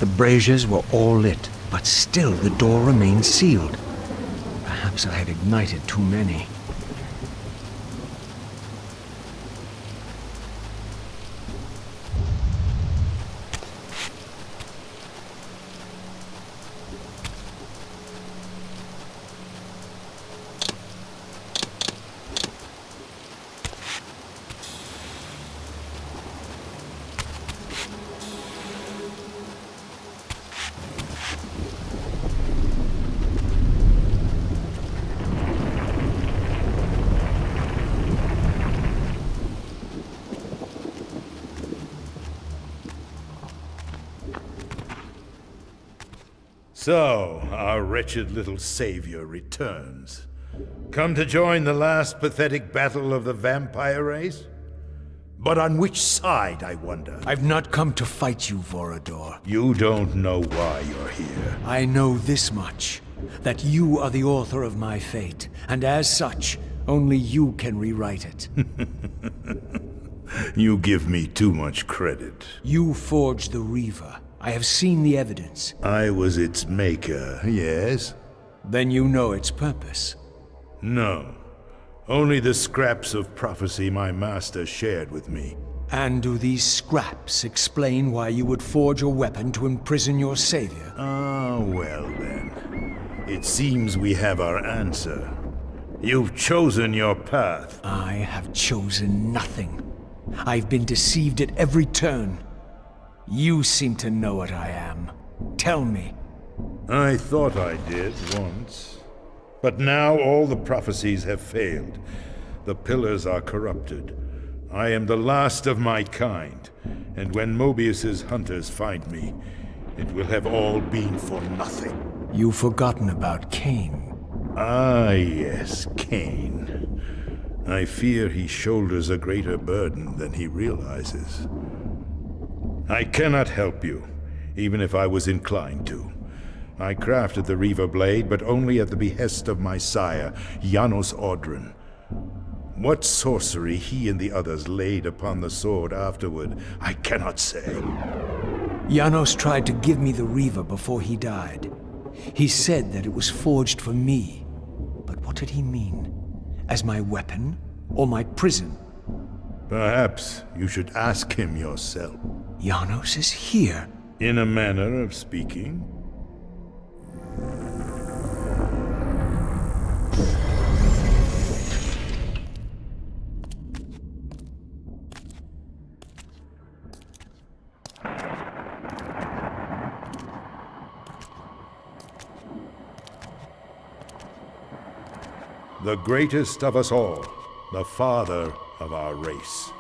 The braziers were all lit, but still the door remained sealed. Perhaps I had ignited too many. So, our wretched little savior returns. Come to join the last pathetic battle of the vampire race? But on which side, I wonder? I've not come to fight you, Vorador. You don't know why you're here. I know this much, that you are the author of my fate, and as such, only you can rewrite it. You give me too much credit. You forged the Reaver. I have seen the evidence. I was its maker, yes? Then you know its purpose. No. Only the scraps of prophecy my master shared with me. And do these scraps explain why you would forge a weapon to imprison your savior? Ah, well then. It seems we have our answer. You've chosen your path. I have chosen nothing. I've been deceived at every turn. You seem to know what I am. Tell me. I thought I did once. But now all the prophecies have failed. The pillars are corrupted. I am the last of my kind, and when Mobius's hunters find me, it will have all been for nothing. You've forgotten about Kain. Ah, yes, Kain. I fear he shoulders a greater burden than he realizes. I cannot help you, even if I was inclined to. I crafted the Reaver blade, but only at the behest of my sire, Janos Audron. What sorcery he and the others laid upon the sword afterward, I cannot say. Janos tried to give me the Reaver before he died. He said that it was forged for me. But what did he mean? As my weapon? Or my prison? Perhaps you should ask him yourself. Janos is here. In a manner of speaking. The greatest of us all, the father of our race.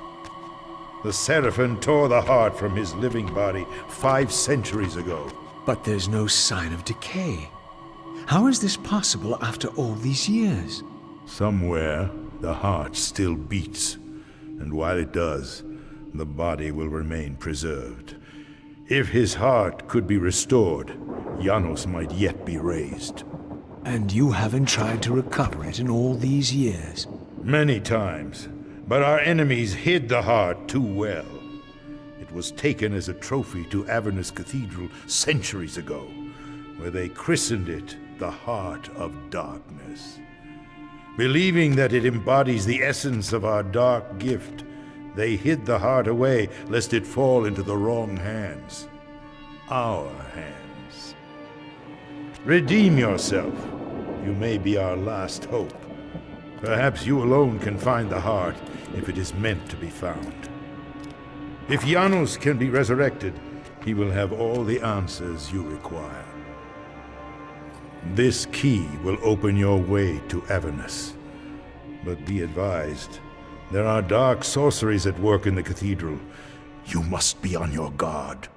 The Seraphim tore the heart from his living body 5 centuries ago. But there's no sign of decay. How is this possible after all these years? Somewhere, the heart still beats, and while it does, the body will remain preserved. If his heart could be restored, Janos might yet be raised. And you haven't tried to recover it in all these years? Many times, but our enemies hid the heart too well. It was taken as a trophy to Avernus Cathedral centuries ago, where they christened it the Heart of Darkness. Believing that it embodies the essence of our dark gift, they hid the heart away lest it fall into the wrong hands. Our hands. Redeem yourself. You may be our last hope. Perhaps you alone can find the heart if it is meant to be found. If Janos can be resurrected, he will have all the answers you require. This key will open your way to Avernus. But be advised, there are dark sorceries at work in the cathedral. You must be on your guard.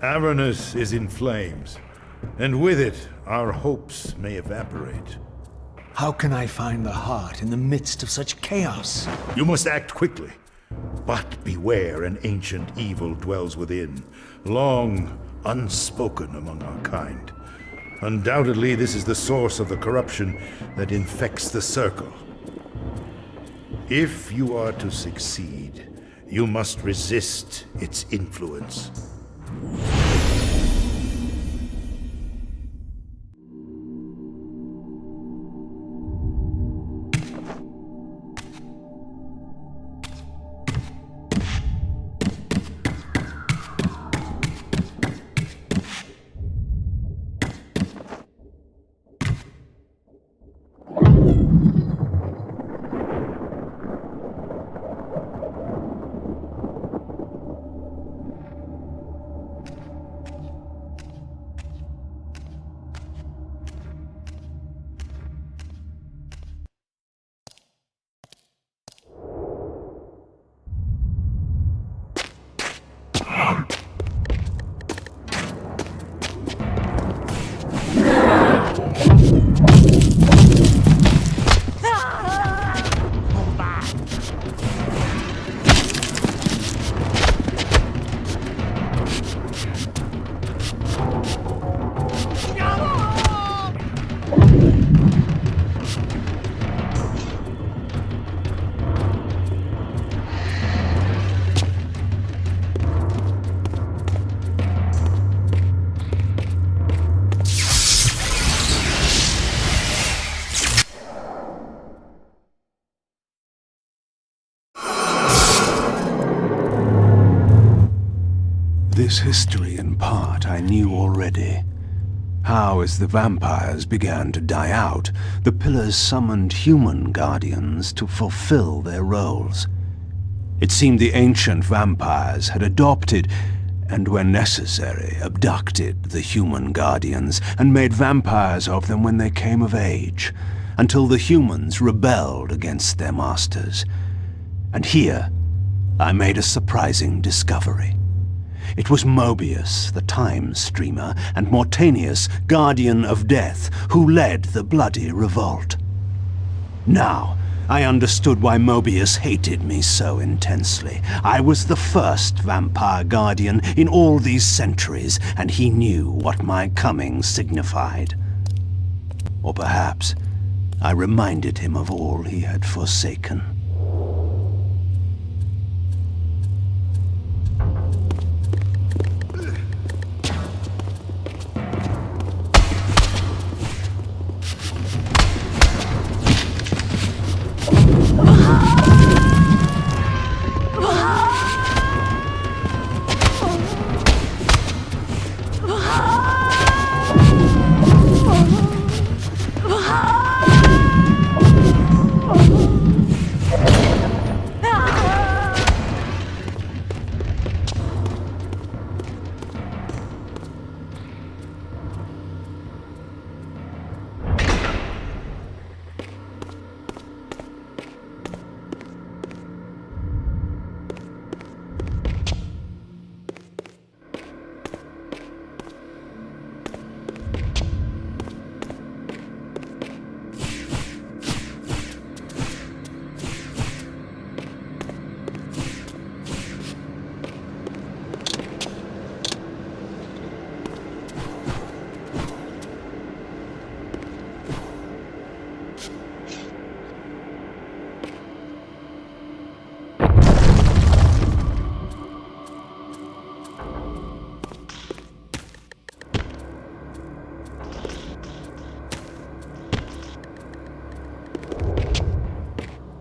Avernus is in flames, and with it, our hopes may evaporate. How can I find the heart in the midst of such chaos? You must act quickly. But beware, an ancient evil dwells within, long unspoken among our kind. Undoubtedly, this is the source of the corruption that infects the Circle. If you are to succeed, you must resist its influence. This history, in part, I knew already. How, as the vampires began to die out, the Pillars summoned human guardians to fulfill their roles. It seemed the ancient vampires had adopted, and when necessary, abducted the human guardians and made vampires of them when they came of age, until the humans rebelled against their masters. And here, I made a surprising discovery. It was Mobius, the Time Streamer, and Mortanius, Guardian of Death, who led the bloody revolt. Now, I understood why Mobius hated me so intensely. I was the first vampire guardian in all these centuries, and he knew what my coming signified. Or perhaps I reminded him of all he had forsaken.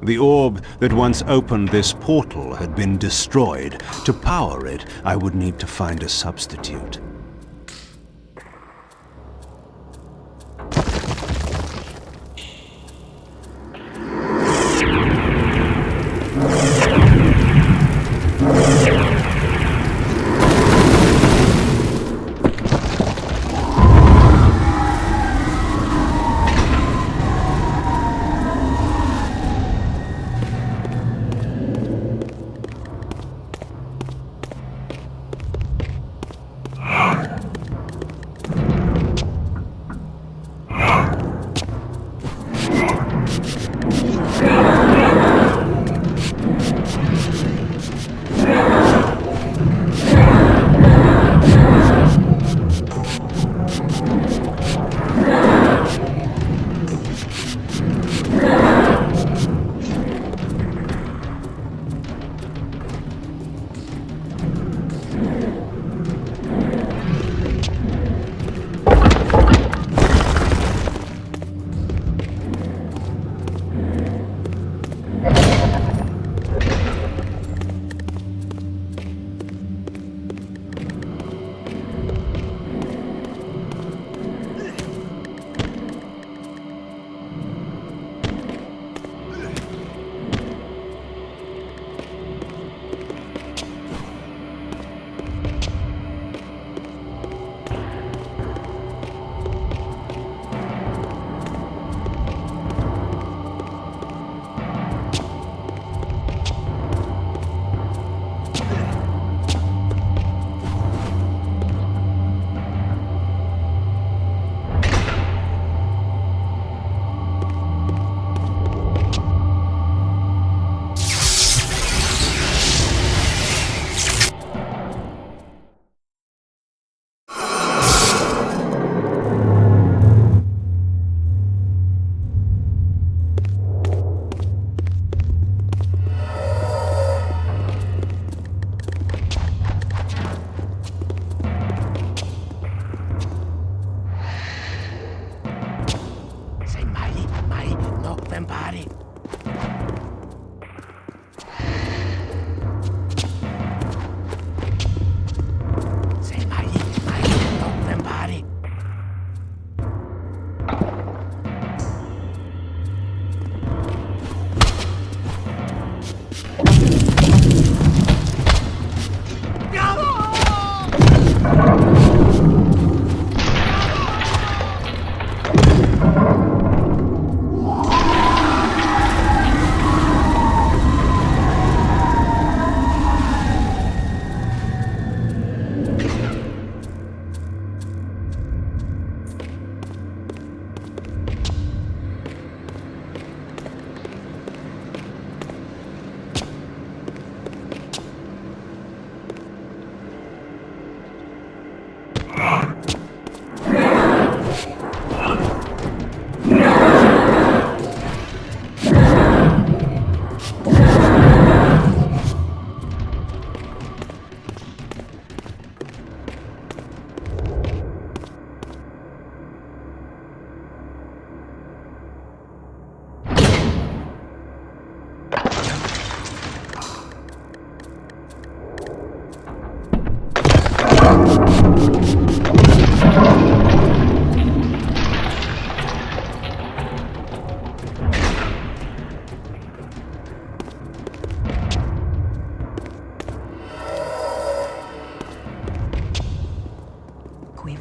The orb that once opened this portal had been destroyed. To power it, I would need to find a substitute.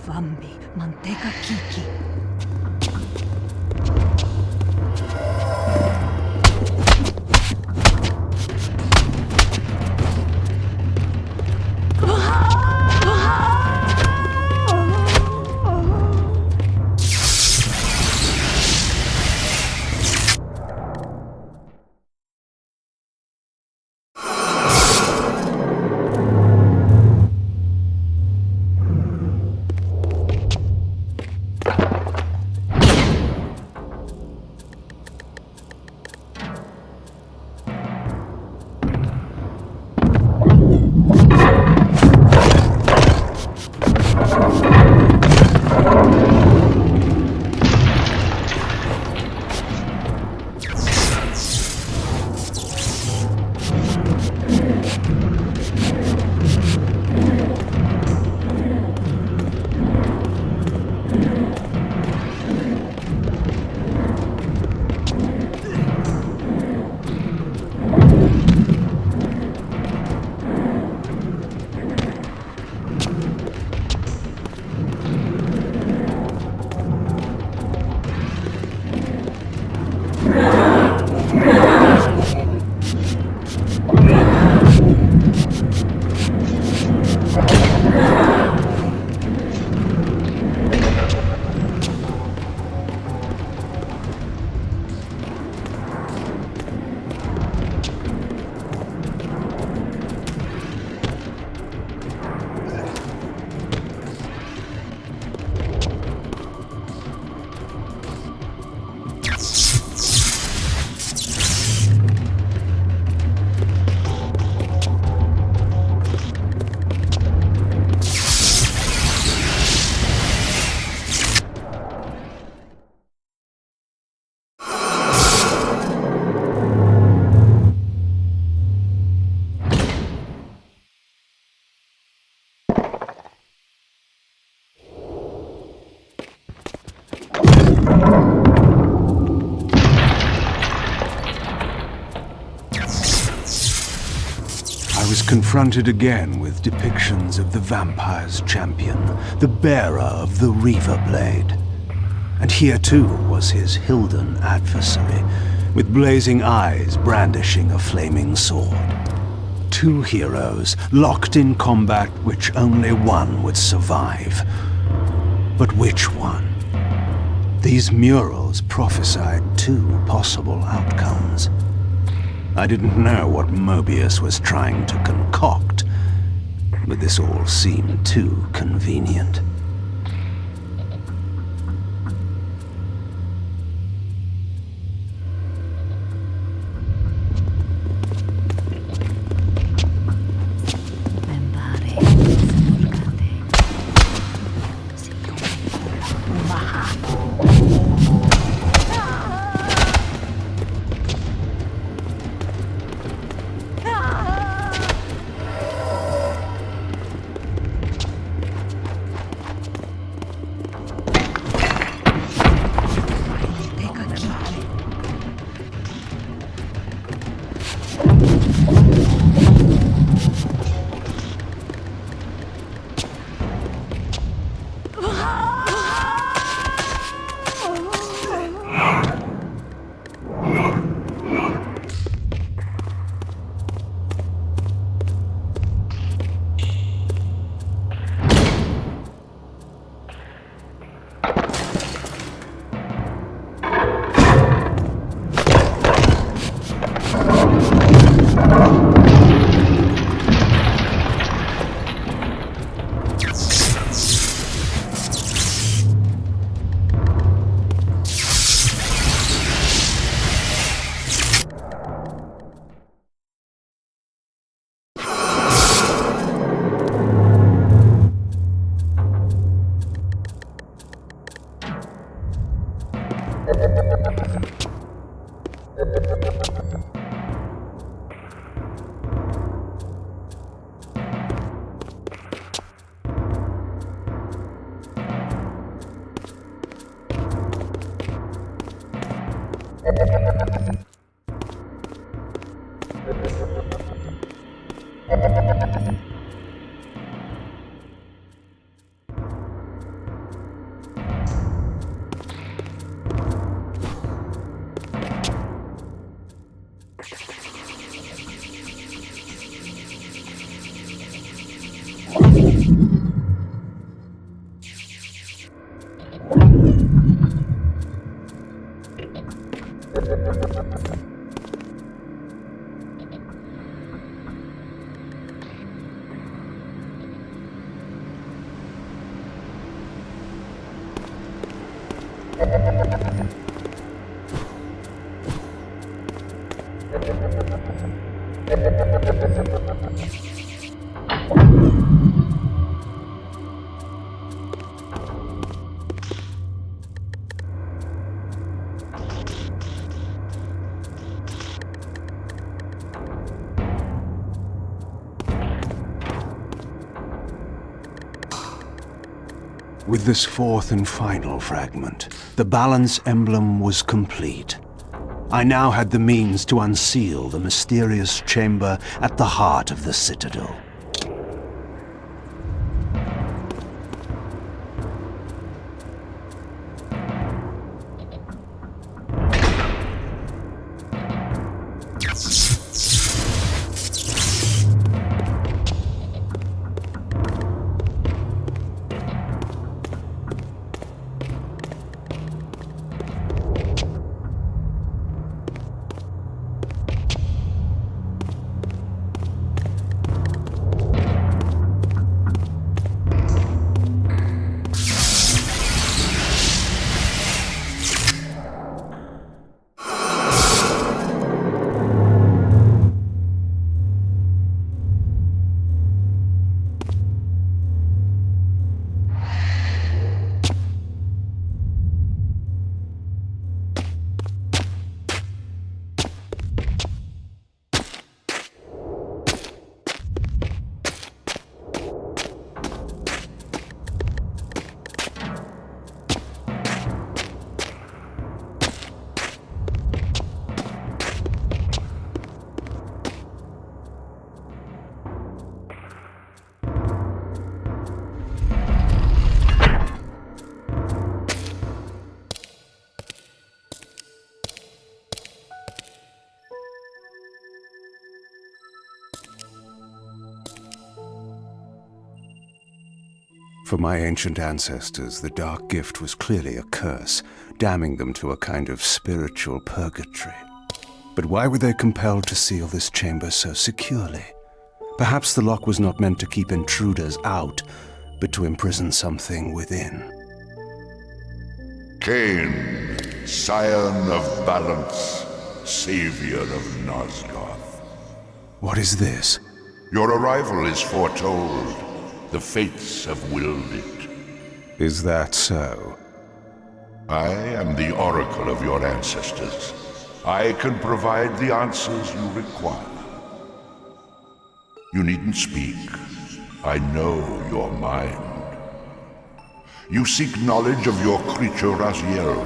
Vambi, manteca kiki. I was confronted again with depictions of the vampire's champion, the bearer of the Reaver Blade. And here too was his Hilden adversary, with blazing eyes brandishing a flaming sword. Two heroes locked in combat which only one would survive. But which one? These murals prophesied two possible outcomes. I didn't know what Mobius was trying to concoct, but this all seemed too convenient. With this fourth and final fragment, the balance emblem was complete. I now had the means to unseal the mysterious chamber at the heart of the Citadel. For my ancient ancestors, the dark gift was clearly a curse, damning them to a kind of spiritual purgatory. But why were they compelled to seal this chamber so securely? Perhaps the lock was not meant to keep intruders out, but to imprison something within. Kain, scion of balance, savior of Nosgoth. What is this? Your arrival is foretold. The fates have willed it. Is that so? I am the oracle of your ancestors. I can provide the answers you require. You needn't speak. I know your mind. You seek knowledge of your creature Raziel.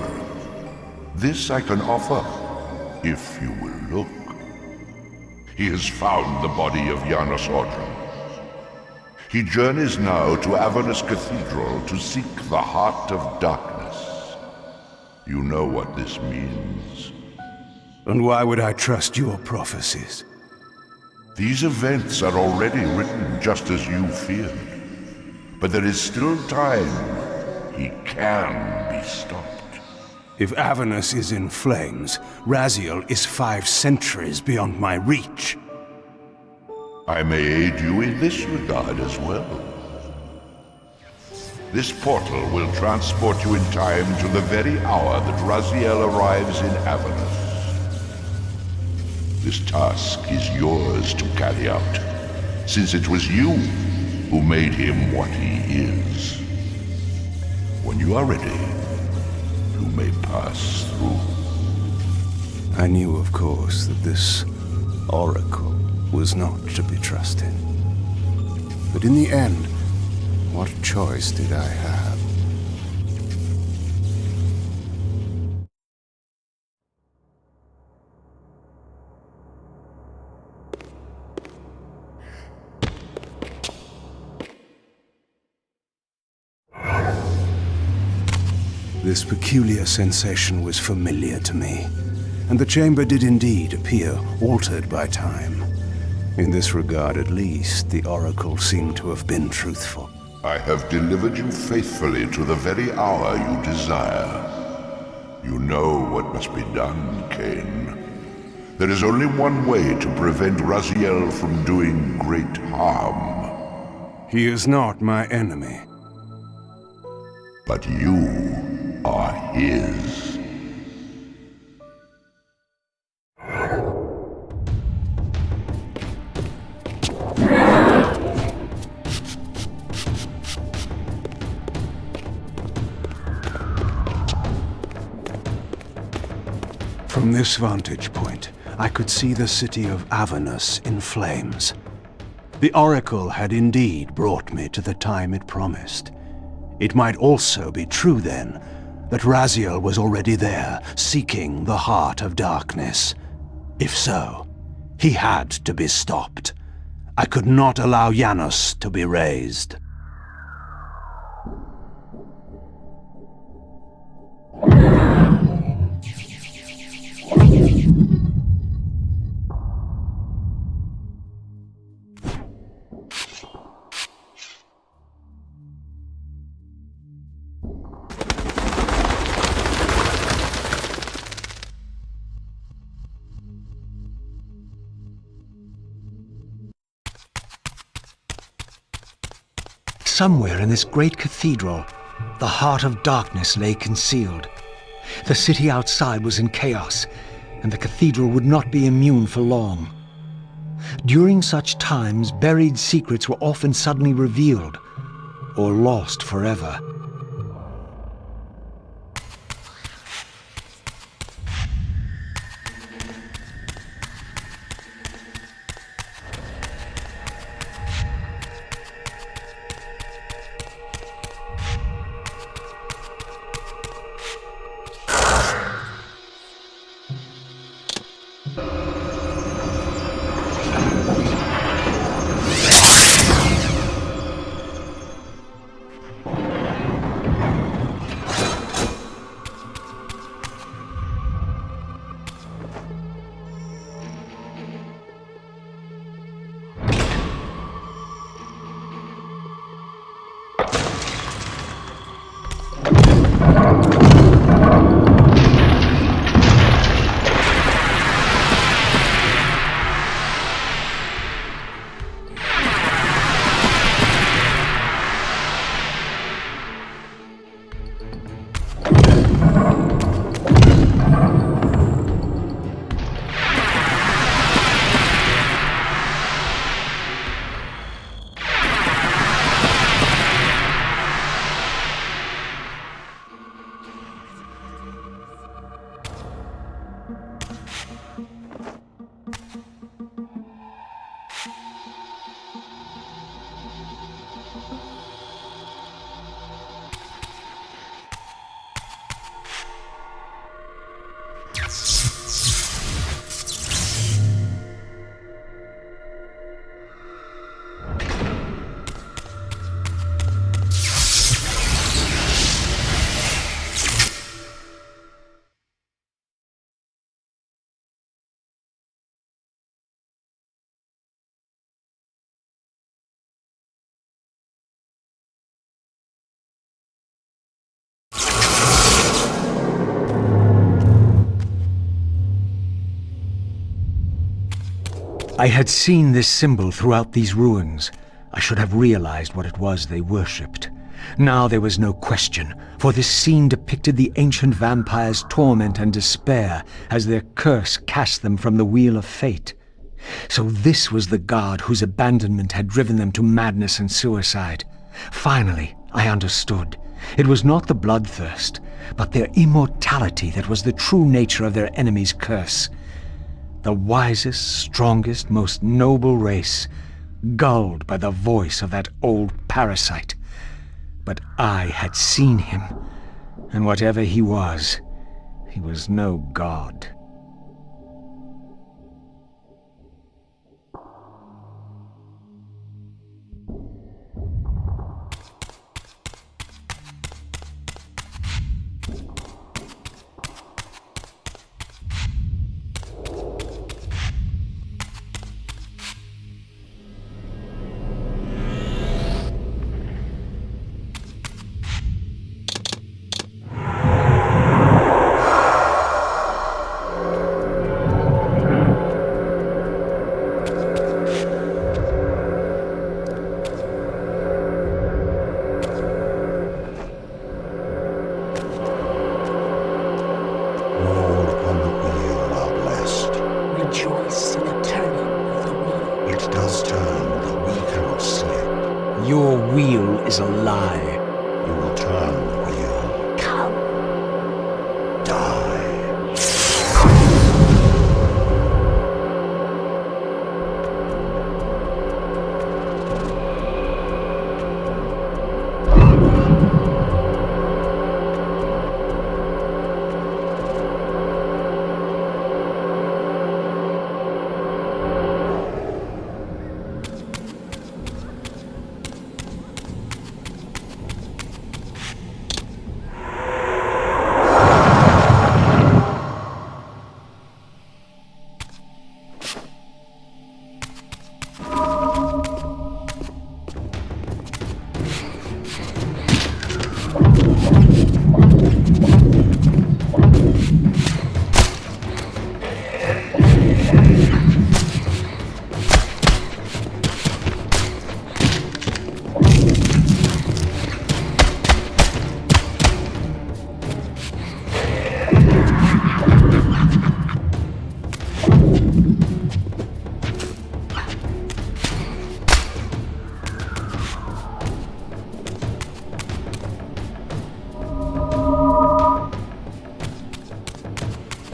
This I can offer, if you will look. He has found the body of Janos Ordrum. He journeys now to Avernus Cathedral to seek the Heart of Darkness. You know what this means. And why would I trust your prophecies? These events are already written just as you feared. But there is still time. He can be stopped. If Avernus is in flames, Raziel is 5 centuries beyond my reach. I may aid you in this regard as well. This portal will transport you in time to the very hour that Raziel arrives in Avernus. This task is yours to carry out, since it was you who made him what he is. When you are ready, you may pass through. I knew, of course, that this oracle was not to be trusted. But in the end, what choice did I have? This peculiar sensation was familiar to me, and the chamber did indeed appear altered by time. In this regard, at least, the oracle seemed to have been truthful. I have delivered you faithfully to the very hour you desire. You know what must be done, Kain. There is only one way to prevent Raziel from doing great harm. He is not my enemy. But you are his. From this vantage point, I could see the city of Avernus in flames. The oracle had indeed brought me to the time it promised. It might also be true, then, that Raziel was already there, seeking the Heart of Darkness. If so, he had to be stopped. I could not allow Janos to be raised. Somewhere in this great cathedral, the Heart of Darkness lay concealed. The city outside was in chaos, and the cathedral would not be immune for long. During such times, buried secrets were often suddenly revealed, or lost forever. I had seen this symbol throughout these ruins. I should have realized what it was they worshipped. Now there was no question, for this scene depicted the ancient vampires' torment and despair as their curse cast them from the wheel of fate. So this was the god whose abandonment had driven them to madness and suicide. Finally, I understood. It was not the bloodthirst, but their immortality that was the true nature of their enemy's curse. The wisest, strongest, most noble race, gulled by the voice of that old parasite. But I had seen him, and whatever he was no god. Your wheel is a lie. You will turn the wheel. Come. Die.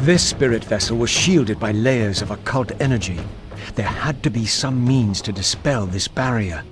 This spirit vessel was shielded by layers of occult energy. There had to be some means to dispel this barrier.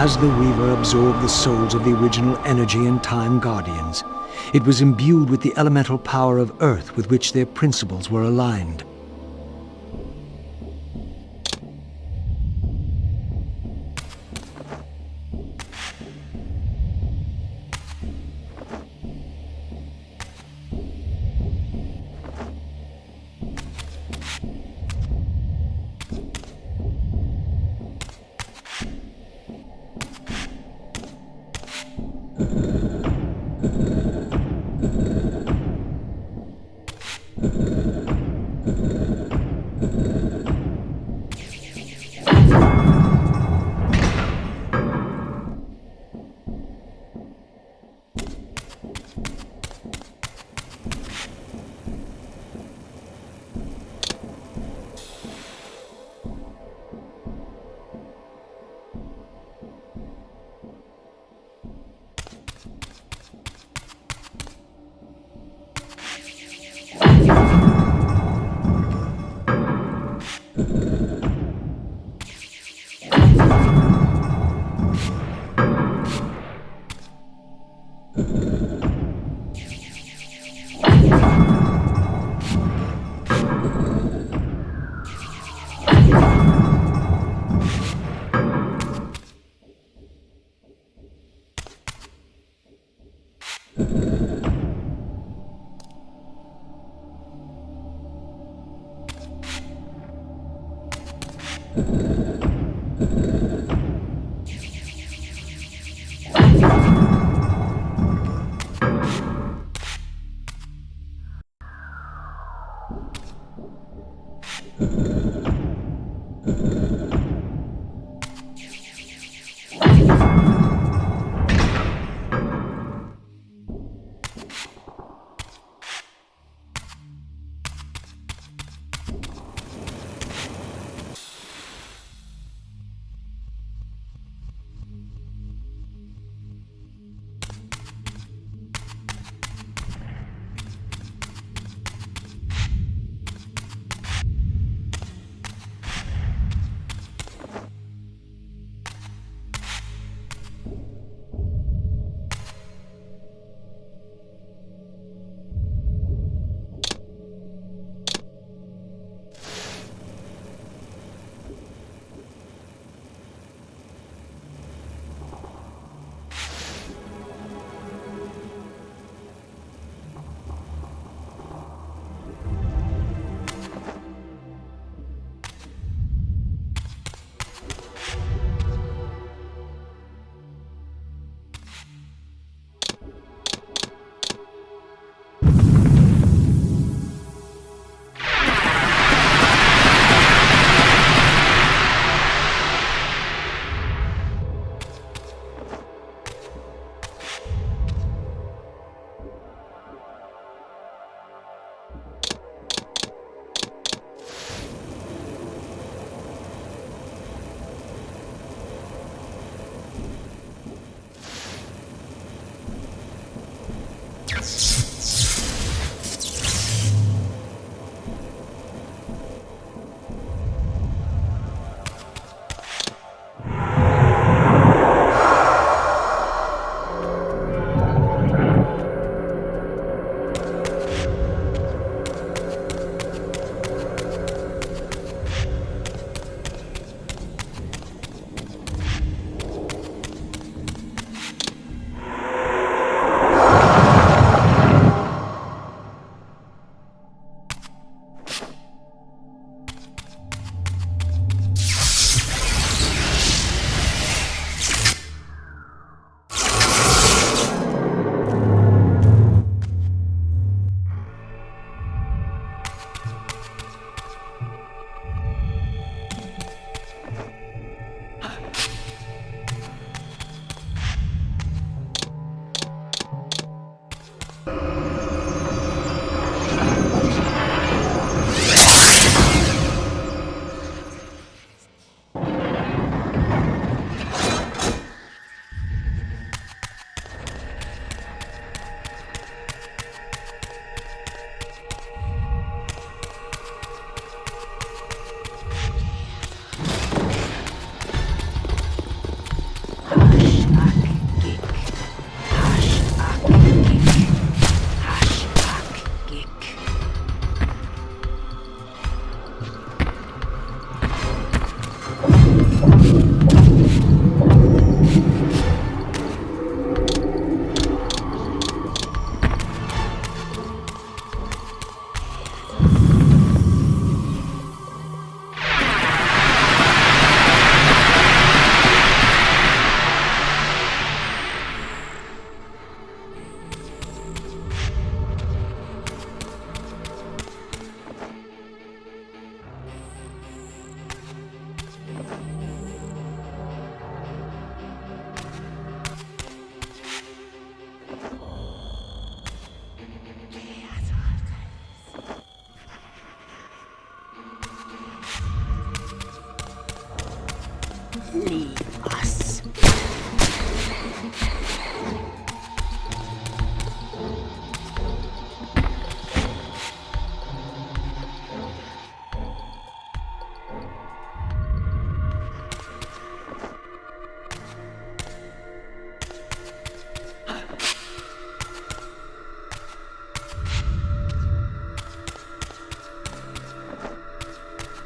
As the Weaver absorbed the souls of the original Energy and Time Guardians, it was imbued with the elemental power of Earth with which their principles were aligned.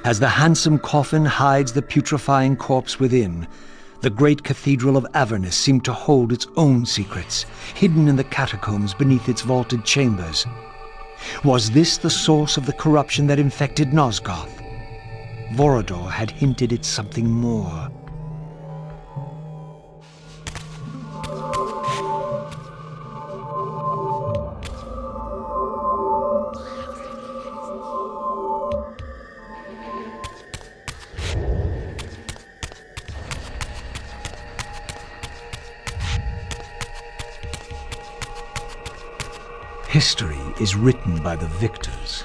As the handsome coffin hides the putrefying corpse within, the great cathedral of Avernus seemed to hold its own secrets, hidden in the catacombs beneath its vaulted chambers. Was this the source of the corruption that infected Nosgoth? Vorador had hinted at something more. History is written by the victors.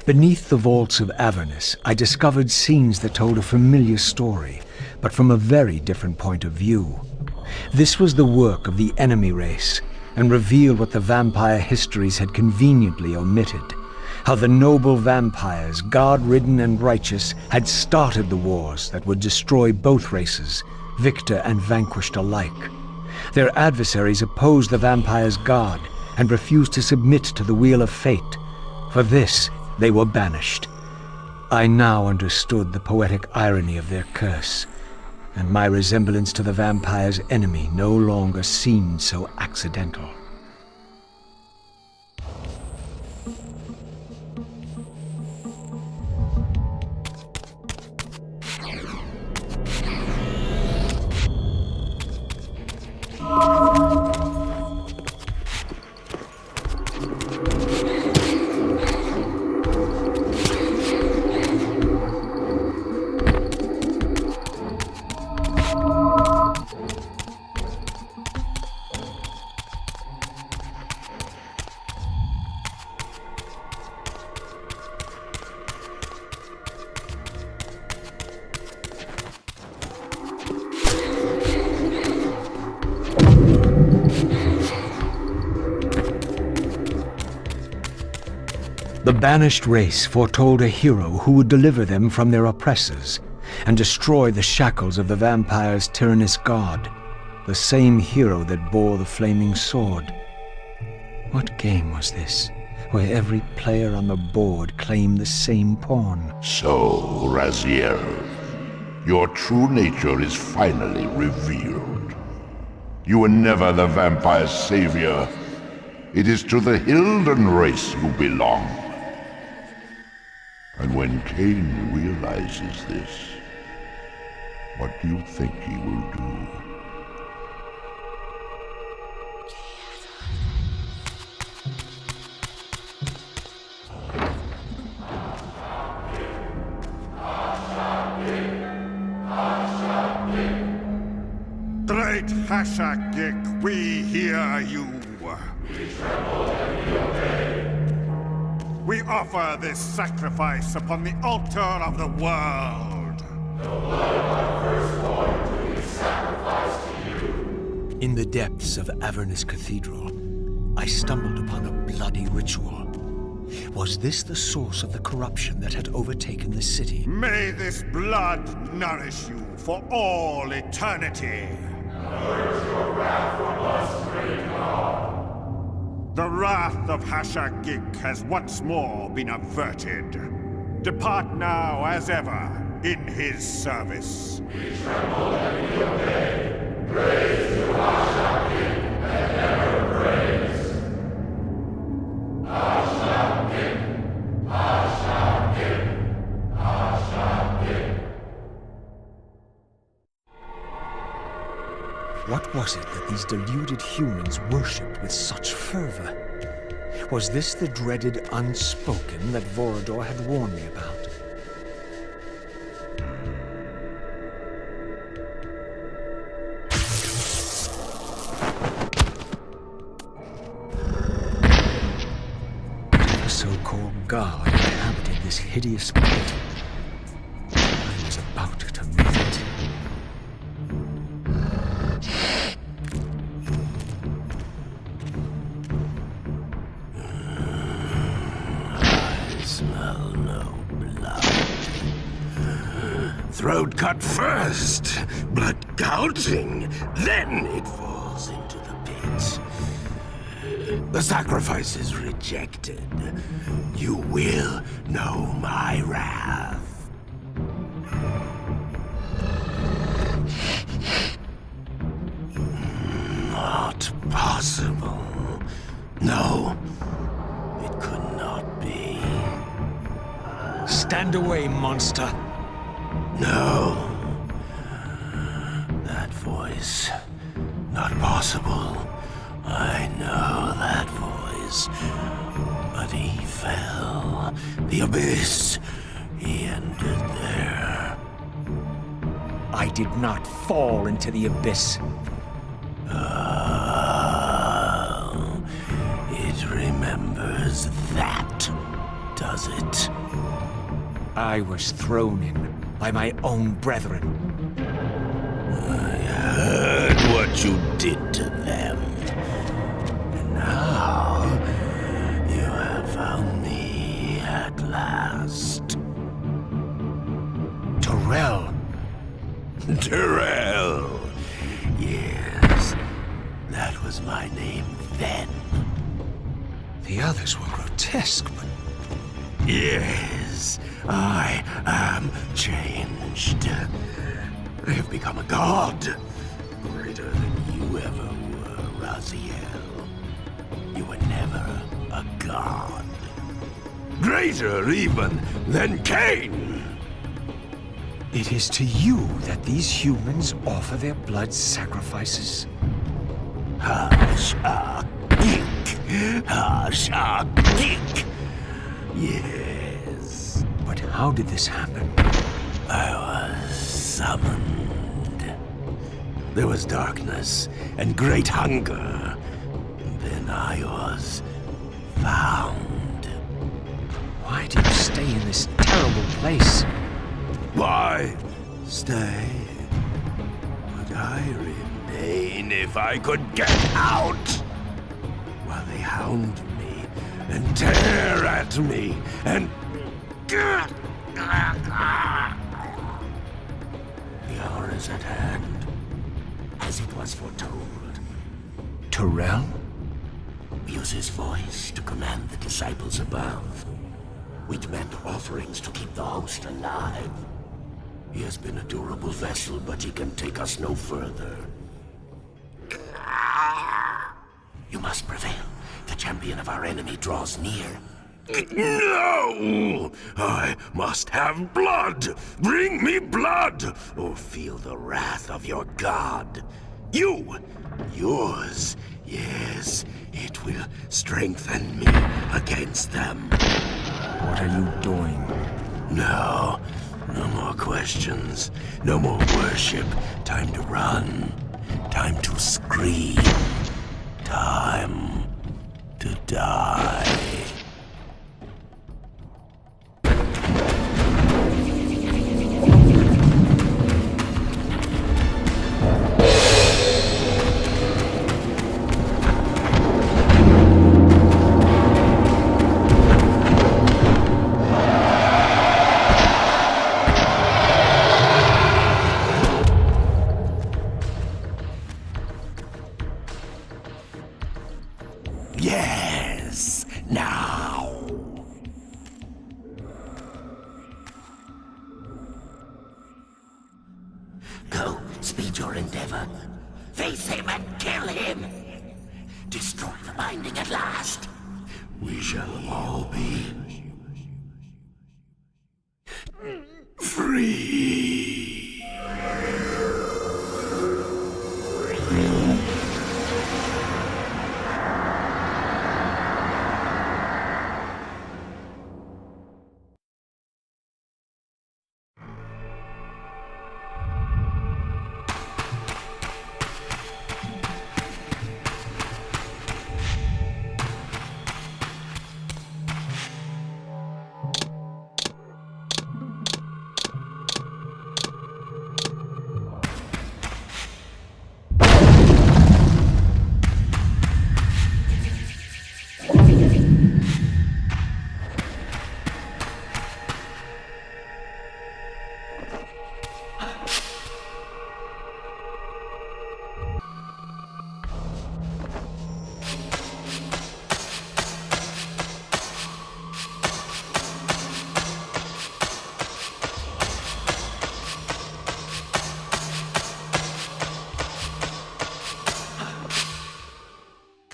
Beneath the vaults of Avernus, I discovered scenes that told a familiar story, but from a very different point of view. This was the work of the enemy race, and revealed what the vampire histories had conveniently omitted. How the noble vampires, god-ridden and righteous, had started the wars that would destroy both races, victor and vanquished alike. Their adversaries opposed the vampires' god, and refused to submit to the wheel of fate. For this, they were banished. I now understood the poetic irony of their curse, and my resemblance to the vampire's enemy no longer seemed so accidental. The banished race foretold a hero who would deliver them from their oppressors and destroy the shackles of the vampire's tyrannous god, the same hero that bore the flaming sword. What game was this, where every player on the board claimed the same pawn? So, Raziel, your true nature is finally revealed. You were never the vampire's savior. It is to the Hilden race you belong. And when Kain realizes this, what do you think he will do? Great Hashagik, we hear you. We tremble and we obey. We offer this sacrifice upon the altar of the world. The blood of our firstborn do we sacrifice to you. In the depths of Avernus Cathedral, I stumbled upon a bloody ritual. Was this the source of the corruption that had overtaken the city? May this blood nourish you for all eternity. Purge your wrath from us, great God. The wrath of Hashagik has once more been averted. Depart now as ever in his service. We tremble and we obey. Praise to Hashagik and ever praise. Hashagik, Hashagik, Hashagik. What was it that these deluded humans worshipped with such fervor? Was this the dreaded unspoken that Vorador had warned me about? The so-called god inhabited this hideous pit. I was about to meet it. Throat cut first, blood gouging, then it falls into the pit. The sacrifice is rejected. You will know my wrath. Impossible. No, it could not be. Stand away, monster. No. That voice. Not possible. I know that voice. But he fell. The abyss. He ended there. I did not fall into the abyss. Oh, it remembers that, does it? I was thrown in by my own brethren. I heard what you did to them. And now you have found me at last. Terrell. Terrell. Yes, that was my name then. The others were grotesque, but... Yes, I am changed. I have become a god. Greater than you ever were, Raziel. You were never a god. Greater even than Kain. It is to you that these humans offer their blood sacrifices. Hashagik. Yes. But how did this happen? I was summoned. There was darkness and great hunger. And then I was found. Why do you stay in this terrible place? Why stay? Would I remain if I could get out? While they hound me and tear at me and... The hour is at hand, as it was foretold. Terrell? Use his voice to command the disciples above, which meant offerings to keep the host alive. He has been a durable vessel, but he can take us no further. You must prevail. The champion of our enemy draws near. No! I must have blood! Bring me blood! Or feel the wrath of your god. Yours. Yes, it will strengthen me against them. What are you doing? No more questions. No more worship. Time to run. Time to scream. Time to die. Yes, now. Go, speed your endeavor. Face him and kill him. Destroy the binding at last. We shall all be free.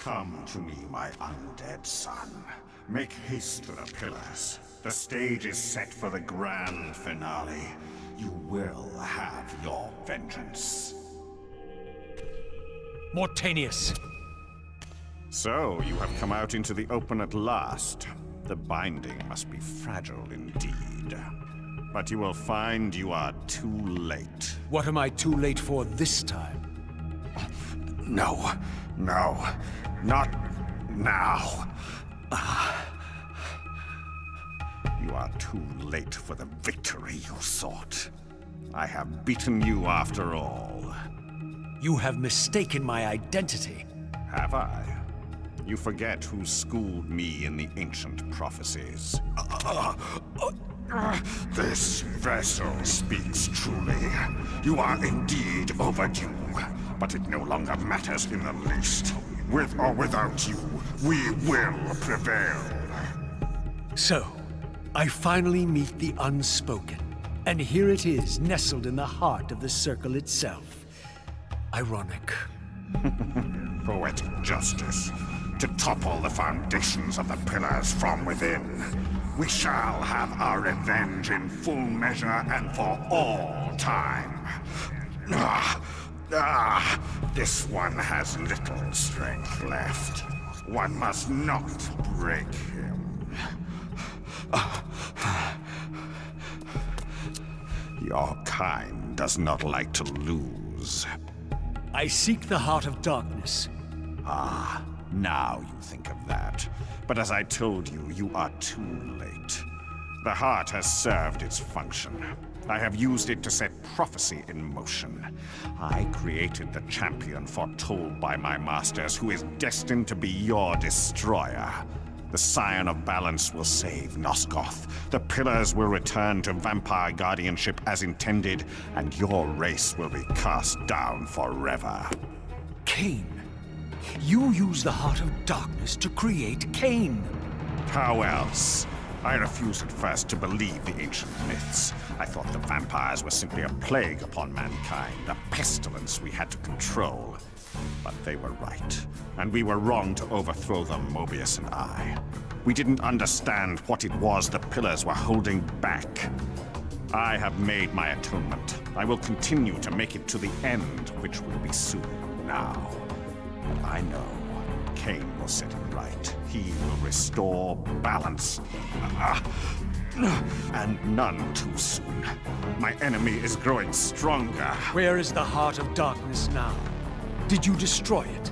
Come to me, my undead son. Make haste to the pillars. The stage is set for the grand finale. You will have your vengeance. Mortanius! So, you have come out into the open at last. The binding must be fragile indeed. But you will find you are too late. What am I too late for this time? No, not now. You are too late for the victory you sought. I have beaten you after all. You have mistaken my identity. Have I? You forget who schooled me in the ancient prophecies. This vessel speaks truly. You are indeed overdue, but it no longer matters in the least. With or without you, we will prevail. So, I finally meet the unspoken. And here it is, nestled in the heart of the circle itself. Ironic. Poetic justice. To topple the foundations of the pillars from within. We shall have our revenge in full measure and for all time. This one has little strength left. One must not break him. Your kind does not like to lose. I seek the heart of darkness. Ah, now you think of that. But as I told you, you are too late. The heart has served its function. I have used it to set prophecy in motion. I created the champion foretold by my masters, who is destined to be your destroyer. The Scion of Balance will save Nosgoth. The Pillars will return to vampire guardianship as intended, and your race will be cast down forever. Kain. You use the heart of darkness to create Kain. How else? I refused at first to believe the ancient myths. I thought the vampires were simply a plague upon mankind, a pestilence we had to control. But they were right, and we were wrong to overthrow them, Mobius and I. We didn't understand what it was the Pillars were holding back. I have made my atonement. I will continue to make it to the end, which will be soon now. But I know Kain will set it right. He will restore balance. And none too soon. My enemy is growing stronger. Where is the heart of darkness now? Did you destroy it?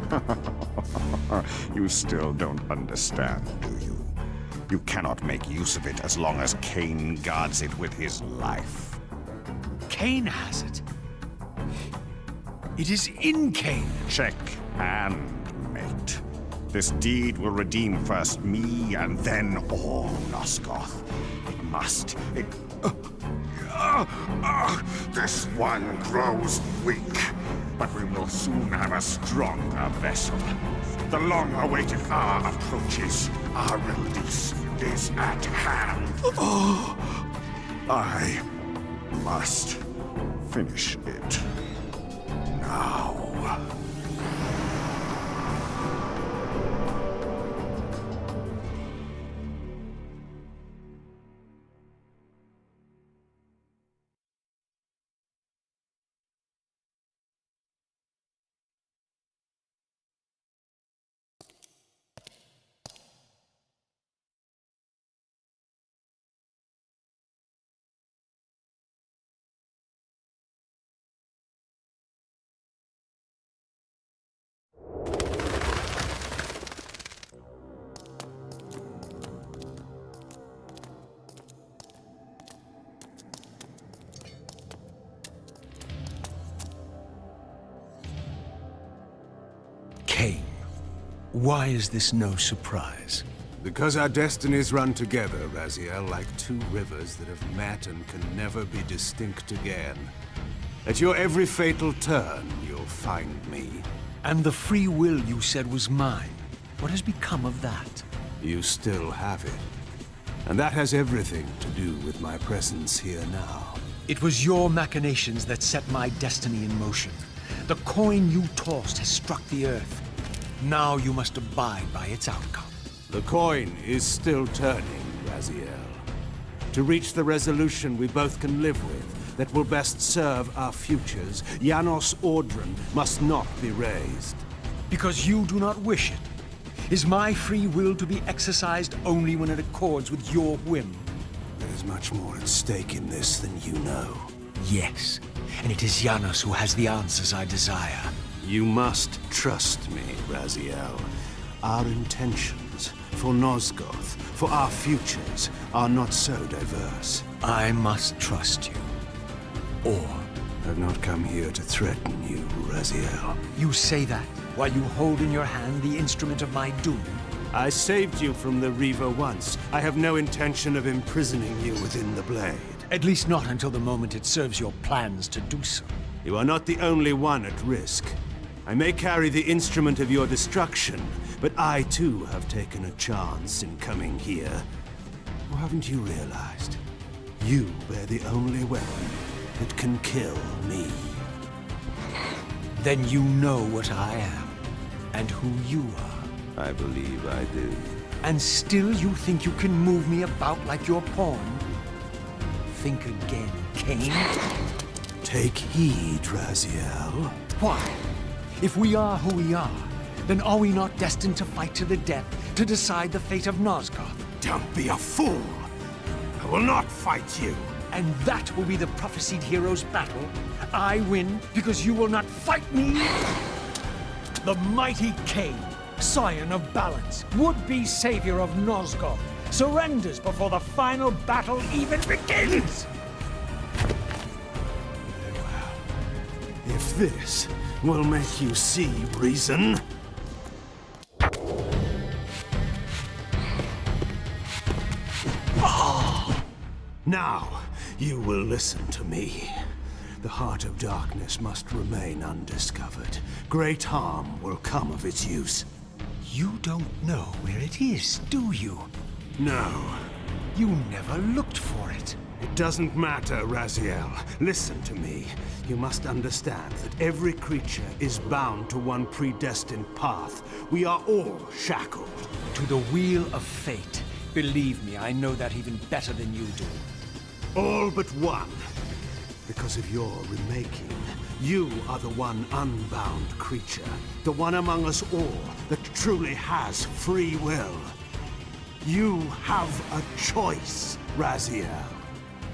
You still don't understand, do you? You cannot make use of it as long as Kain guards it with his life. Kain has it. It is in Kain. Check and mate. This deed will redeem first me and then all Nosgoth. It must. This one grows weak, but we will soon have a stronger vessel. The long-awaited hour approaches. Our release is at hand. I must finish it now. Kain. Why is this no surprise? Because our destinies run together, Raziel, like two rivers that have met and can never be distinct again. At your every fatal turn, you'll find me. And the free will you said was mine. What has become of that? You still have it. And that has everything to do with my presence here now. It was your machinations that set my destiny in motion. The coin you tossed has struck the earth. Now you must abide by its outcome. The coin is still turning, Raziel. To reach the resolution we both can live with, that will best serve our futures, Janos Audron must not be raised. Because you do not wish it. Is my free will to be exercised only when it accords with your whim? There is much more at stake in this than you know. Yes, and it is Janos who has the answers I desire. You must trust me, Raziel. Our intentions for Nosgoth, for our futures, are not so diverse. I must trust you. Or... I've not come here to threaten you, Raziel. You say that while you hold in your hand the instrument of my doom? I saved you from the Reaver once. I have no intention of imprisoning you within the blade. At least not until the moment it serves your plans to do so. You are not the only one at risk. I may carry the instrument of your destruction, but I too have taken a chance in coming here. Or haven't you realized? You bear the only weapon that can kill me. Then you know what I am, and who you are. I believe I do. And still you think you can move me about like your pawn? Think again, Kain. Take heed, Raziel. Why? If we are who we are, then are we not destined to fight to the death to decide the fate of Nosgoth? Don't be a fool! I will not fight you! And that will be the prophesied hero's battle? I win because you will not fight me? The mighty Kain, scion of balance, would-be savior of Nosgoth, surrenders before the final battle even begins! Very well. If this will make you see reason... Now, you will listen to me. The heart of darkness must remain undiscovered. Great harm will come of its use. You don't know where it is, do you? No. You never looked for it. It doesn't matter, Raziel. Listen to me. You must understand that every creature is bound to one predestined path. We are all shackled. To the wheel of fate. Believe me, I know that even better than you do. All but one. Because of your remaking, you are the one unbound creature. The one among us all that truly has free will. You have a choice, Raziel.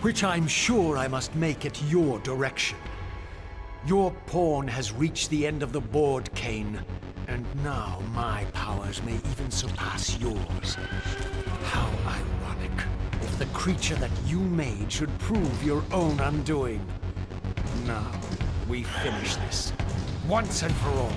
Which I'm sure I must make at your direction. Your pawn has reached the end of the board, Kain. And now my powers may even surpass yours. How ironic. If the creature that you made should prove your own undoing. Now, we finish this. Once and for all.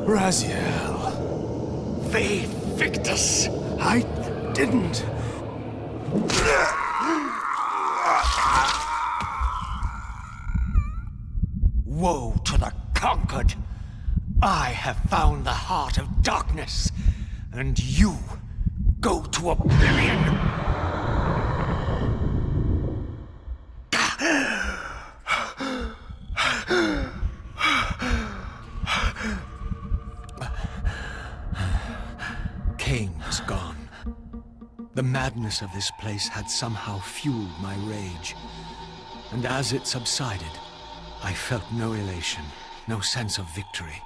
Raziel. Ve Victus! I didn't. Woe to the conquered! I have found the heart of darkness, and you go to oblivion! Kain was gone. The madness of this place had somehow fueled my rage. And as it subsided, I felt no elation, no sense of victory.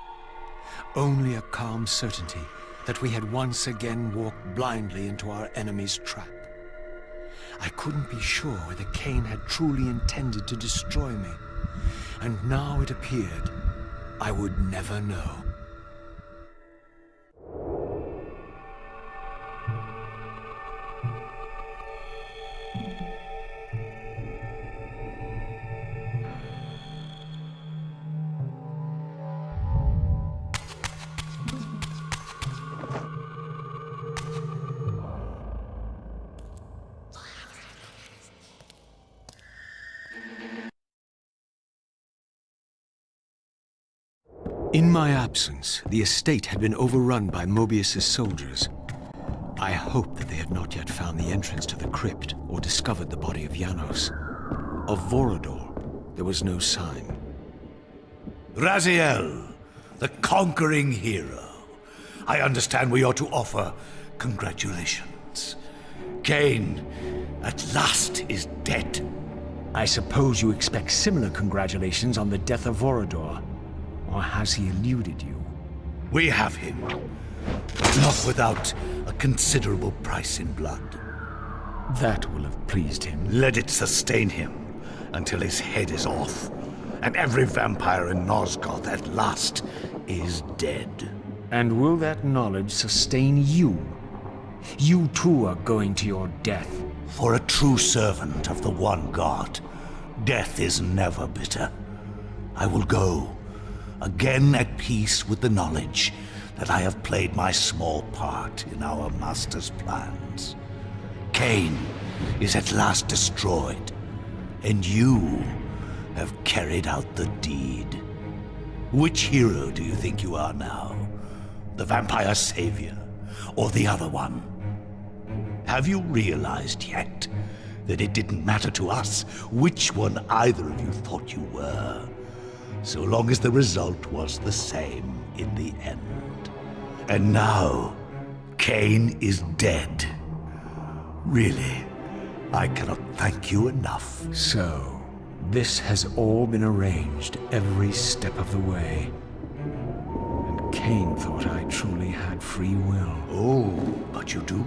Only a calm certainty that we had once again walked blindly into our enemy's trap. I couldn't be sure whether Kain had truly intended to destroy me. And now it appeared I would never know. In my absence, the estate had been overrun by Mobius's soldiers. I hoped that they had not yet found the entrance to the crypt or discovered the body of Janos. Of Vorador, there was no sign. Raziel, the conquering hero. I understand we ought to offer congratulations. Kain, at last, is dead. I suppose you expect similar congratulations on the death of Vorador. Or has he eluded you? We have him. Not without a considerable price in blood. That will have pleased him. Let it sustain him until his head is off, and every vampire in Nosgoth at last is dead. And will that knowledge sustain you? You too are going to your death. For a true servant of the one God, death is never bitter. I will go, again at peace with the knowledge that I have played my small part in our master's plans. Kain is at last destroyed, and you have carried out the deed. Which hero do you think you are now? The vampire savior, or the other one? Have you realized yet that it didn't matter to us which one either of you thought you were, so long as the result was the same in the end? And now, Kain is dead. Really, I cannot thank you enough. So, this has all been arranged every step of the way. And Kain thought I truly had free will. Oh, but you do.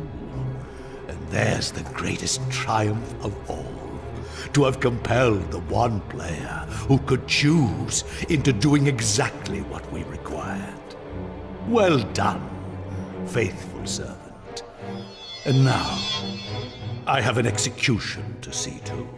And there's the greatest triumph of all. To have compelled the one player who could choose into doing exactly what we required. Well done, faithful servant. And now, I have an execution to see to.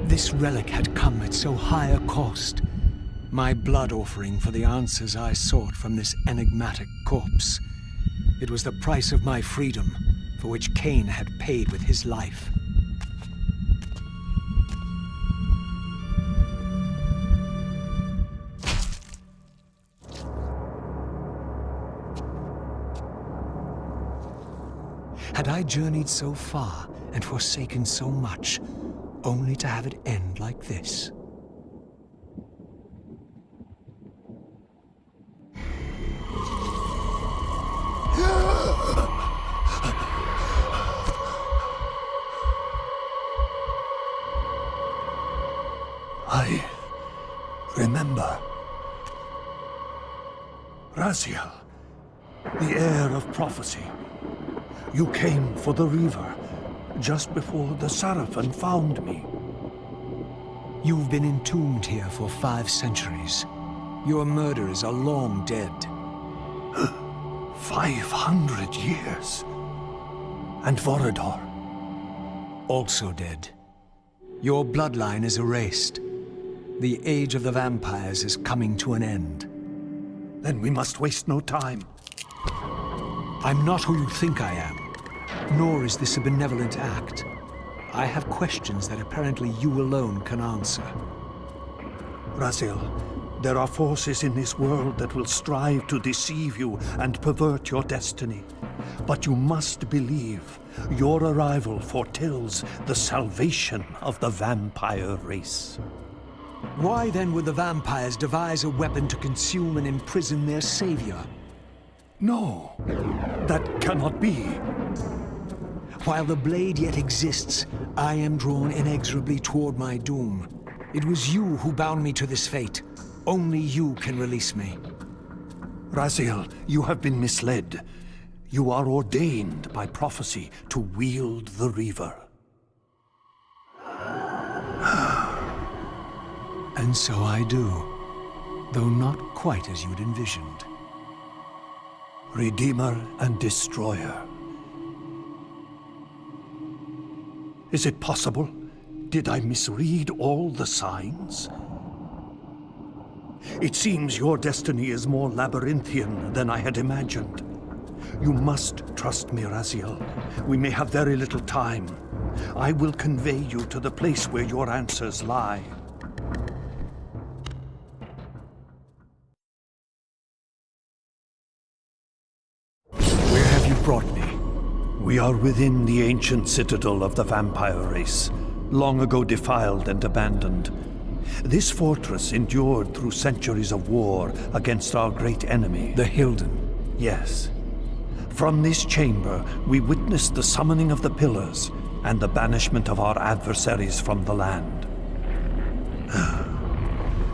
This relic had come at so high a cost. My blood offering for the answers I sought from this enigmatic corpse. It was the price of my freedom, for which Kain had paid with his life. Had I journeyed so far and forsaken so much, only to have it end like this? I remember. Raziel, the heir of prophecy. You came for the Reaver, just before the Seraphim found me. You've been entombed here for 5 centuries. Your murderers are long dead. 500 years. And Vorador? Also dead. Your bloodline is erased. The age of the vampires is coming to an end. Then we must waste no time. I'm not who you think I am, nor is this a benevolent act. I have questions that apparently you alone can answer. Raziel, there are forces in this world that will strive to deceive you and pervert your destiny. But you must believe your arrival foretells the salvation of the vampire race. Why then would the vampires devise a weapon to consume and imprison their savior? No, that cannot be. While the blade yet exists, I am drawn inexorably toward my doom. It was you who bound me to this fate. Only you can release me. Raziel, you have been misled. You are ordained by prophecy to wield the Reaver. And so I do, though not quite as you'd envisioned. Redeemer and Destroyer. Is it possible? Did I misread all the signs? It seems your destiny is more labyrinthian than I had imagined. You must trust me, Raziel. We may have very little time. I will convey you to the place where your answers lie. Where have you brought me? We are within the ancient citadel of the vampire race, long ago defiled and abandoned. This fortress endured through centuries of war against our great enemy. The Hilden. Yes. From this chamber, we witnessed the summoning of the Pillars and the banishment of our adversaries from the land.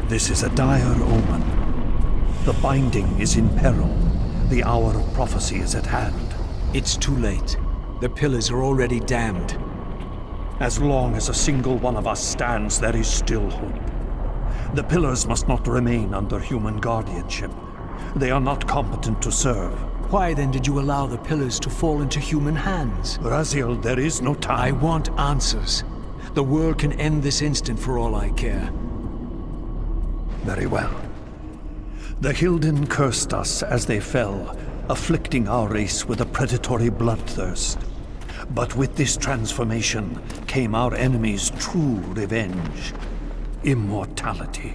This is a dire omen. The binding is in peril. The hour of prophecy is at hand. It's too late. The Pillars are already damned. As long as a single one of us stands, there is still hope. The Pillars must not remain under human guardianship. They are not competent to serve. Why then did you allow the Pillars to fall into human hands? Raziel, there is no time. I want answers. The world can end this instant for all I care. Very well. The Hilden cursed us as they fell, afflicting our race with a predatory bloodthirst. But with this transformation came our enemy's true revenge: immortality.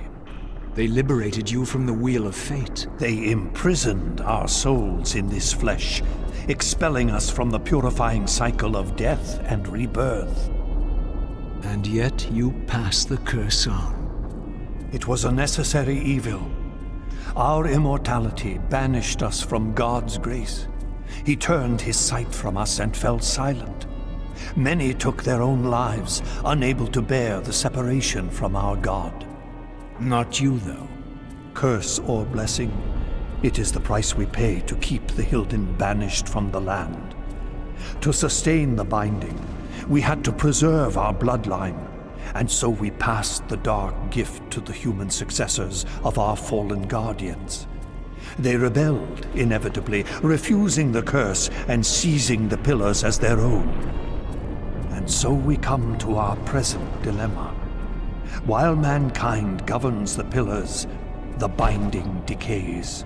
They liberated you from the Wheel of Fate. They imprisoned our souls in this flesh, expelling us from the purifying cycle of death and rebirth. And yet you pass the curse on. It was a necessary evil. Our immortality banished us from God's grace. He turned his sight from us and fell silent. Many took their own lives, unable to bear the separation from our God. Not you, though. Curse or blessing, it is the price we pay to keep the Hilden banished from the land. To sustain the binding, we had to preserve our bloodline, and so we passed the dark gift to the human successors of our fallen guardians. They rebelled, inevitably, refusing the curse and seizing the pillars as their own. And so we come to our present dilemma. While mankind governs the pillars, the binding decays.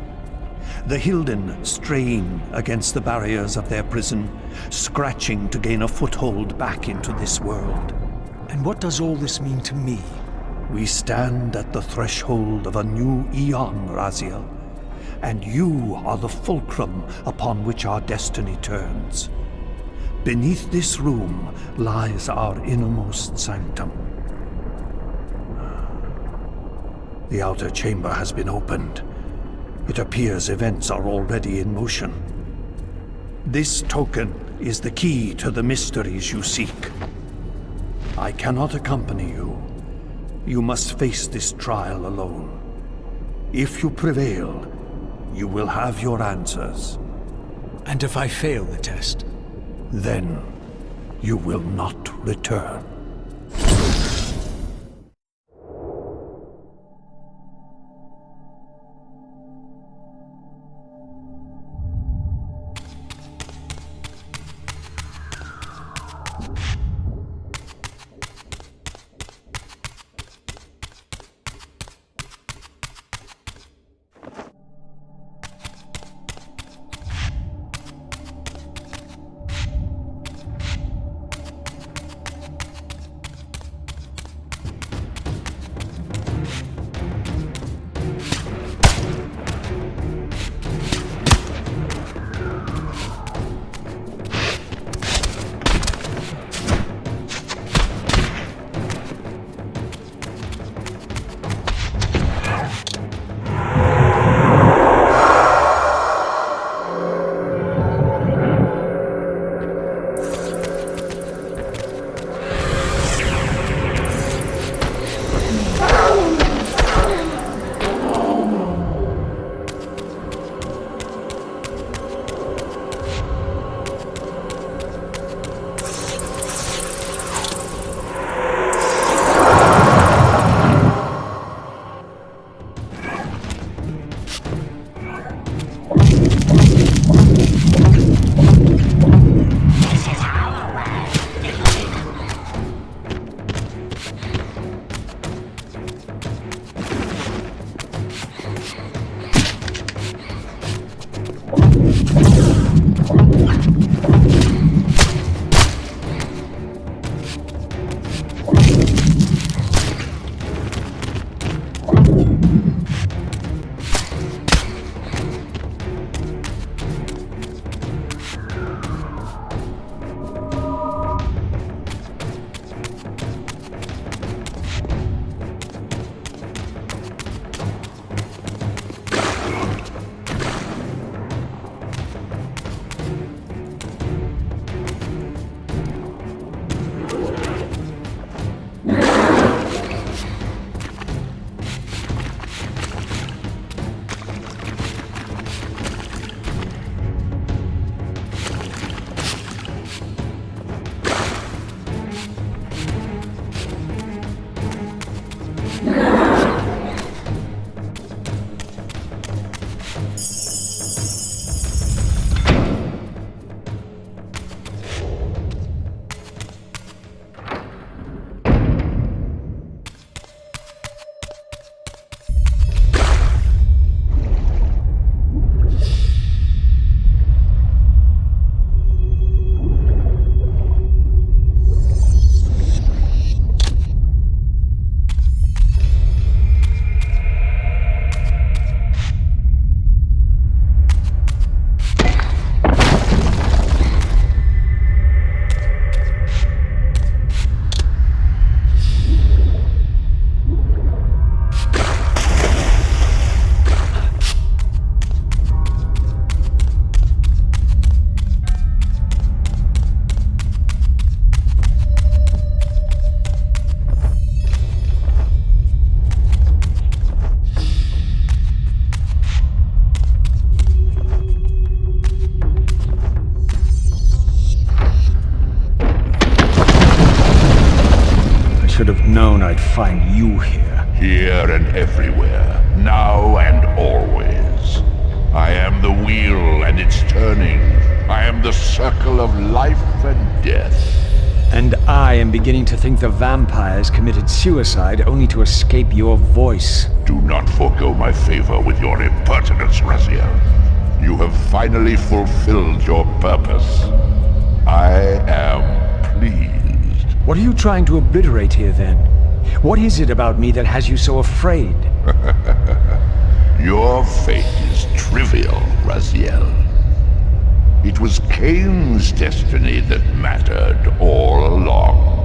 The Hilden strain against the barriers of their prison, scratching to gain a foothold back into this world. And what does all this mean to me? We stand at the threshold of a new eon, Raziel, and you are the fulcrum upon which our destiny turns. Beneath this room lies our innermost sanctum. The outer chamber has been opened. It appears events are already in motion. This token is the key to the mysteries you seek. I cannot accompany you. You must face this trial alone. If you prevail, you will have your answers. And if I fail the test? Then you will not return. should have known I'd find you here. Here and everywhere, now and always. I am the wheel and its turning. I am the circle of life and death. And I am beginning to think the vampires committed suicide only to escape your voice. Do not forego my favor with your impertinence, Raziel. You have finally fulfilled your purpose. I am pleased. What are you trying to obliterate here, then? What is it about me that has you so afraid? Your fate is trivial, Raziel. It was Kain's destiny that mattered all along.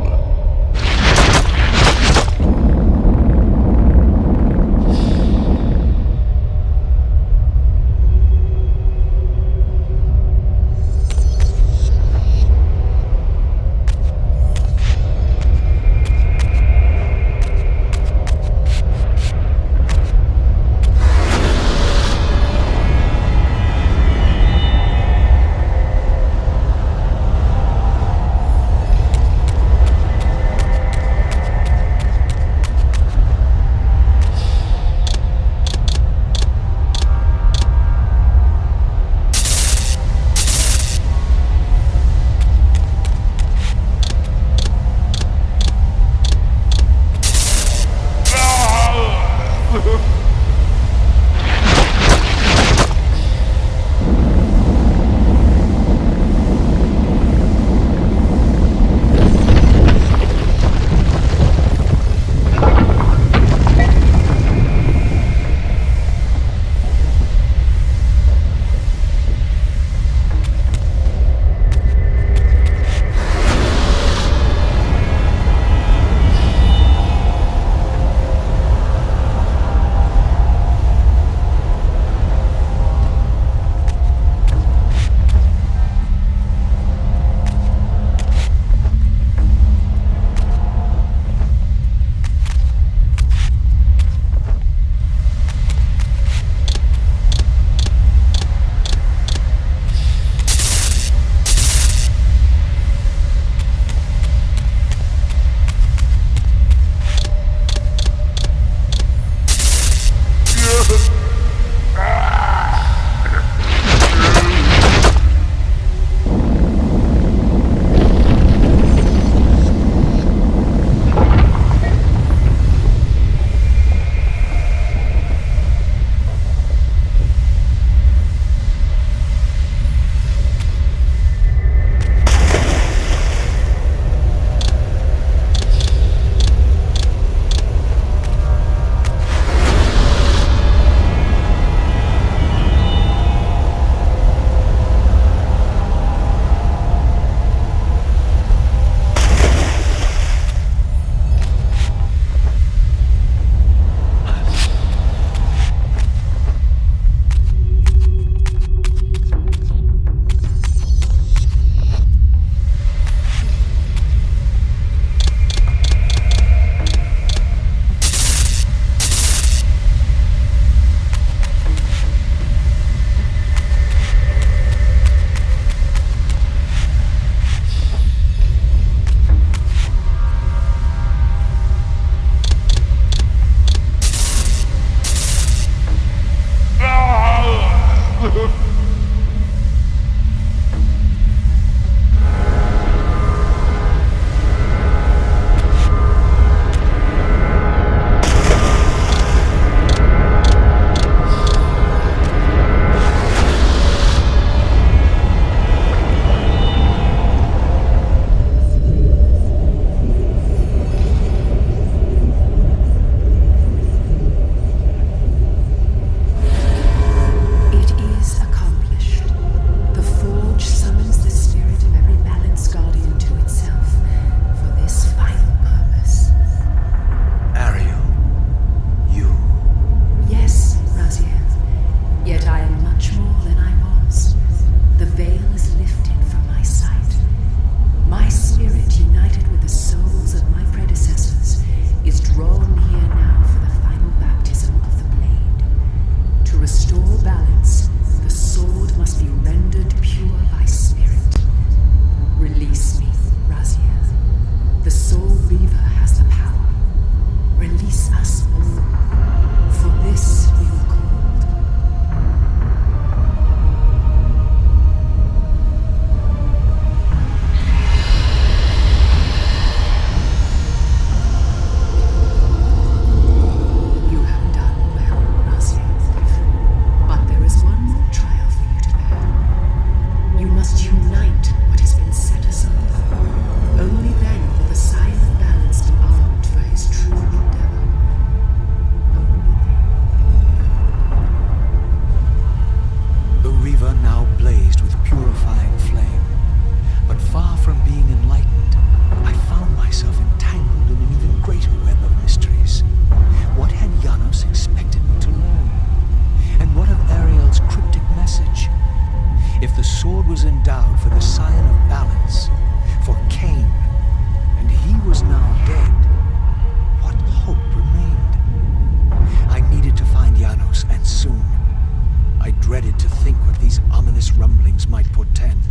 river now blazed with purifying flame. But far from being enlightened, I found myself entangled in an even greater web of mysteries. What had Janos expected me to learn? And what of Ariel's cryptic message? If the sword was endowed for the scion of balance, for Kain, and he was now dead, what hope remained? I needed to find Janos, and soon. I dreaded to think what these ominous rumblings might portend.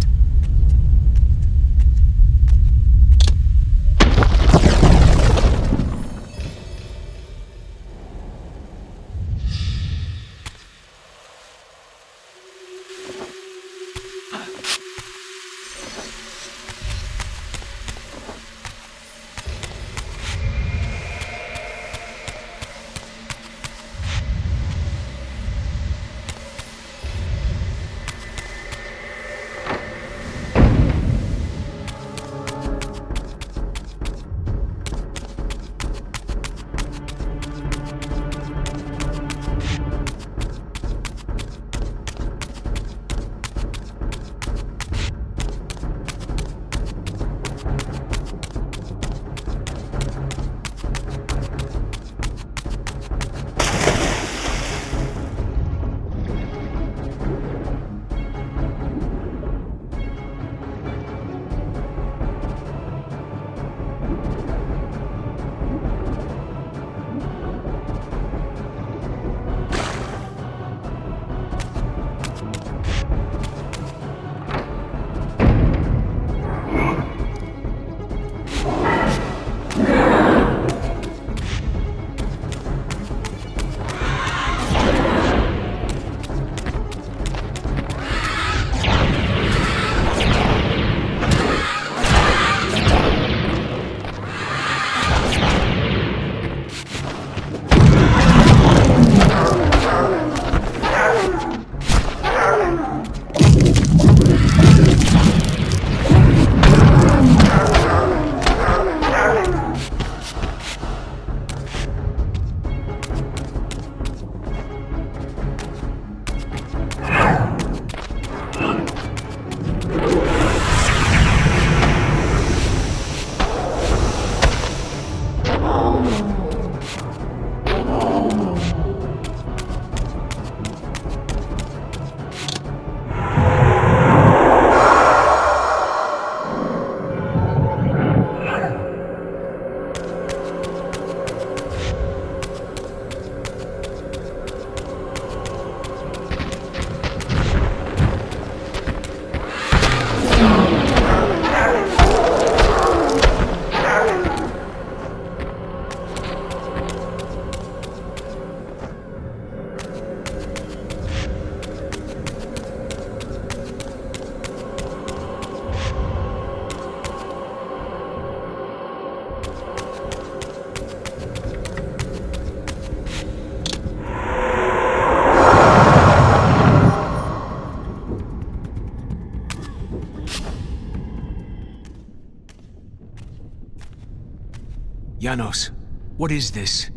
Janos, what is this?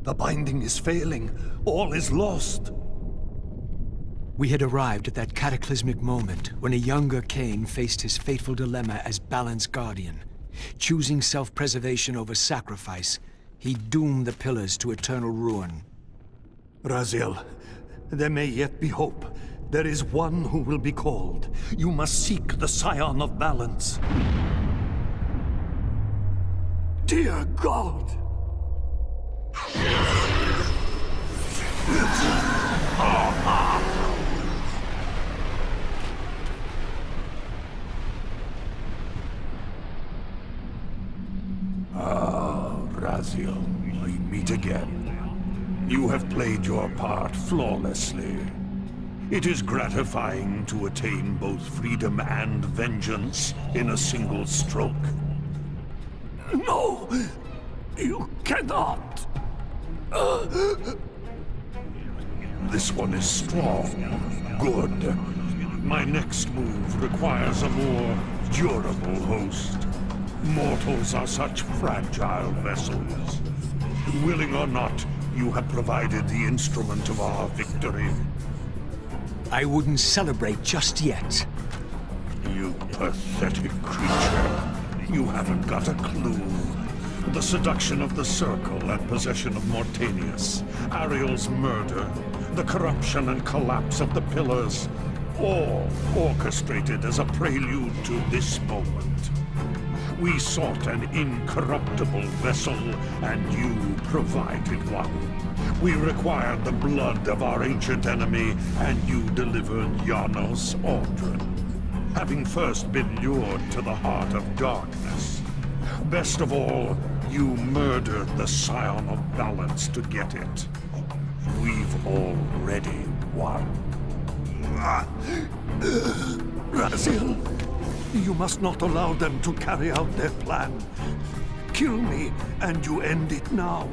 The binding is failing. All is lost. We had arrived at that cataclysmic moment when a younger Kain faced his fateful dilemma as Balance Guardian. Choosing self-preservation over sacrifice, he doomed the pillars to eternal ruin. Raziel, there may yet be hope. There is one who will be called. You must seek the Scion of Balance. Dear God! Raziel, we meet again. You have played your part flawlessly. It is gratifying to attain both freedom and vengeance in a single stroke. No! You cannot! This one is strong. Good. My next move requires a more durable host. Mortals are such fragile vessels. Willing or not, you have provided the instrument of our victory. I wouldn't celebrate just yet. You pathetic creature. You haven't got a clue. The seduction of the Circle and possession of Mortanius, Ariel's murder, the corruption and collapse of the Pillars, all orchestrated as a prelude to this moment. We sought an incorruptible vessel, and you provided one. We required the blood of our ancient enemy, and you delivered Janos Audron, having first been lured to the heart of darkness. Best of all, you murdered the Scion of Balance to get it. We've already won. Raziel, you must not allow them to carry out their plan. Kill me, and you end it now.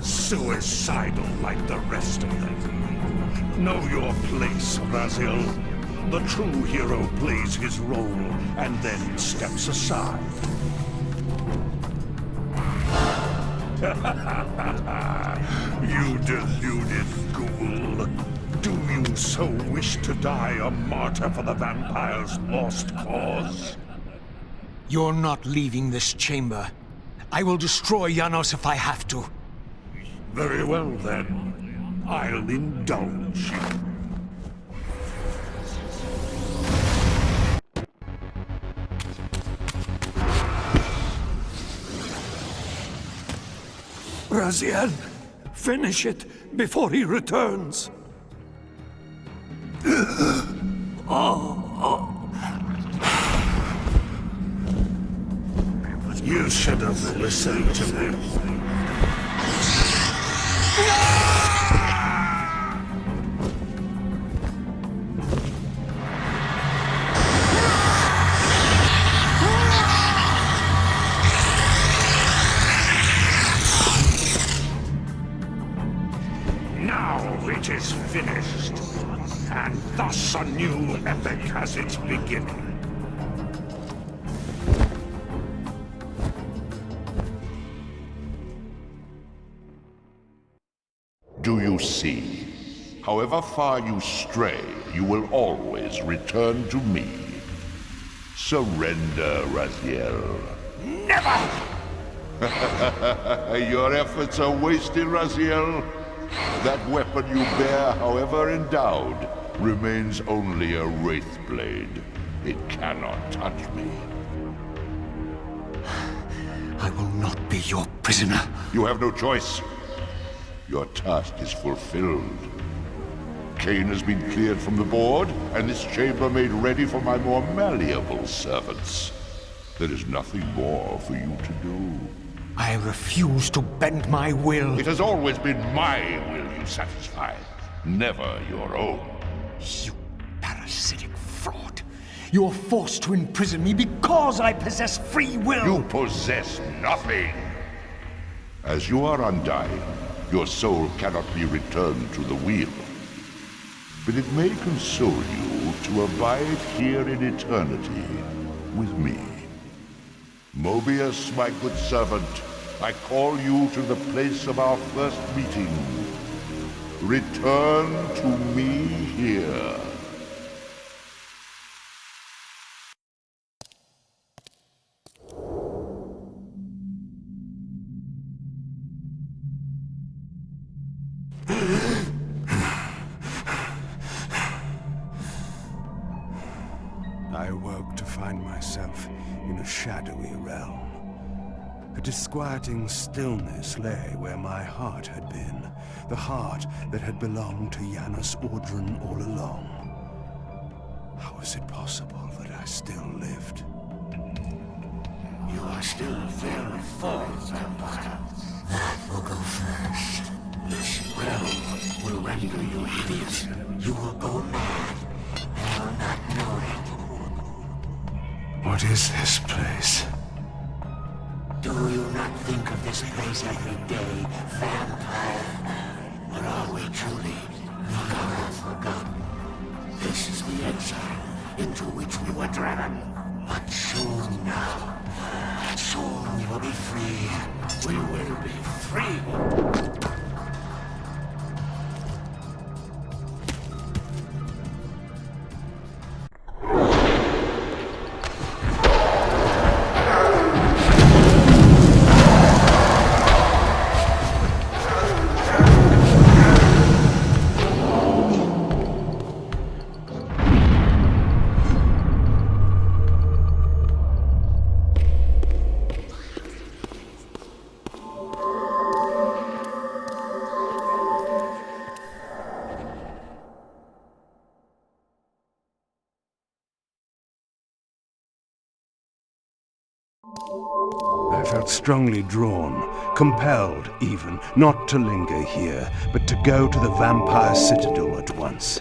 Suicidal like the rest of them. Know your place, Raziel. The true hero plays his role and then steps aside. You deluded ghoul. Do you so wish to die a martyr for the vampire's lost cause? You're not leaving this chamber. I will destroy Janos if I have to. Very well, then. I'll indulge you. Raziel, finish it before he returns. You should have listened to me. Now it is finished, and thus a new epic has its beginning. Do you see? However far you stray, you will always return to me. Surrender, Raziel. Never! Your efforts are wasted, Raziel. That weapon you bear, however endowed, remains only a wraith blade. It cannot touch me. I will not be your prisoner. You have no choice. Your task is fulfilled. Kain has been cleared from the board, and this chamber made ready for my more malleable servants. There is nothing more for you to do. I refuse to bend my will. It has always been my will you satisfy, never your own. You parasitic fraud. You're forced to imprison me because I possess free will. You possess nothing. As you are undying, your soul cannot be returned to the wheel. But it may console you to abide here in eternity with me. Mobius, my good servant, I call you to the place of our first meeting. Return to me here. I awoke to find myself in a shadowy realm. A disquieting stillness lay where my heart had been, the heart that had belonged to Janos Audron all along. How was it possible that I still lived? You are still very full, vampire. That will go first. This realm will render you hideous. You will go mad, and will not know it. What is this place? Do you not think of this place every day, vampire? Or are we truly forgotten? This is the exile into which we were driven. But soon now, soon we will be free. We will be free. I felt strongly drawn, compelled even, not to linger here, but to go to the vampire citadel at once.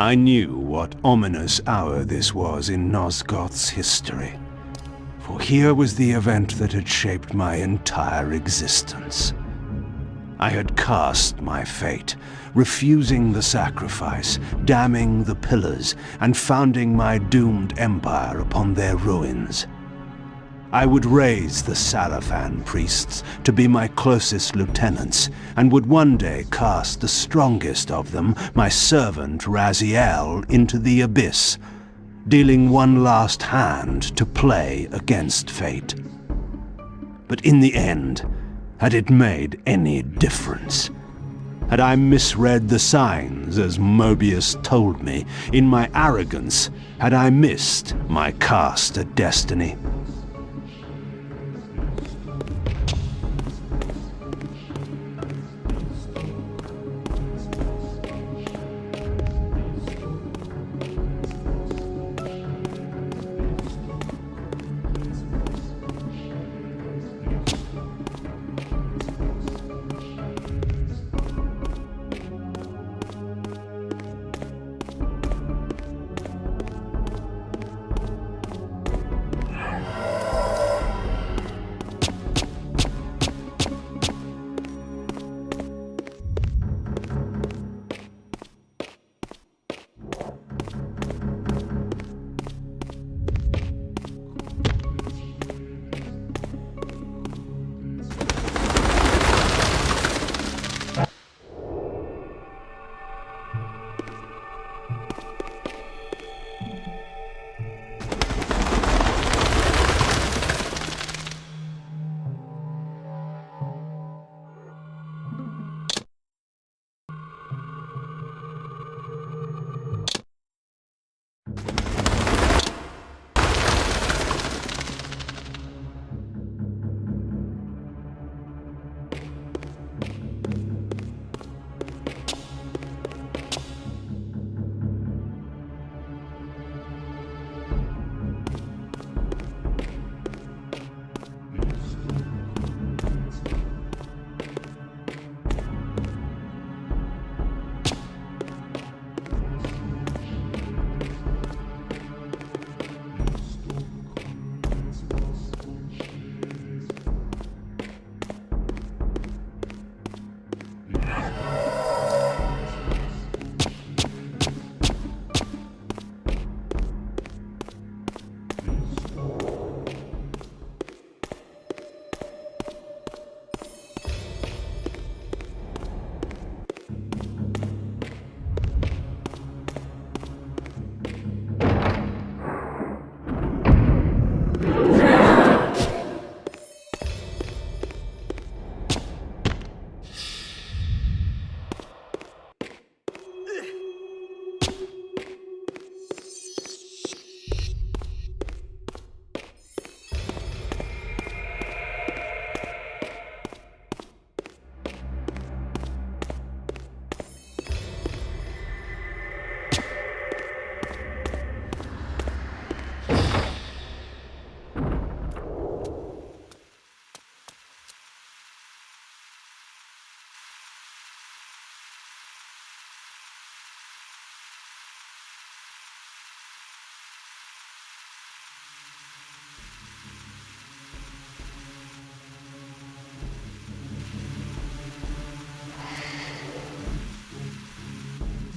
I knew what ominous hour this was in Nosgoth's history, for here was the event that had shaped my entire existence. I had cast my fate, refusing the sacrifice, damning the pillars, and founding my doomed empire upon their ruins. I would raise the Salafan priests to be my closest lieutenants, and would one day cast the strongest of them, my servant Raziel, into the abyss, dealing one last hand to play against fate. But in the end, had it made any difference? Had I misread the signs, as Mobius told me? In my arrogance, had I missed my cast at destiny?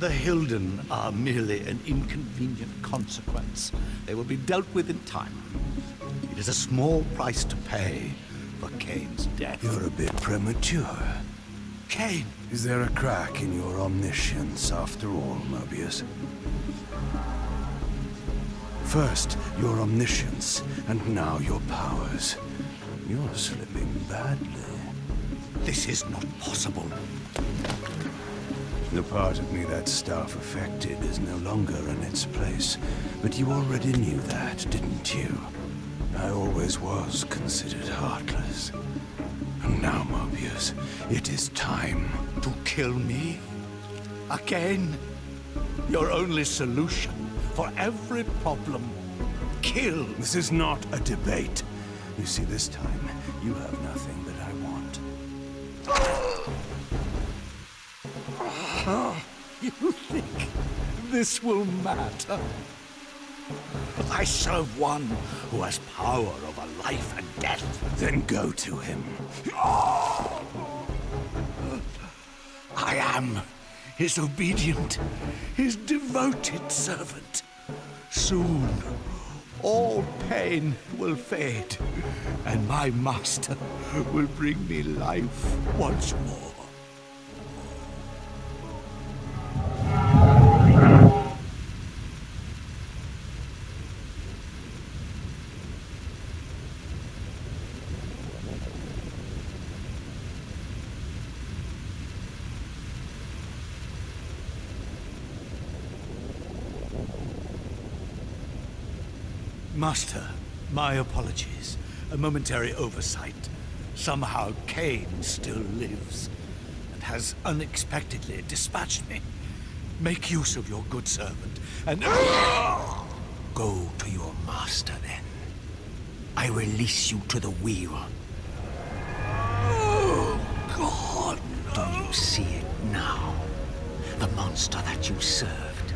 The Hilden are merely an inconvenient consequence. They will be dealt with in time. It is a small price to pay for Kain's death. You're a bit premature. Kain! Is there a crack in your omniscience after all, Mobius? First, your omniscience, and now your powers. You're slipping badly. This is not possible. The part of me that staff affected is no longer in its place. But you already knew that, didn't you? I always was considered heartless. And now, Mobius, it is time. To kill me? Again? Your only solution for every problem. Kill! This is not a debate. You see, this time, you have nothing that I want. You think this will matter? I serve one who has power over life and death. Then go to him. I am his obedient, his devoted servant. Soon, all pain will fade, and my master will bring me life once more. Master, my apologies. A momentary oversight. Somehow Kain still lives, and has unexpectedly dispatched me. Make use of your good servant, and... Go to your master, then. I release you to the wheel. Oh, God, no. Do you see it now? The monster that you served.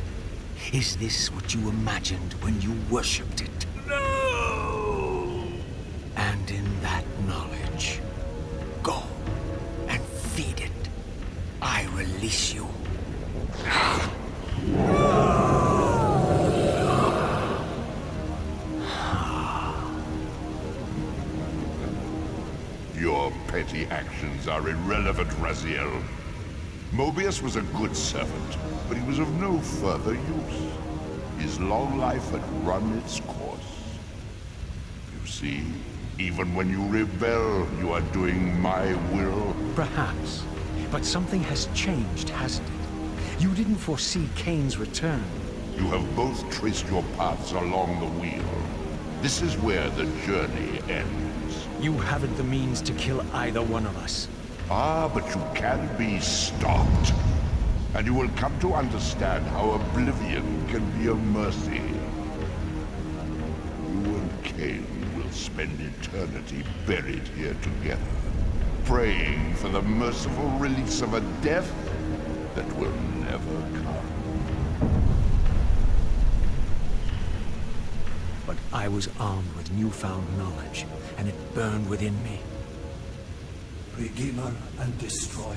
Is this what you imagined when you worshipped it? No! And in that knowledge, go and feed it. I release you. Your petty actions are irrelevant, Raziel. Mobius was a good servant, but he was of no further use. His long life had run its course. You see, even when you rebel, you are doing my will. Perhaps. But something has changed, hasn't it? You didn't foresee Kain's return. You have both traced your paths along the wheel. This is where the journey ends. You haven't the means to kill either one of us. Ah, but you can be stopped. And you will come to understand how oblivion can be a mercy. You and Kain will spend eternity buried here together, praying for the merciful release of a death that will never come. But I was armed with newfound knowledge, and it burned within me. Redeemer and Destroyer.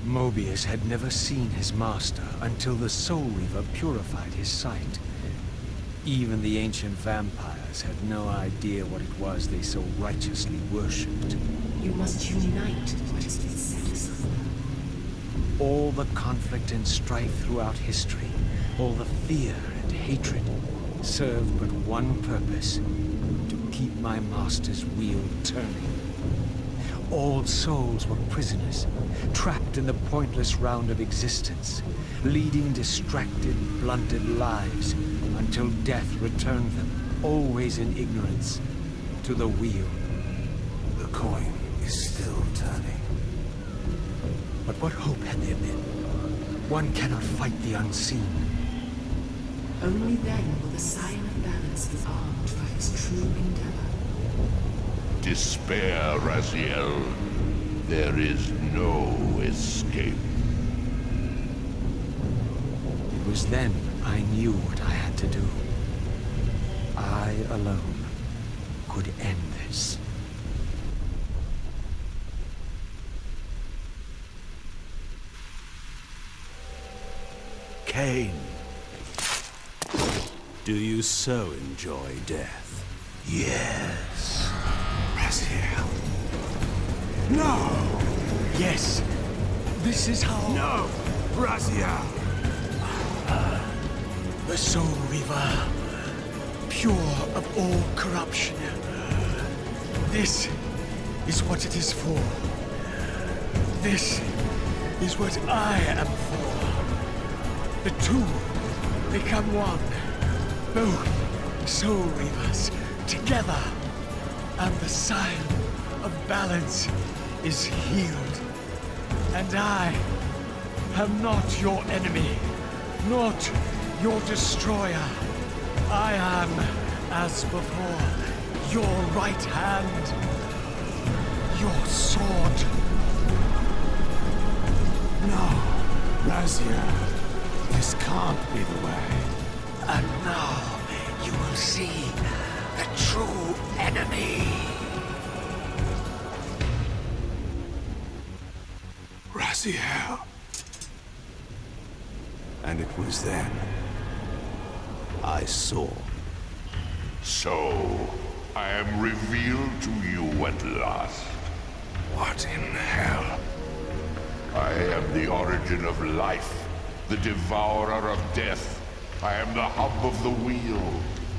Mobius had never seen his master until the Soul Reaver purified his sight. Even the ancient vampires had no idea what it was they so righteously worshipped. You must unite what has been set. All the conflict and strife throughout history, all the fear and hatred, served but one purpose: to keep my master's wheel turning. All souls were prisoners, trapped in the pointless round of existence, leading distracted, blunted lives until death returned them, always in ignorance, to the wheel. The coin is still turning. But what hope had there been? One cannot fight the unseen. Only then will the Scion of Balance be armed for his true endeavor. Despair, Raziel. There is no escape. It was then I knew what I had to do. I alone could end this. Kain, do you so enjoy death? Yes. Raziel. No! Yes! This is how... No! Raziel! The Soul Reaver, pure of all corruption. This is what it is for. This is what I am for. The two become one. Both Soul Reavers together. And the Scion of Balance is healed. And I am not your enemy, not your destroyer. I am, as before, your right hand, your sword. No, Raziel, this can't be the way. And now you will see the true enemy. Raziel. And it was then I saw. So, I am revealed to you at last. What in hell? I am the origin of life, the devourer of death. I am the hub of the wheel,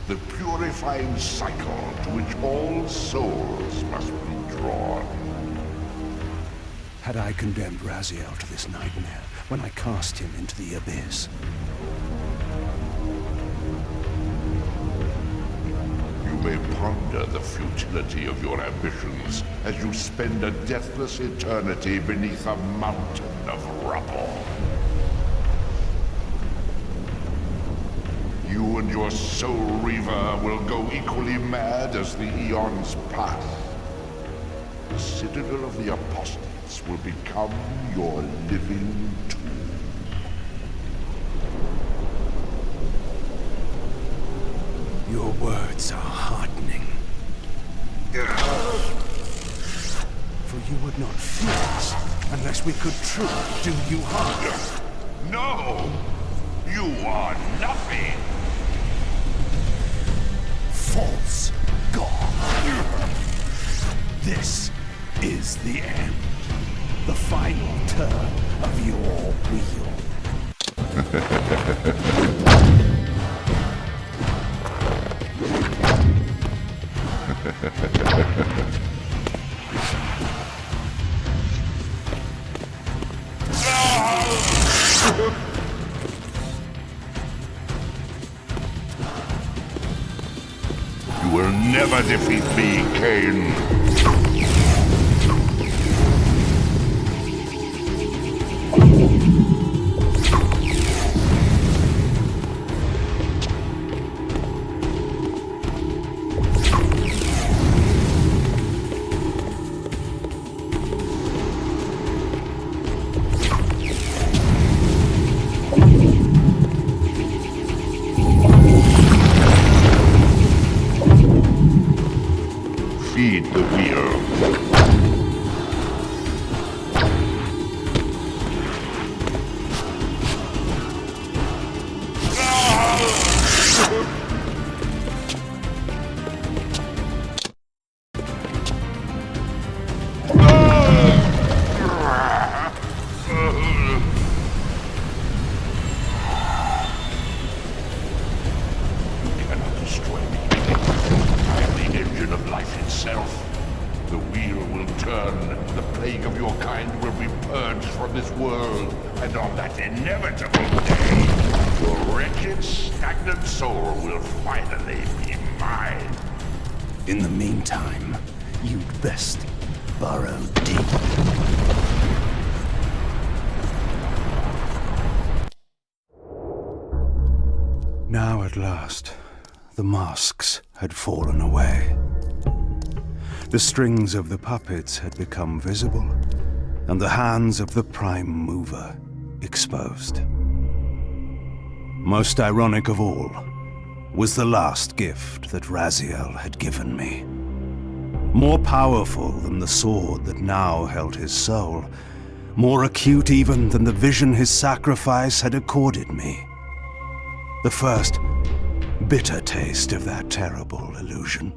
the purifying cycle to which all souls must be drawn. Had I condemned Raziel to this nightmare when I cast him into the abyss? You may ponder the futility of your ambitions as you spend a deathless eternity beneath a mountain of rubble. You and your Soul Reaver will go equally mad as the eons pass. The Citadel of the Apostates will become your living tomb. Your words are heartening. For you would not fear us unless we could truly do you harm. No! You are nothing! False god. This is the end. The final turn of your wheel. You will never defeat me, Kain. Feed the wheel. illusion of life itself. The wheel will turn, the plague of your kind will be purged from this world, and on that inevitable day, your wretched, stagnant soul will finally be mine. In the meantime, you'd best burrow deep. Now at last, the masks had fallen away. The strings of the puppets had become visible, and the hands of the Prime Mover exposed. Most ironic of all was the last gift that Raziel had given me. More powerful than the sword that now held his soul, more acute even than the vision his sacrifice had accorded me. The first bitter taste of that terrible illusion.